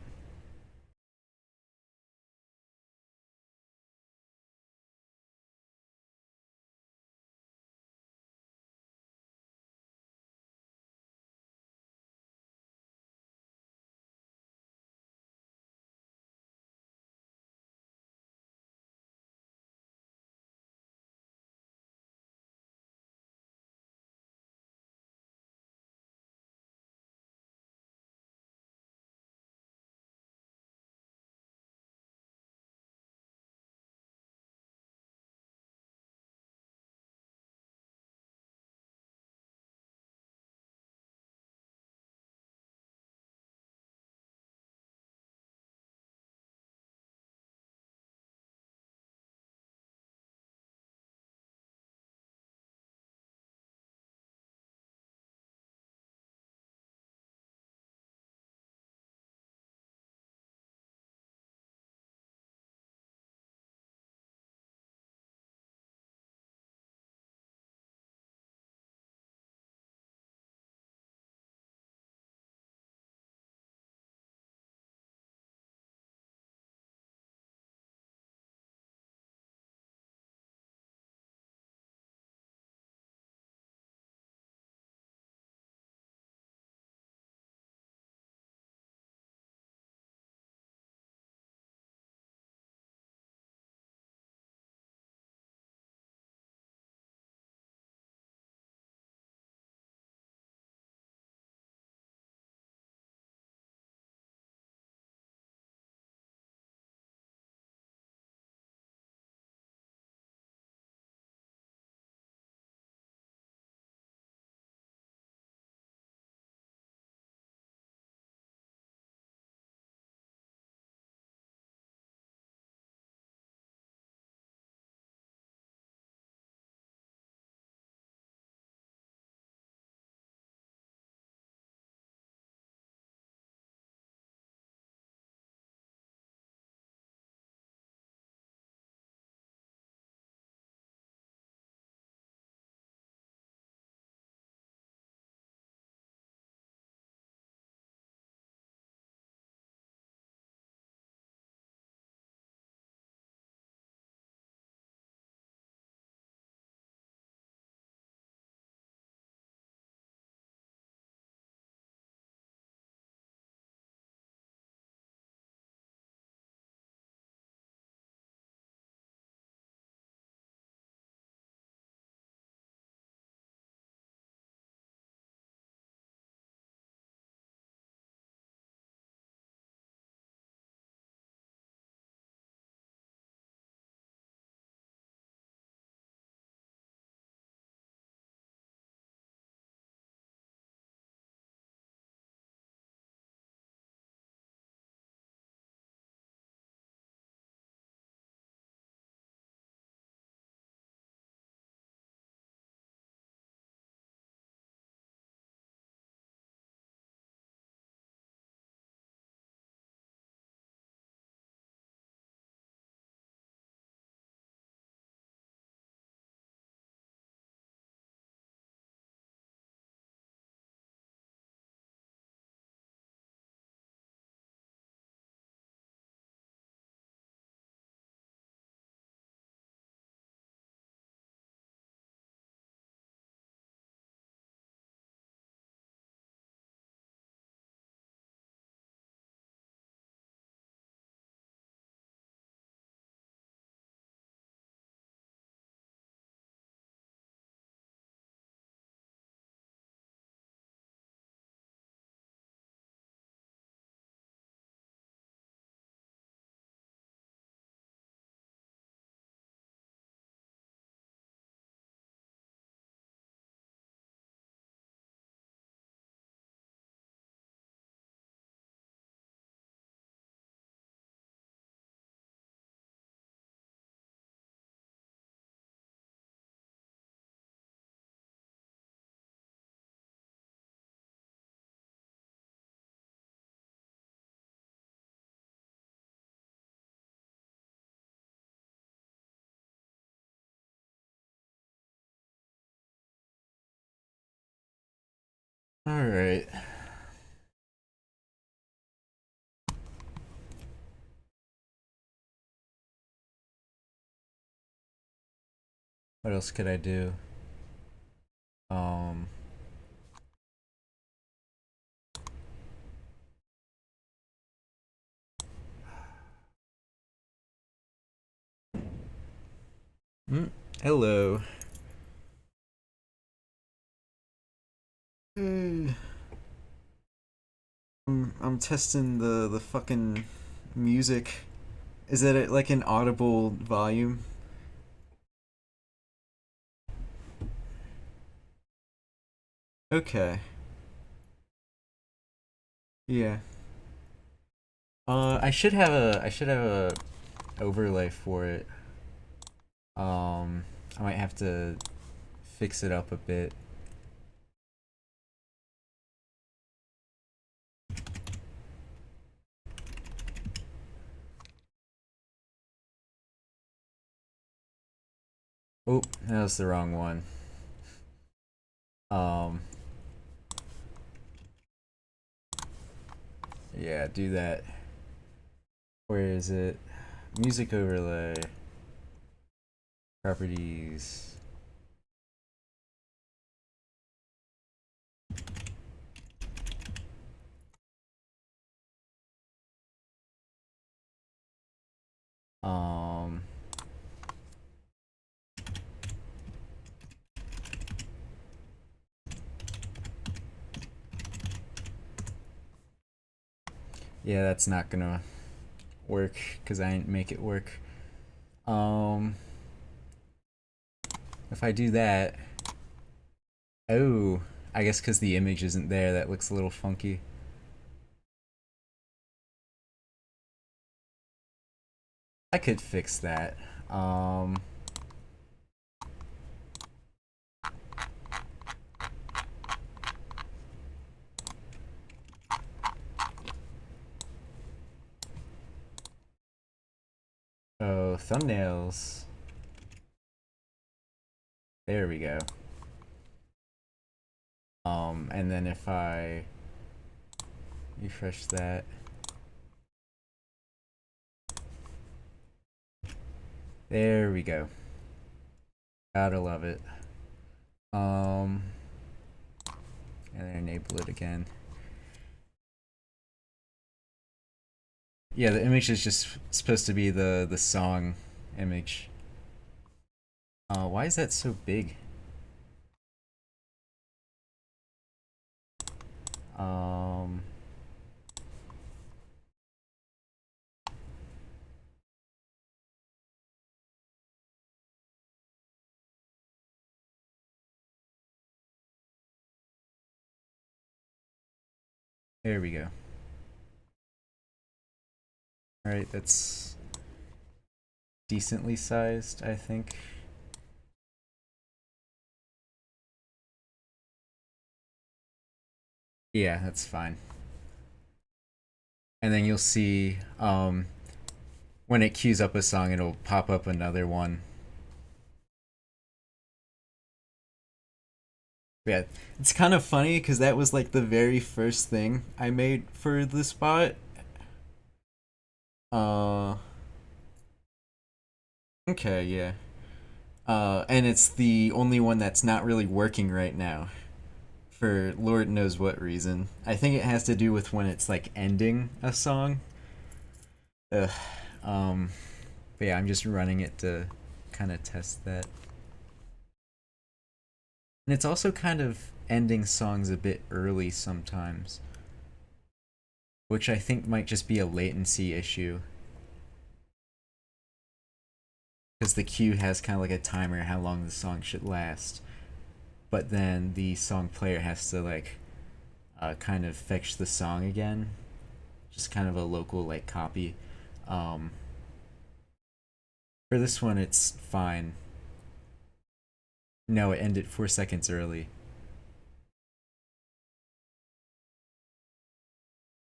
All right. What else could I do? Um, mm, hello. Mm, I'm testing the fucking music. Is it like an audible volume? Okay. Yeah. I should have a overlay for it. I might have to fix it up a bit. Oh, that was the wrong one. Um, yeah, do that. Where is it? Music overlay. Properties. Um, yeah, that's not gonna work because I didn't make it work. Um, if I do that, oh, I guess because the image isn't there, that looks a little funky. I could fix that. Um, oh, thumbnails. There we go. And then if I refresh that, there we go. Gotta love it. Um, and then enable it again. Yeah, the image is just supposed to be the song image. Why is that so big? Um, there we go. All right, that's decently sized, I think. Yeah, that's fine. And then you'll see when it queues up a song, it'll pop up another one. Yeah, it's kind of funny because that was like the very first thing I made for the spot. Uh, okay, yeah. And it's the only one that's not really working right now for Lord knows what reason. I think it has to do with when it's like ending a song. Ugh. Um, but yeah, I'm just running it to kind of test that. And it's also kind of ending songs a bit early sometimes, which I think might just be a latency issue. Because the queue has kind of like a timer how long the song should last. But then the song player has to like kind of fetch the song again. Just kind of a local like copy. Um, for this one, it's fine. No, it ended 4 seconds early.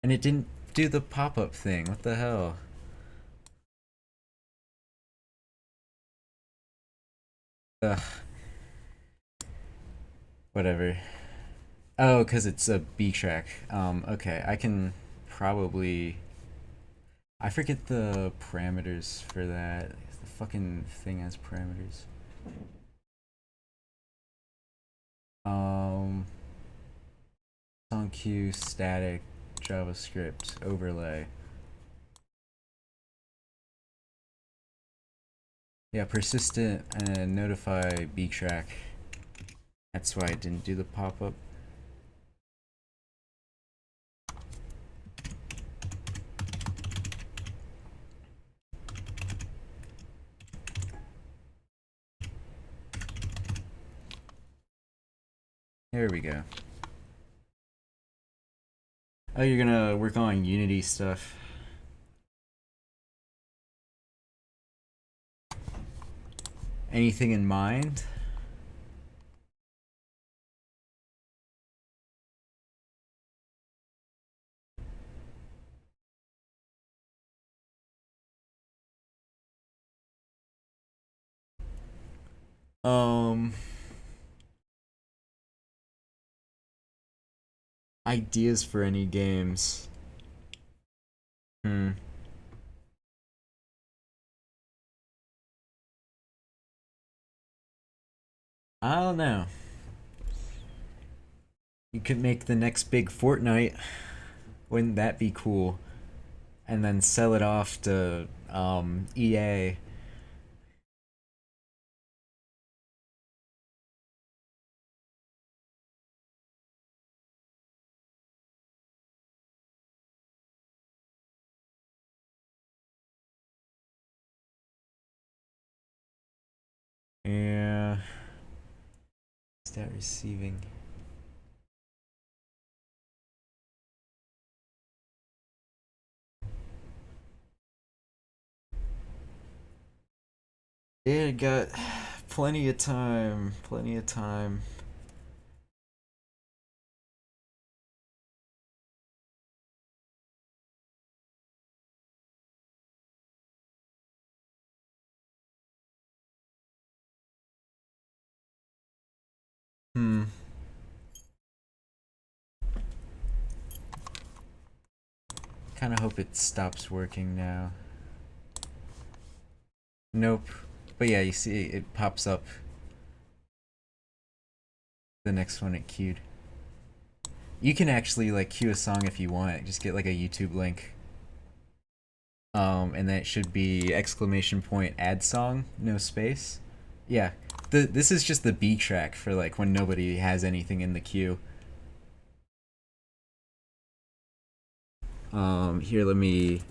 And it didn't do the pop up thing. What the hell? Ugh. Whatever. Oh, because it's a B track. Okay, I can probably. I forget the parameters for that. The fucking thing has parameters. Um, Song queue, static, JavaScript, overlay. Yeah, persistent and notify B track. That's why I didn't do the pop up. There we go. Oh, you're gonna work on Unity stuff. Anything in mind? Um, Ideas for any games. Hmm. I don't know. You could make the next big Fortnite. Wouldn't that be cool? And then sell it off to EA. Yeah. Start receiving. Yeah, got plenty of time. Plenty of time. Hmm. Kind of hope it stops working now. Nope. But yeah, you see it pops up the next one it queued. You can actually like queue a song if you want. Just get like a YouTube link. And then it should be exclamation point add song, no space. Yeah. This is just the B track for like when nobody has anything in the queue. Here let me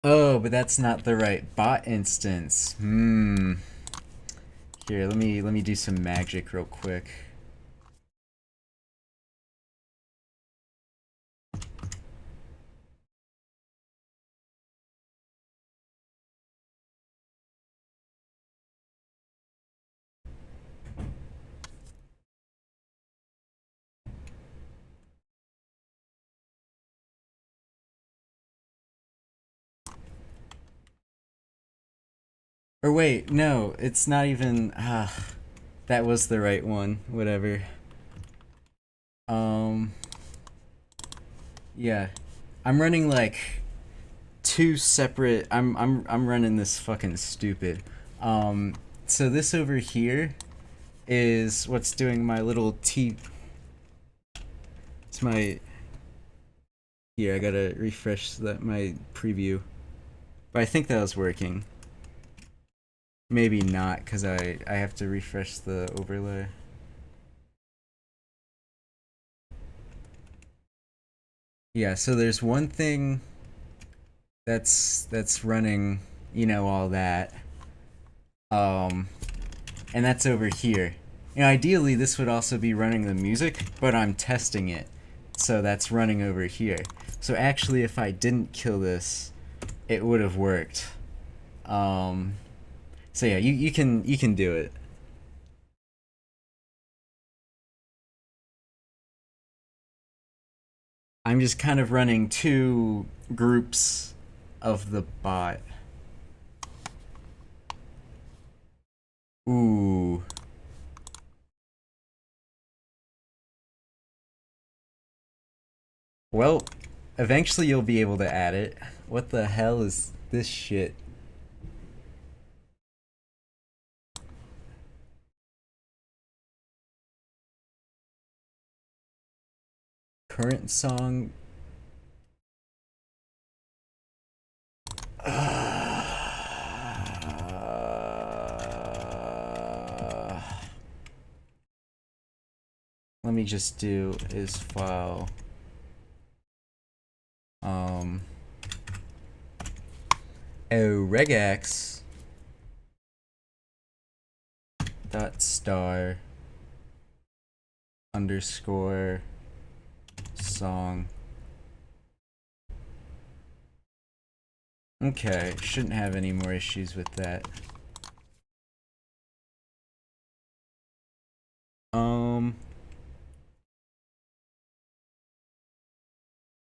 Oh, but that's not the right bot instance. Hmm. Here, let me do some magic real quick. Or wait, no, it's not even that was the right one. Whatever. Um yeah. I'm running like two separate I'm running this fucking stupid. So this over here is what's doing my little T it's my here, I gotta refresh that my preview. But I think that was working. Maybe not, because I have to refresh the overlay. Yeah, so there's one thing that's running, all that. Um, and that's over here. Ideally this would also be running the music, but I'm testing it. So that's running over here. So actually if I didn't kill this, it would have worked. Um, so yeah, you can do it. I'm just kind of running two groups of the bot. Ooh. Well, eventually you'll be able to add it. What the hell is this shit? Current song. Let me just do is file. Um. Oh, regex dot star underscore song. Okay, shouldn't have any more issues with that. Um.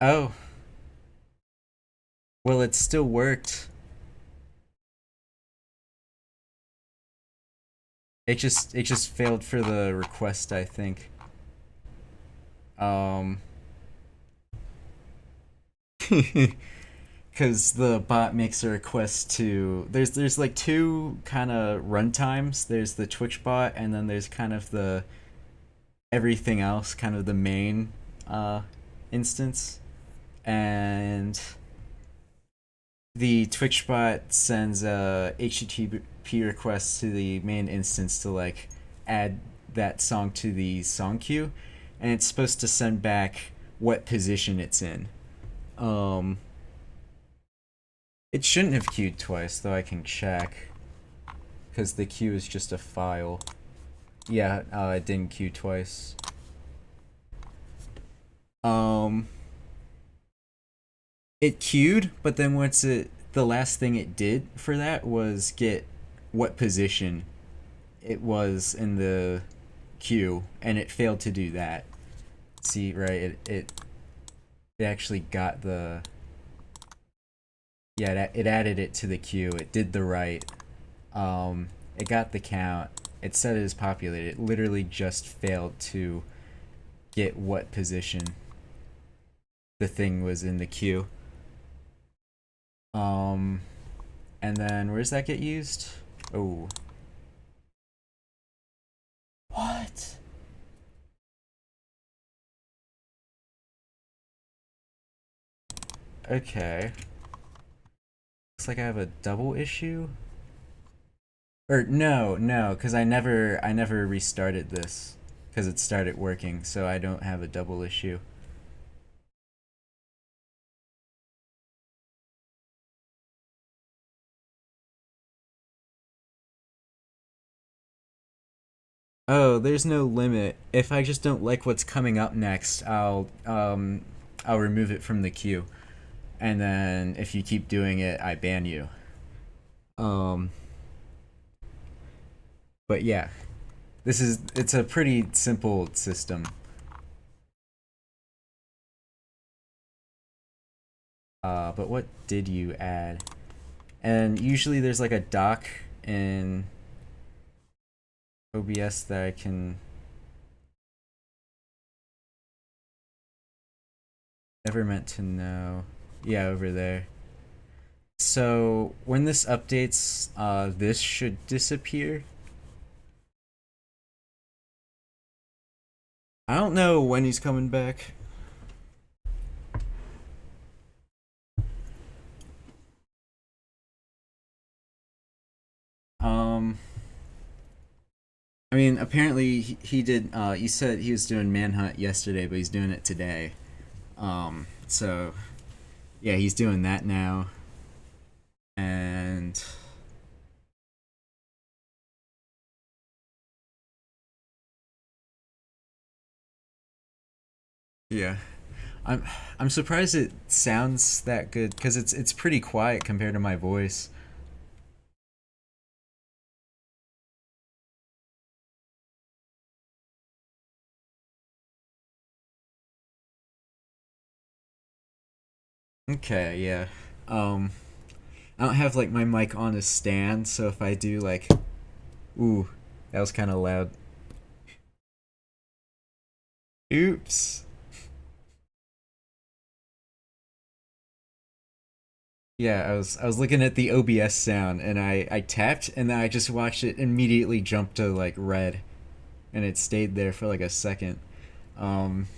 Oh. Well, it still worked. It just failed for the request, I think. Um. Because the bot makes a request to there's like two kind of runtimes. There's the Twitch bot, and then there's kind of the everything else, kind of the main uh, instance. And the Twitch bot sends a HTTP request to the main instance to like add that song to the song queue, and it's supposed to send back what position it's in. Um, it shouldn't have queued twice, though I can check, because the queue is just a file. Yeah, it didn't queue twice. Um, it queued, but then the last thing it did for that was get what position it was in the queue, and it failed to do that. See, right? It actually got the yeah. It added it to the queue. It did the right. It got the count. It said it is populated. It literally just failed to get what position the thing was in the queue. Um, and then where does that get used? Oh, what? Okay. Looks like I have a double issue. Or no, because I never restarted this because it started working, so I don't have a double issue. Oh, there's no limit. If I just don't like what's coming up next, I'll remove it from the queue. And then if you keep doing it, I ban you. Um but yeah, it's a pretty simple system. But what did you add? And usually there's like a doc in OBS that I can never meant to know. Yeah, over there. So when this updates, this should disappear. I don't know when he's coming back. Um, I mean, apparently he did. He said he was doing Manhunt yesterday, but he's doing it today. So yeah, he's doing that now, and yeah, I'm I'm surprised it sounds that good because it's pretty quiet compared to my voice. Okay, yeah. Um, I don't have like my mic on a stand, so if I do like Ooh, that was kind of loud. Oops. Yeah, I was looking at the OBS sound and I tapped and then I just watched it immediately jump to like red and it stayed there for like a second. Um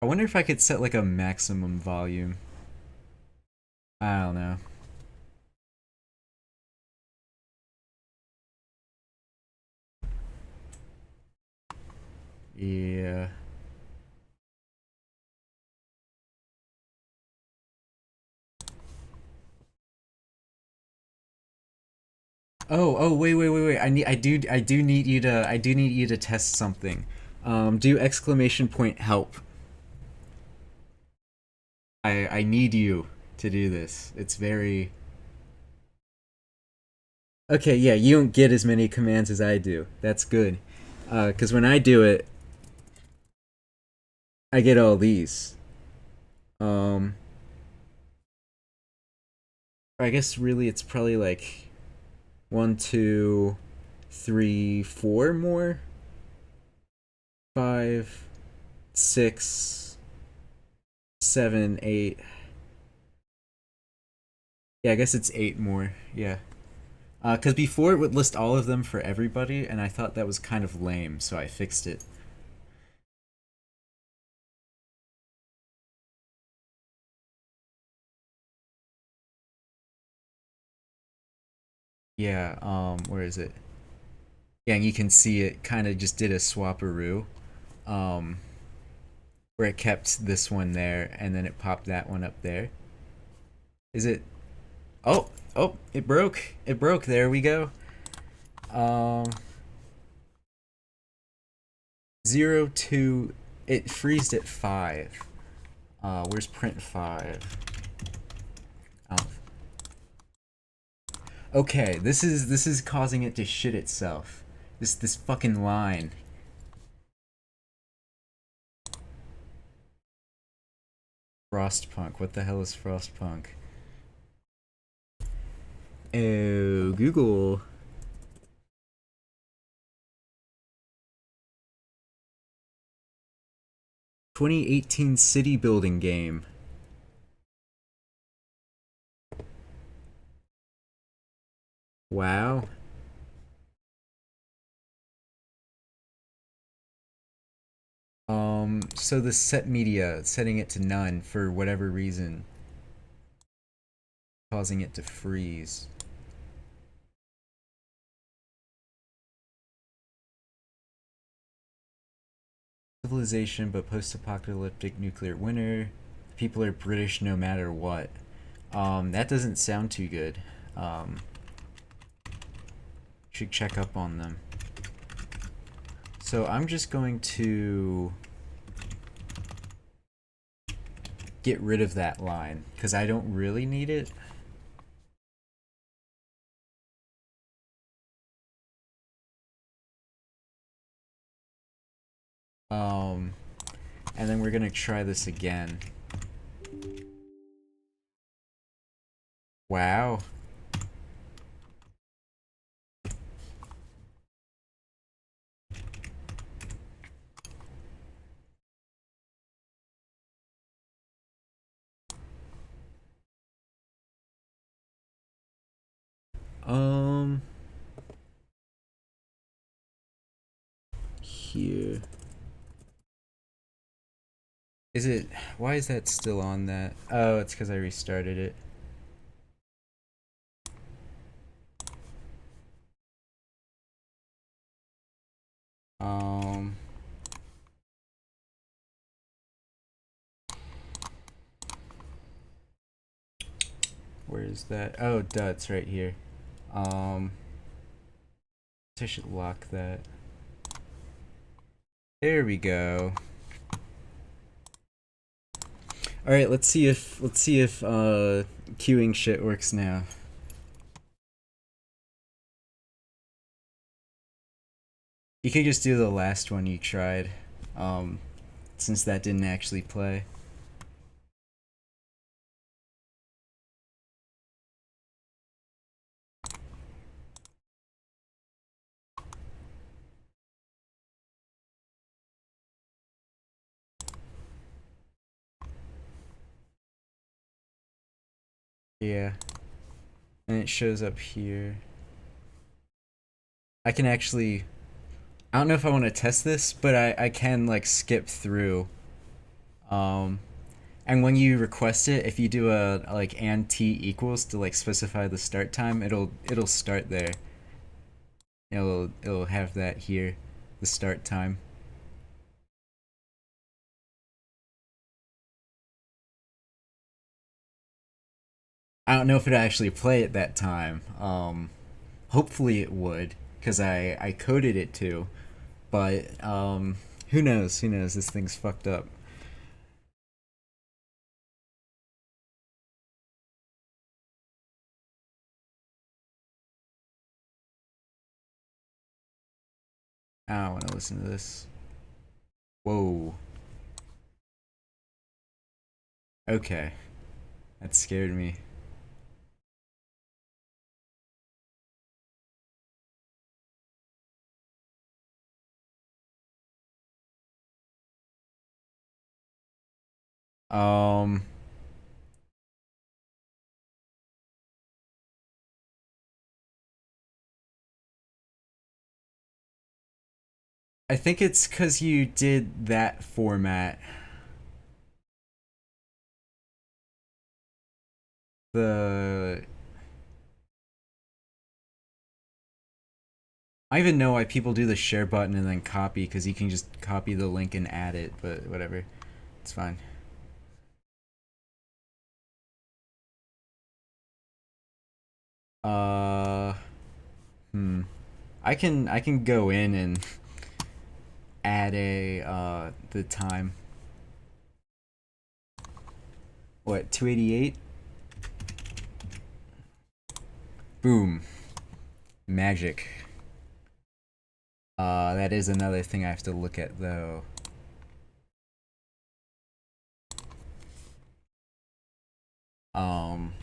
I wonder if I could set like a maximum volume. I don't know. Yeah. Wait. I do need you to test something. Do exclamation point help. I need you to do this. It's very okay. Yeah, you don't get as many commands as I do. That's good. Because when I do it, I get all these. Um, I guess really it's probably like one, two, three, four more, five, six, seven, eight. Yeah, I guess it's eight more. Yeah. Because before it would list all of them for everybody, and I thought that was kind of lame, so I fixed it. Yeah, where is it? Yeah, and you can see it kind of just did a swaparoo, um, where it kept this one there, and then it popped that one up there. Is it? Oh, it broke. It broke. There we go. Um, 0 2. It freezed at 5. Where's print 5? Oh. Okay, this is causing it to shit itself. This fucking line. Frostpunk. What the hell is Frostpunk? Oh, Google. 2018 city building game. Wow. So the set media, setting it to none for whatever reason, causing it to freeze. Civilization, but post-apocalyptic nuclear winter. People are British no matter what. That doesn't sound too good. Um, should check up on them. So I'm just going to get rid of that line because I don't really need it. Um, and then we're gonna try this again. Wow. Um, here. Is it? Why is that still on that? Oh, it's because I restarted it. Um, where is that? Oh, duh, it's right here. Um, I should lock that. There we go. All right, let's see if queuing shit works now. You could just do the last one you tried, um, since that didn't actually play. Yeah. And it shows up here. I can actually, I don't know if I want to test this, but I can like skip through. Um, and when you request it, if you do a like and t equals to like specify the start time, it'll start there. It'll have that here, the start time. I don't know if it actually play at that time. Hopefully it would, because I coded it to. But who knows? Who knows? This thing's fucked up. I don't want to listen to this. Whoa. Okay, that scared me. Um, I think it's because you did that format. The I even know why people do the share button and then copy, because you can just copy the link and add it. But whatever, it's fine. Uh, hmm. I can go in and add a the time. What, 288? Boom. Magic. That is another thing I have to look at though. Um,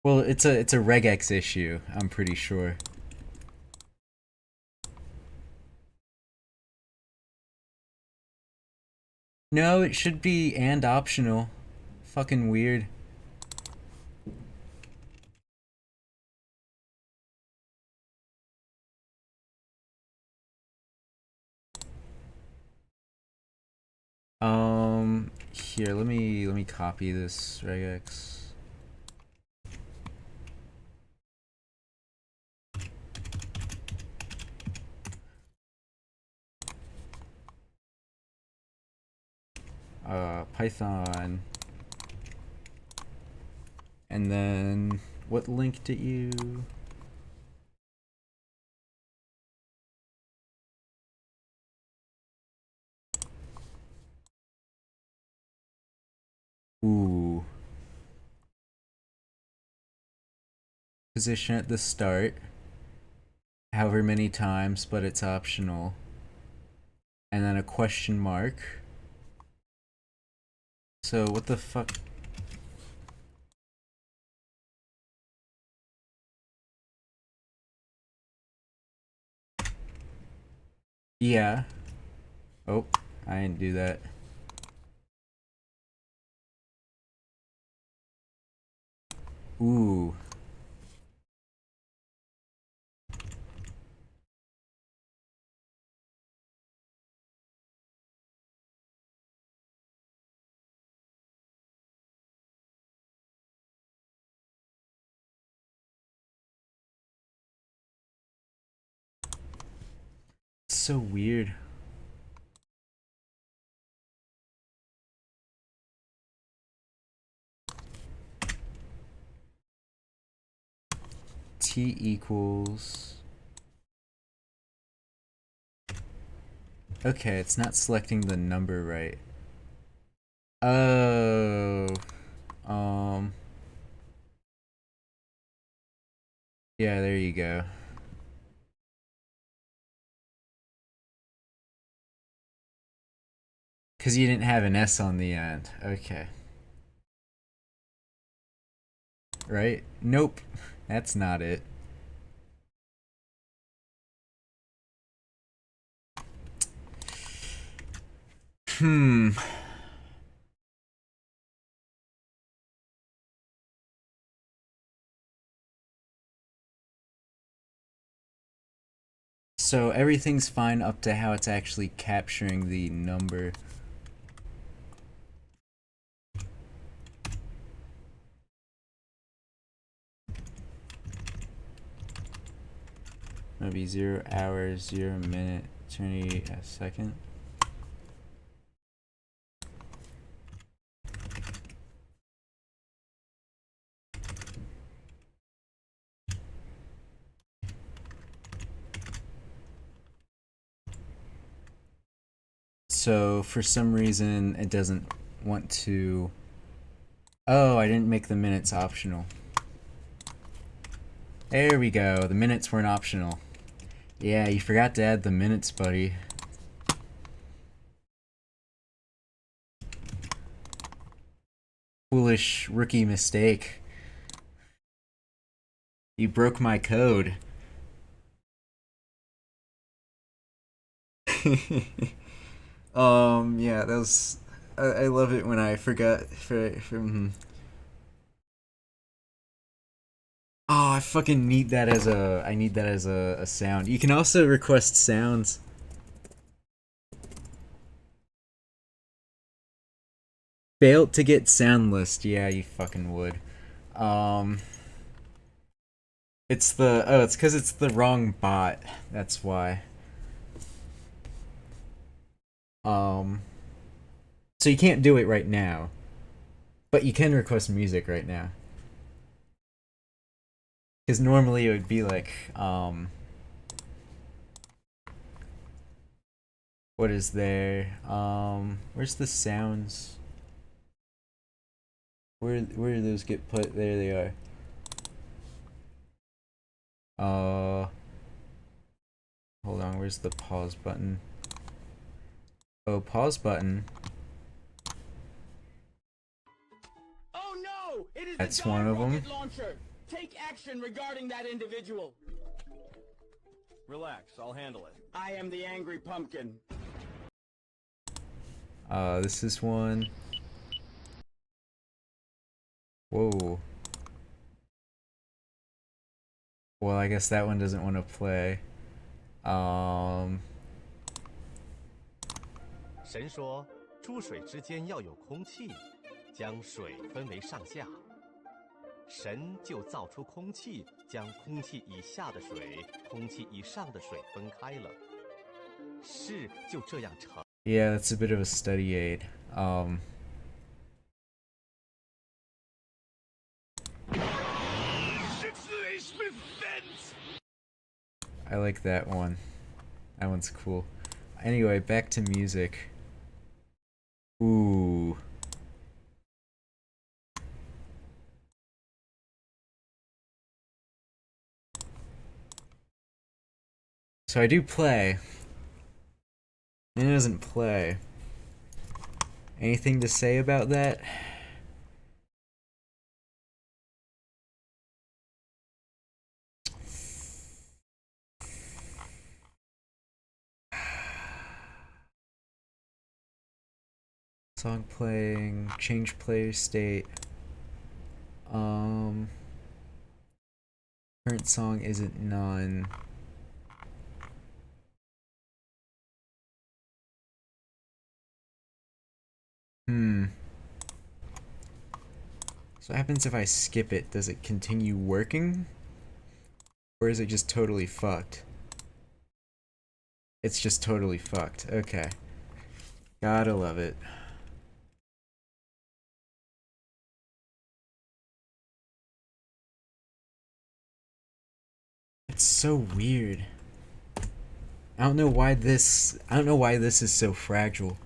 well, it's a regex issue. I'm pretty sure. No, it should be and optional. Fucking weird. Here, let me copy this regex. Python, and then what link did you? Ooh, position at the start, however many times, but it's optional, and then a question mark. So what the fuck? Yeah. Oh, I didn't do that. Ooh. It's so weird. T equals. Okay, it's not selecting the number right. Oh. Um. Yeah, there you go. Because you didn't have an S on the end. Okay. Right? Nope. That's not it. Hmm. So everything's fine up to how it's actually capturing the number. Maybe 0 hours, 0 minute, eternity, a second. So for some reason it doesn't want to. Oh, I didn't make the minutes optional. There we go. The minutes weren't optional. Yeah, you forgot to add the minutes, buddy. Foolish rookie mistake. You broke my code. Yeah, that was. I love it when I forgot. Oh, I fucking need that as a. I need that as a sound. You can also request sounds. Failed to get sound list. Yeah, you fucking would. Um. It's the. Oh, it's because it's the wrong bot. That's why. Um. So you can't do it right now. But you can request music right now. Because normally it would be like. What is there? Where's the sounds? Where do those get put? There they are. Hold on. Where's the pause button? Oh, pause button. Oh no! It is That's the one guard of them. rocket launcher. Take action regarding that individual. Relax, I'll handle it. I am the angry pumpkin. This is one. Whoa. Well, I guess that one doesn't want to play. 神说，诸水之间要有空气，将水分为上下。神就造出空气，将空气以下的水、空气以上的水分开了。事就这样成。Yeah, that's a bit of a study aid. I like that one. That one's cool. Anyway, back to music. Ooh. So I do play. And it doesn't play. Anything to say about that? Song playing, change player state. Current song isn't none. So what happens if I skip it? Does it continue working? Or is it just totally fucked? It's just totally fucked. Okay. Gotta love it. It's so weird. I don't know why this is so fragile.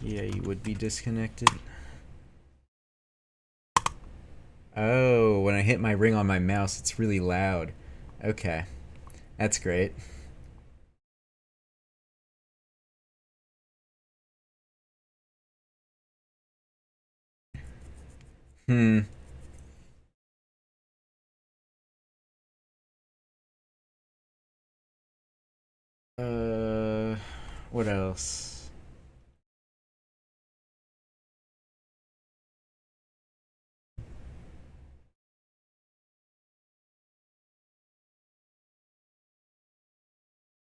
Yeah, you would be disconnected. Oh, when I hit my ring on my mouse, it's really loud. Okay, that's great. Hmm. Uh, what else?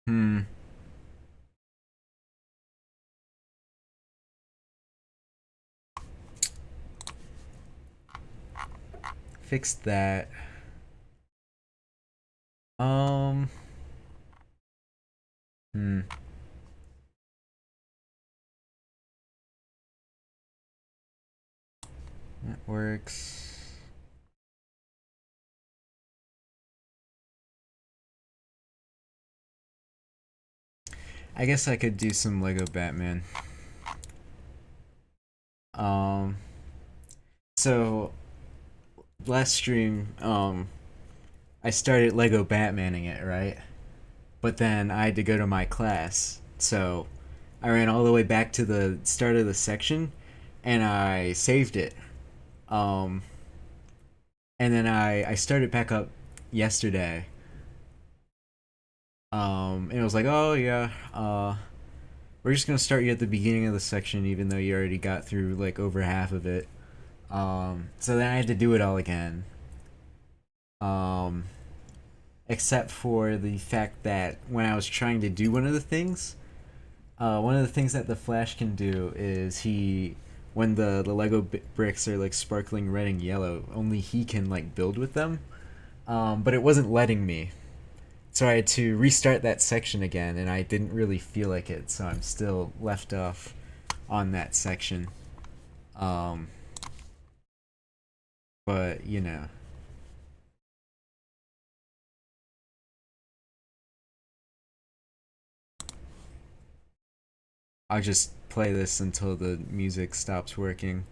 Hmm. Fix that. Um. Hmm. That works. I guess I could do some Lego Batman. Um. So last stream, I started Lego Batmaning it, right? But then I had to go to my class, so I ran all the way back to the start of the section, and I saved it. Um, and then I started back up yesterday. And it was like, oh yeah, we're just gonna start you at the beginning of the section, even though you already got through like over half of it. So then I had to do it all again. Um, except for the fact that when I was trying to do one of the things that the Flash can do is when the Lego bricks are like sparkling red and yellow, only he can like build with them. But it wasn't letting me, so I had to restart that section again, and I didn't really feel like it, so I'm still left off on that section. Um, but you know, I'll just play this until the music stops working.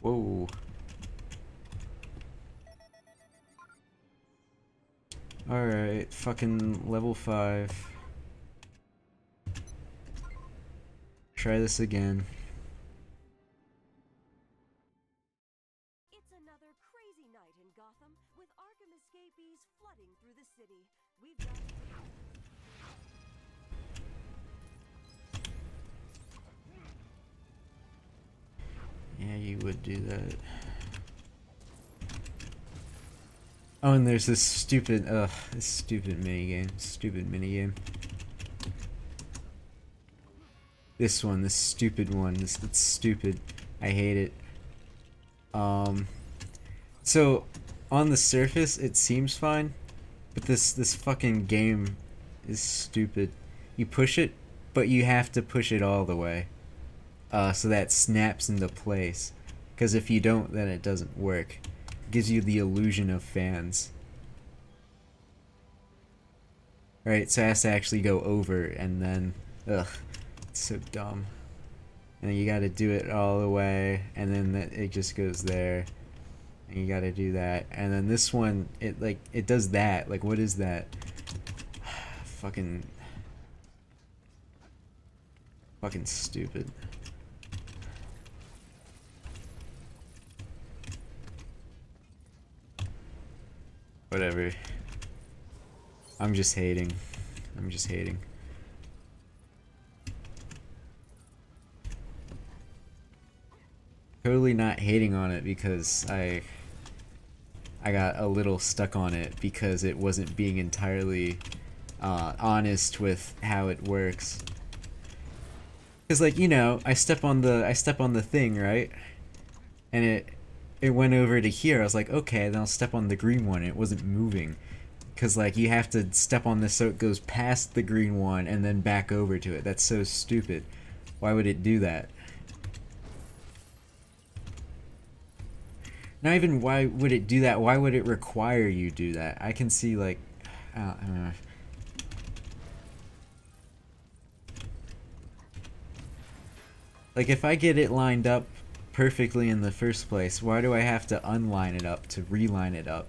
Whoa. Alright, fucking level 5. Try this again. It's another crazy night in Gotham, with Arkham escapees flooding through the city. We've got... Yeah, you would do that. Oh, and there's this stupid minigame. Stupid minigame. This stupid one. It's stupid. I hate it. Um, so on the surface it seems fine, but this fucking game is stupid. You push it, but you have to push it all the way, so that snaps into place. Because if you don't, then it doesn't work. It gives you the illusion of fans. Right, so it has to actually go over, and then, ugh, it's so dumb. And you gotta do it all the way, and then it just goes there. And you gotta do that. And then this one, it does that. Like, what is that? Fucking stupid. Whatever. I'm just hating. I'm just hating. Totally not hating on it because I got a little stuck on it because it wasn't being entirely honest with how it works. Cause like, you know, I step on the thing, right? And it went over to here. I was like, okay, then I'll step on the green one. It wasn't moving. Cause like you have to step on this so it goes past the green one and then back over to it. That's so stupid. Why would it do that? Not even why would it do that, why would it require you do that? I can see like, like if I get it lined up perfectly in the first place, why do I have to unline it up to reline it up?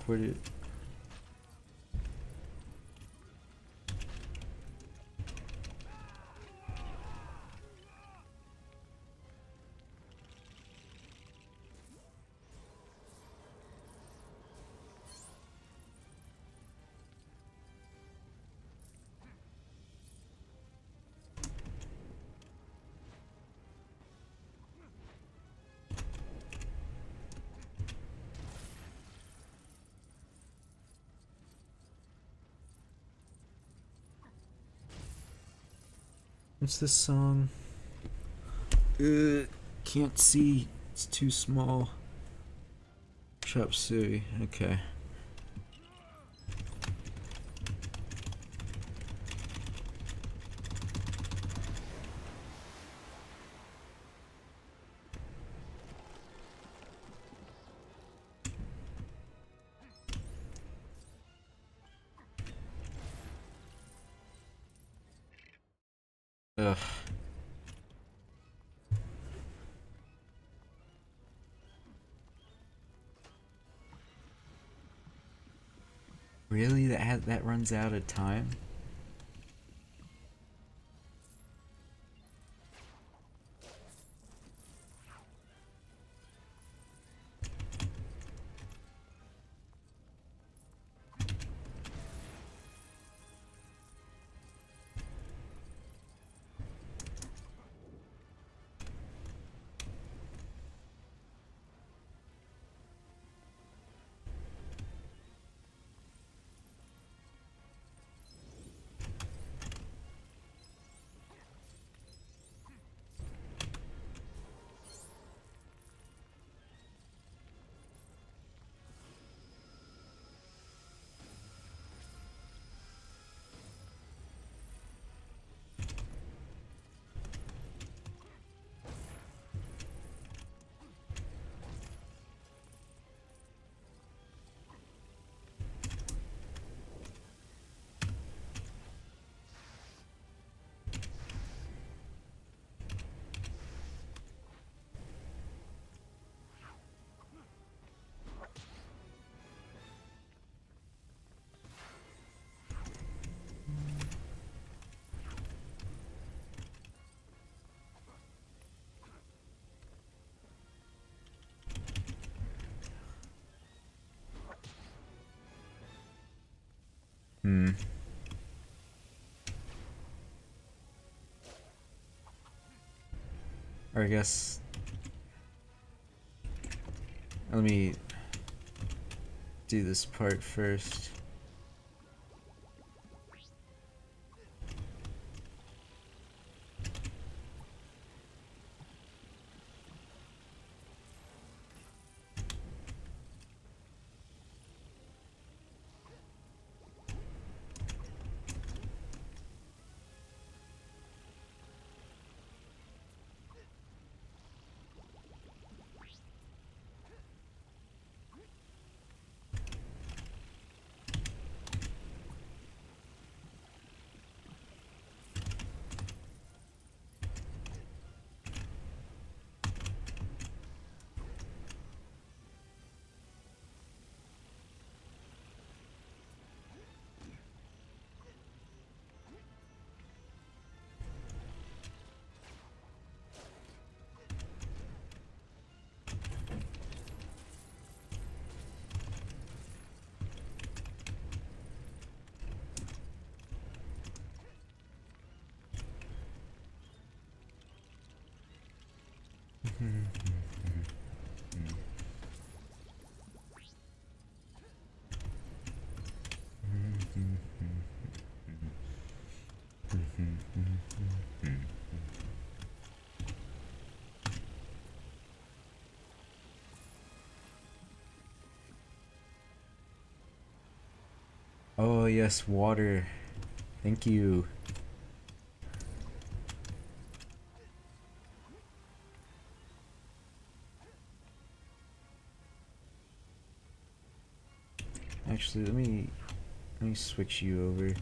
Quit it. What's this song? Can't see. It's too small. Chop Suey. Okay. Ugh. Really? That runs out of time? Hmm. Or I guess... Let me do this part first. Oh yes, water. Thank you. Actually, let me switch you over.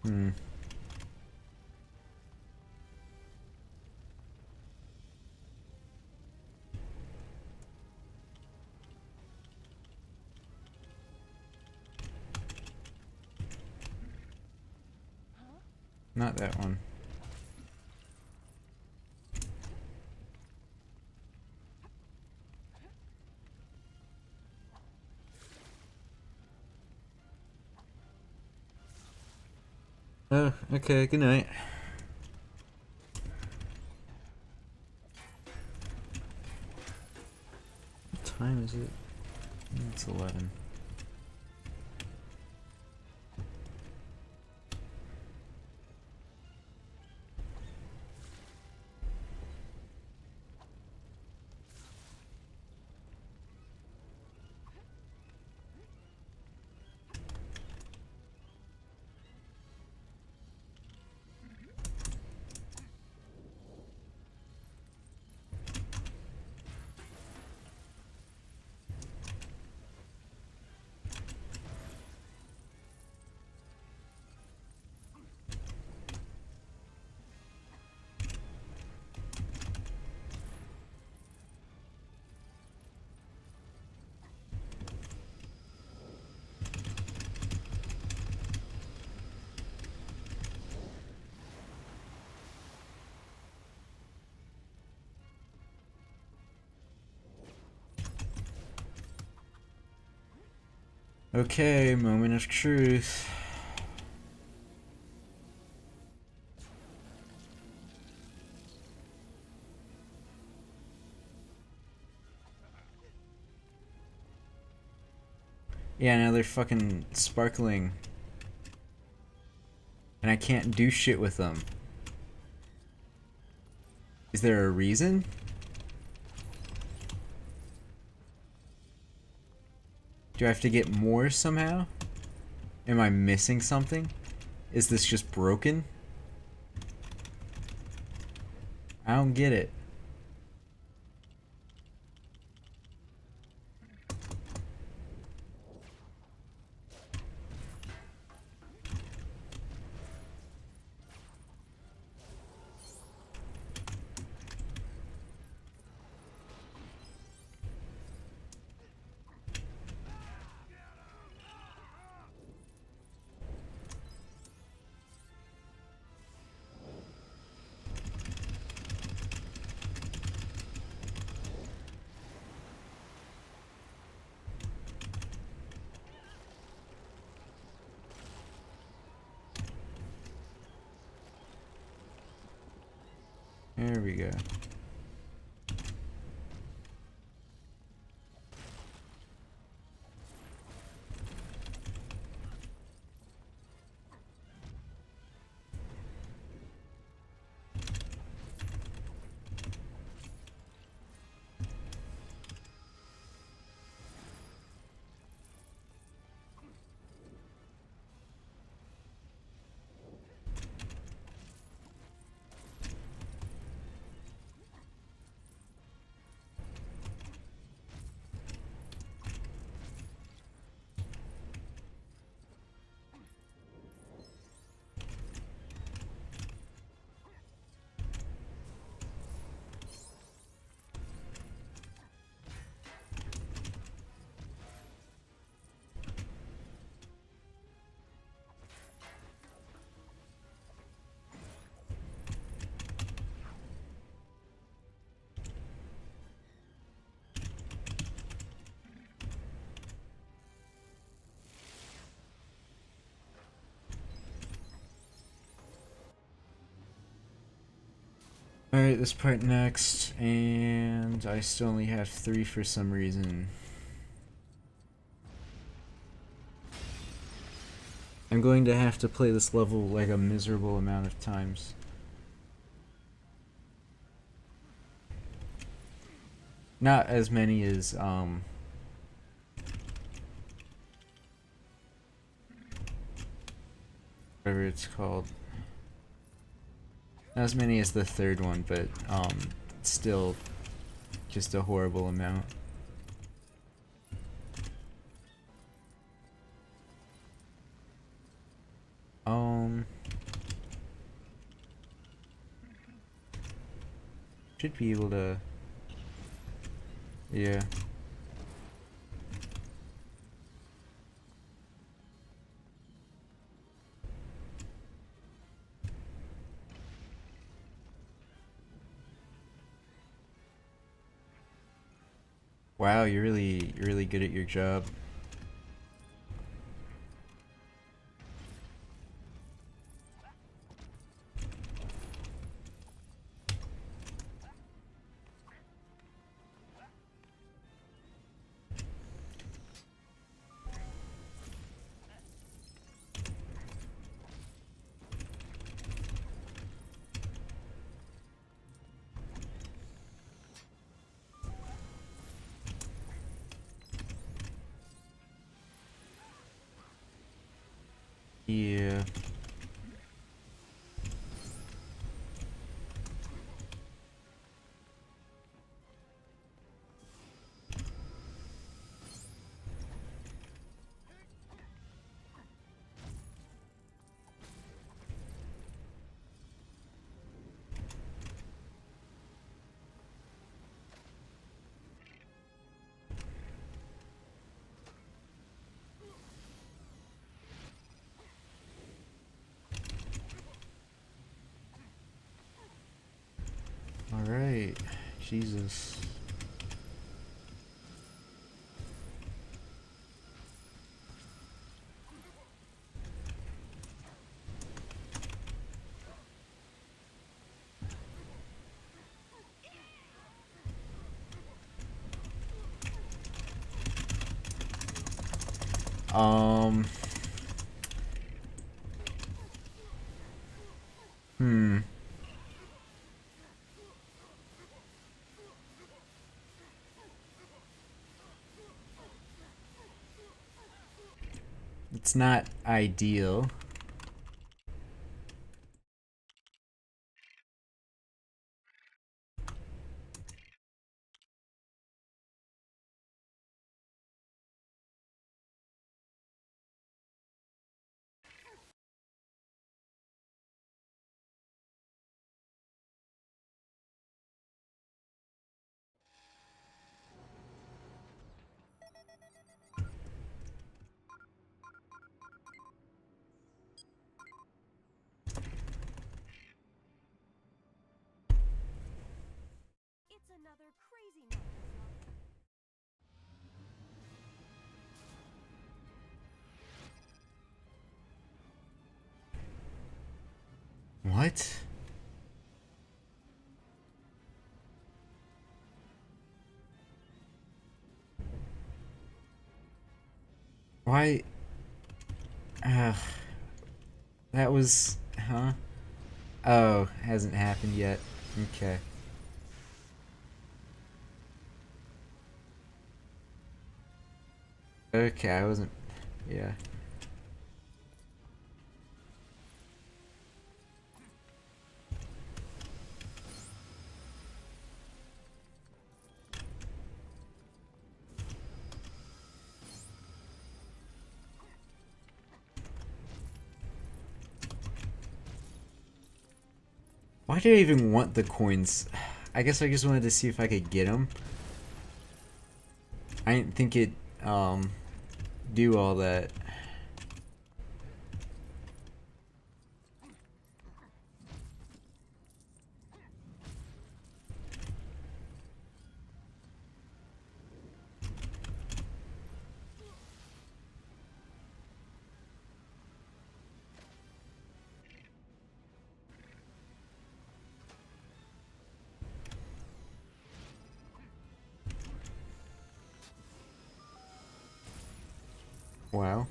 Hmm. Not that one. Oh, okay, good night. What time is it? It's 11. Okay, moment of truth. Yeah, now they're fucking sparkling. And I can't do shit with them. Is there a reason? Do I have to get more somehow? Am I missing something? Is this just broken? I don't get it. There we go. Alright, this part next, and I still only have 3 for some reason. I'm going to have to play this level like a miserable amount of times. Not as many as, whatever it's called. Not as many as the third one, but, still just a horrible amount. Should be able to, yeah. Wow, you're really good at your job. Yeah. Alright. Jesus. Um. Hmm. It's not ideal. It's another crazy night. What? Why? Ugh. That was. Huh? Oh, hasn't happened yet. Okay. Okay, I wasn't. Yeah. Why did I even want the coins? I guess I just wanted to see if I could get them. I didn't think it do all that. Wow.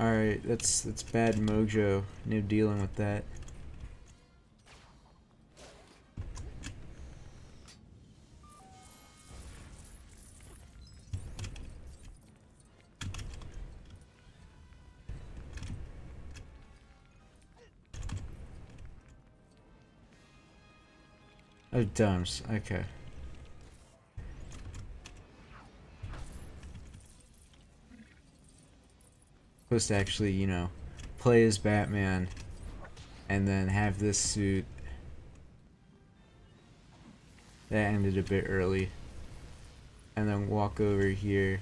Alright, that's bad mojo. No dealing with that. Oh, dumps. Okay. Supposed to actually, you know, play as Batman and then have this suit. That ended a bit early. And then walk over here.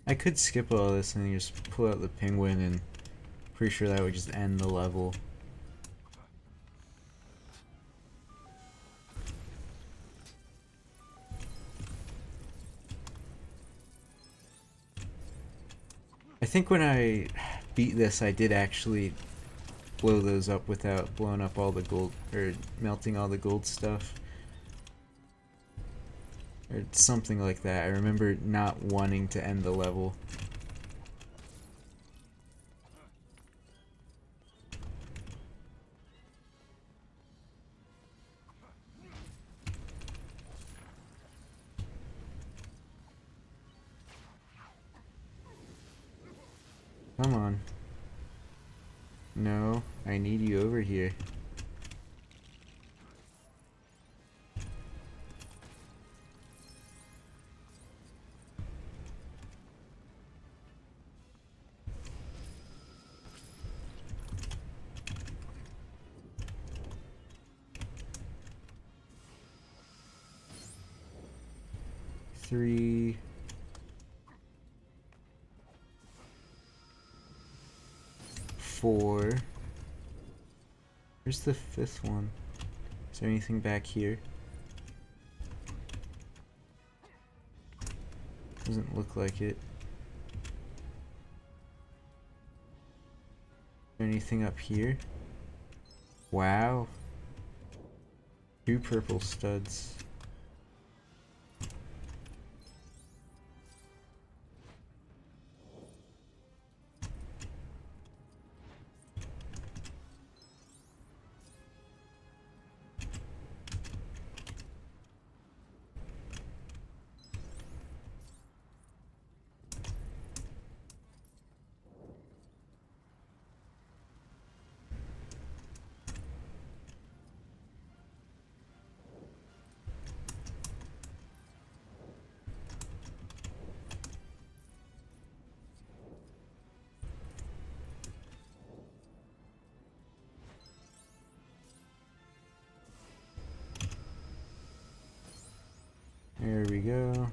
I could skip all this and just pull out the penguin, and pretty sure that would just end the level. I think when I beat this, I did actually blow those up without blowing up all the gold, or melting all the gold stuff. Or something like that. I remember not wanting to end the level. Come on. No, I need you over here. Three. Four. Where's the fifth one? Is there anything back here? Doesn't look like it. Is there anything up here? Wow. 2 purple studs. There we go.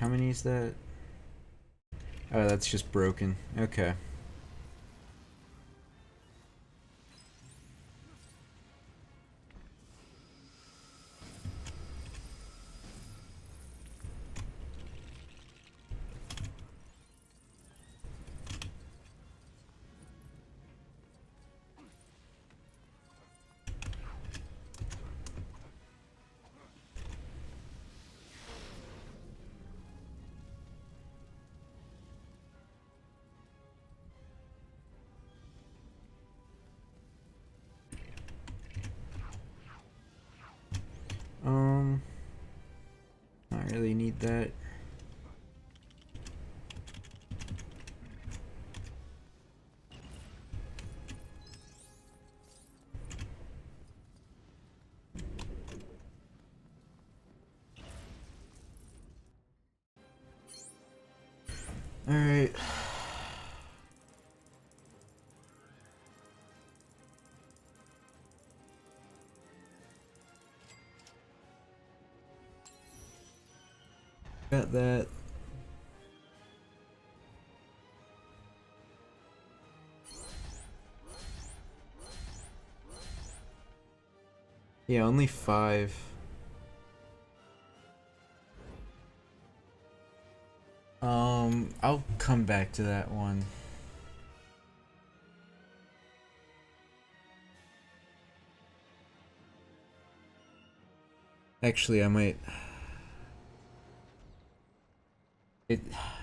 How many is that? Oh, that's just broken. Okay. Not really need that. All right. Got that. Yeah, only 5. I'll come back to that one. Actually, I might.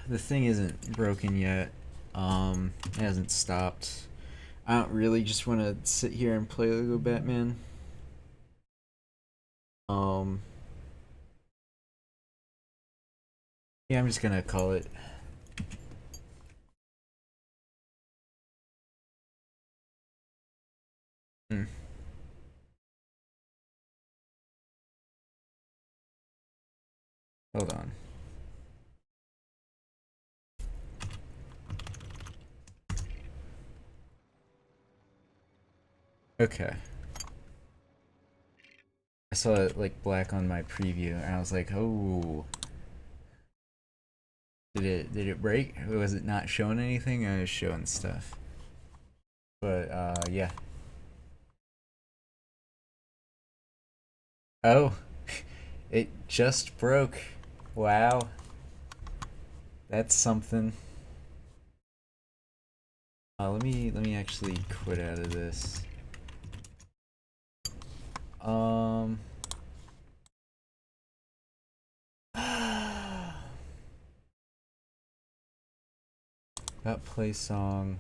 The thing isn't broken yet. It hasn't stopped. I don't really just want to sit here and play Lego Batman. Yeah, I'm just gonna call it. Hold on. Okay. I saw it like black on my preview and I was like, oh. Did it break? Was it not showing anything? I was showing stuff. But yeah. Oh. It just broke. Wow. That's something. Let me actually quit out of this. About play song.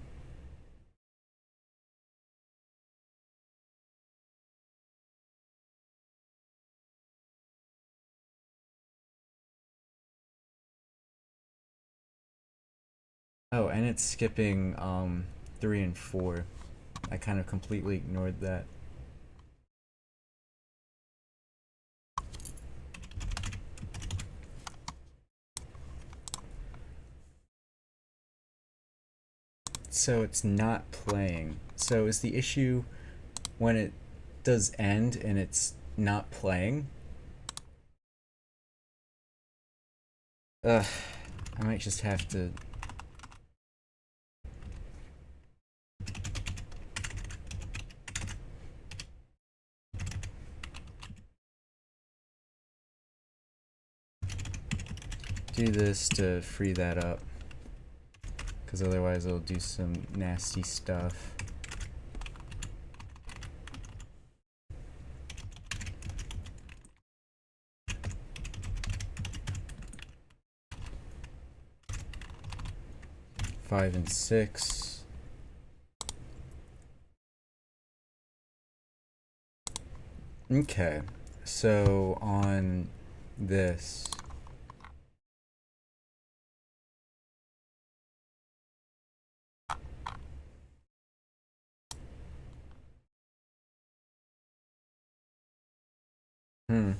Oh, and it's skipping 3 and 4. I kind of completely ignored that. So it's not playing. So is the issue when it does end and it's not playing? Ugh, I might just have to... do this to free that up. Because otherwise it'll do some nasty stuff. Five and 6. Okay, so on this. Hmm.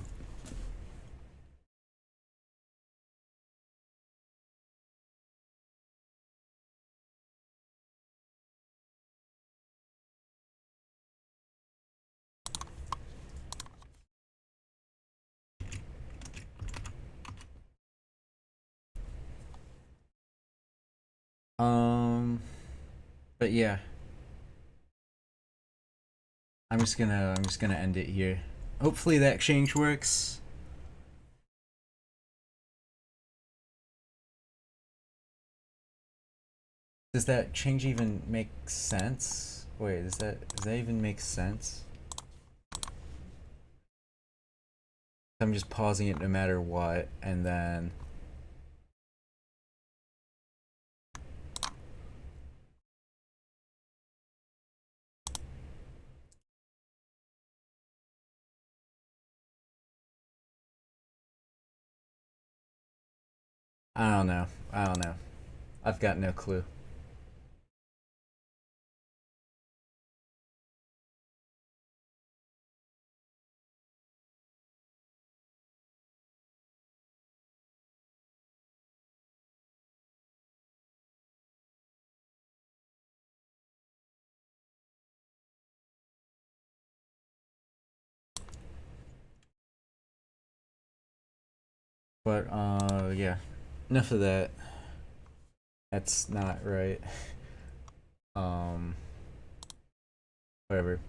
But yeah. I'm just gonna end it here. Hopefully that exchange works. Does that change even make sense? Wait, does that even make sense? I'm just pausing it no matter what, and then I don't know. I don't know. I've got no clue. But yeah. Enough of that. That's not right. Um Whatever.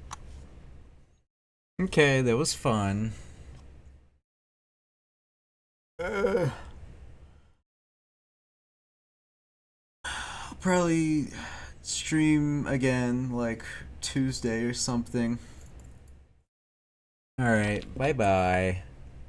Okay, that was fun. I'll probably stream again like Tuesday or something. Alright, bye bye.